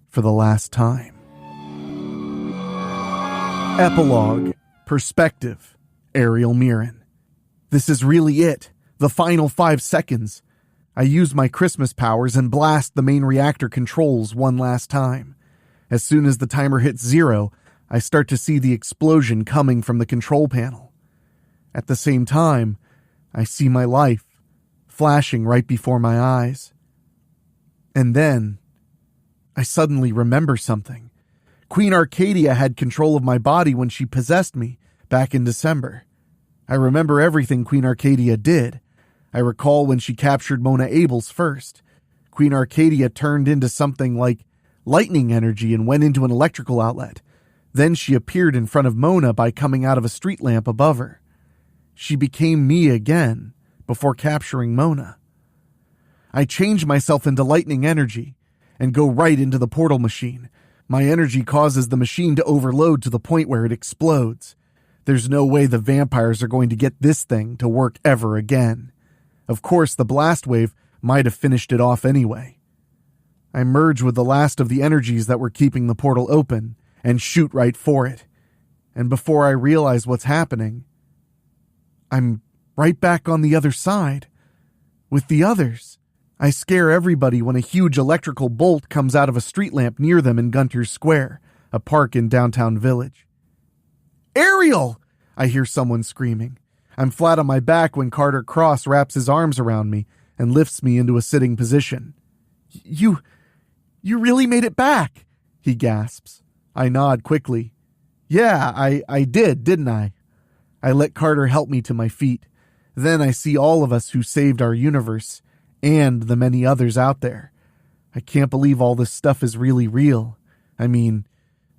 for the last time. Epilogue, Perspective, Ariel Mirren. This is really it, the final 5 seconds. I use my Christmas powers and blast the main reactor controls one last time. As soon as the timer hits 0, I start to see the explosion coming from the control panel. At the same time, I see my life flashing right before my eyes. And then, I suddenly remember something. Queen Arcadia had control of my body when she possessed me back in December. I remember everything Queen Arcadia did. I recall when she captured Mona Abels first. Queen Arcadia turned into something like lightning energy and went into an electrical outlet. Then she appeared in front of Mona by coming out of a street lamp above her. She became me again before capturing Mona. I change myself into lightning energy and go right into the portal machine. My energy causes the machine to overload to the point where it explodes. There's no way the vampires are going to get this thing to work ever again. Of course, the blast wave might have finished it off anyway. I merge with the last of the energies that were keeping the portal open and shoot right for it. And before I realize what's happening, I'm right back on the other side. With the others. I scare everybody when a huge electrical bolt comes out of a street lamp near them in Gunter's Square, a park in downtown Village. Ariel! I hear someone screaming. I'm flat on my back when Carter Cross wraps his arms around me and lifts me into a sitting position. You really made it back, he gasps. I nod quickly. Yeah, I did, didn't I? I let Carter help me to my feet. Then I see all of us who saved our universe, and the many others out there. I can't believe all this stuff is really real. I mean,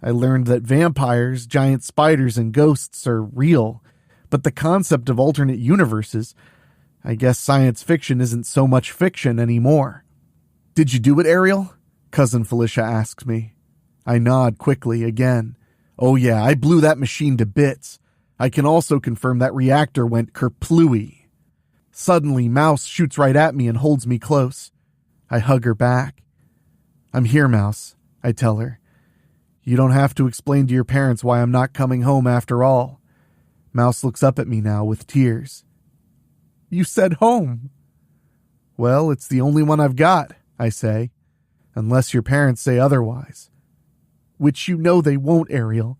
I learned that vampires, giant spiders, and ghosts are real, but the concept of alternate universes, I guess science fiction isn't so much fiction anymore. Did you do it, Ariel? Cousin Felicia asks me. I nod quickly again. Oh yeah, I blew that machine to bits. I can also confirm that reactor went kerplooey. Suddenly, Mouse shoots right at me and holds me close. I hug her back. I'm here, Mouse, I tell her. You don't have to explain to your parents why I'm not coming home after all. Mouse looks up at me now with tears. You said home. Well, it's the only one I've got, I say, unless your parents say otherwise. Which you know they won't, Ariel.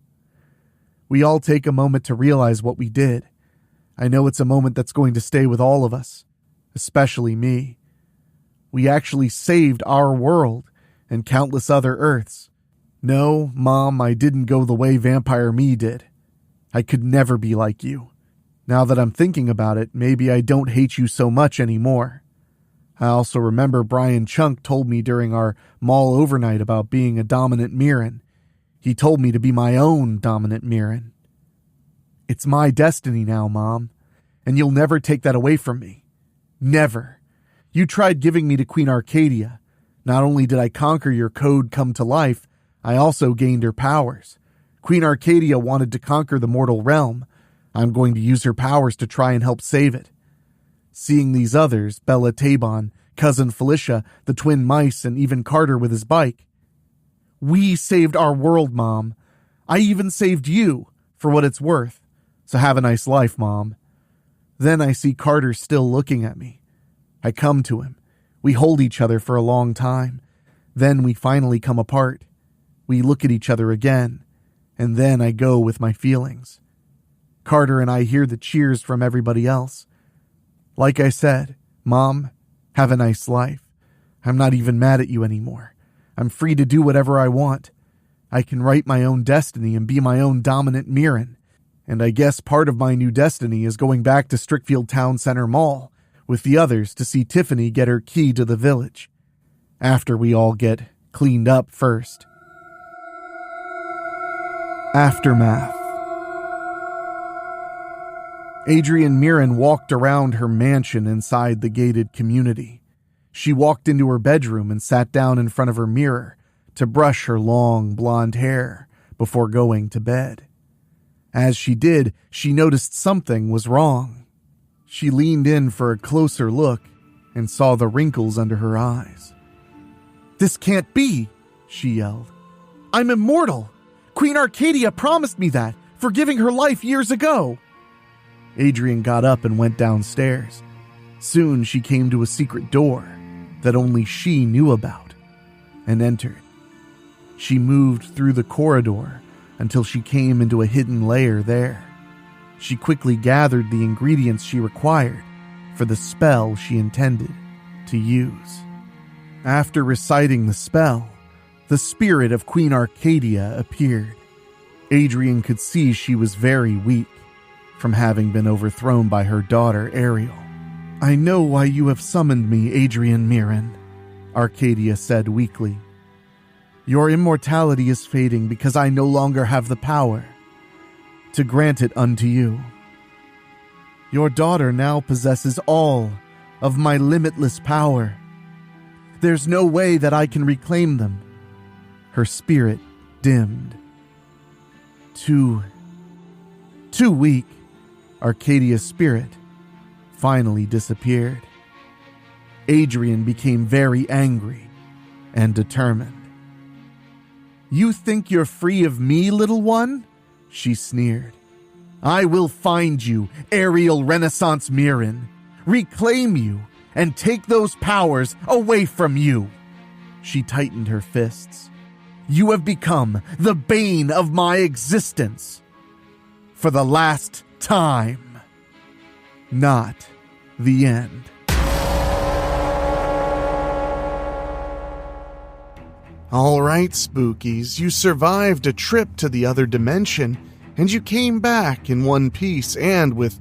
We all take a moment to realize what we did. I know it's a moment that's going to stay with all of us, especially me. We actually saved our world and countless other Earths. No, Mom, I didn't go the way Vampire Me did. I could never be like you. Now that I'm thinking about it, maybe I don't hate you so much anymore. I also remember Brian Chunk told me during our mall overnight about being a dominant Mirren. He told me to be my own dominant Mirren. It's my destiny now, Mom, and you'll never take that away from me. Never. You tried giving me to Queen Arcadia. Not only did I conquer your code come to life, I also gained her powers. Queen Arcadia wanted to conquer the mortal realm. I'm going to use her powers to try and help save it. Seeing these others, Bella Tabon, Cousin Felicia, the twin mice, and even Carter with his bike. We saved our world, Mom. I even saved you, for what it's worth. So have a nice life, Mom. Then I see Carter still looking at me. I come to him. We hold each other for a long time. Then we finally come apart. We look at each other again. And then I go with my feelings. Carter and I hear the cheers from everybody else. Like I said, Mom, have a nice life. I'm not even mad at you anymore. I'm free to do whatever I want. I can write my own destiny and be my own dominant Mirren. And I guess part of my new destiny is going back to Strickfield Town Center Mall with the others to see Tiffany get her key to the village. After we all get cleaned up first. Aftermath. Adrienne Mirren walked around her mansion inside the gated community. She walked into her bedroom and sat down in front of her mirror to brush her long blonde hair before going to bed. As she did, she noticed something was wrong. She leaned in for a closer look and saw the wrinkles under her eyes. This can't be, she yelled. I'm immortal. Queen Arcadia promised me that, forgiving her life years ago. Adrienne got up and went downstairs. Soon she came to a secret door that only she knew about and entered. She moved through the corridor until she came into a hidden lair there. She quickly gathered the ingredients she required for the spell she intended to use. After reciting the spell, the spirit of Queen Arcadia appeared. Adrienne could see she was very weak from having been overthrown by her daughter Ariel. I know why you have summoned me, Adrienne Mirren, Arcadia said weakly. Your immortality is fading because I no longer have the power to grant it unto you. Your daughter now possesses all of my limitless power. There's no way that I can reclaim them. Her spirit dimmed. Too weak, Arcadia's spirit finally disappeared. Adrienne became very angry and determined. You think you're free of me, little one? She sneered. I will find you, Ariel Renaissance Mirren, reclaim you, and take those powers away from you." She tightened her fists. "You have become the bane of my existence. For the last time." Not the end. All right, spookies, you survived a trip to the other dimension, and you came back in one piece and with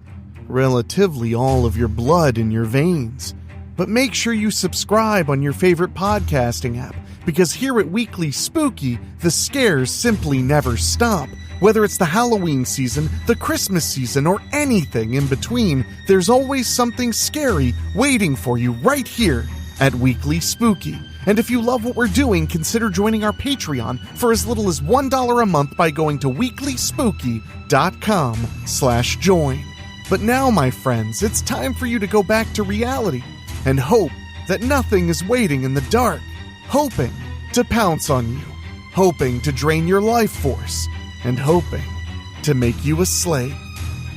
relatively all of your blood in your veins. But make sure you subscribe on your favorite podcasting app, because here at Weekly Spooky, the scares simply never stop. Whether it's the Halloween season, the Christmas season, or anything in between, there's always something scary waiting for you right here at Weekly Spooky. And if you love what we're doing, consider joining our Patreon for as little as $1 a month by going to weeklyspooky.com/join. But now, my friends, it's time for you to go back to reality and hope that nothing is waiting in the dark, hoping to pounce on you, hoping to drain your life force, and hoping to make you a slave.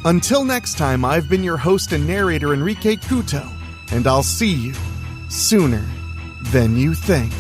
Until next time, I've been your host and narrator, Henrique Couto, and I'll see you sooner than you think.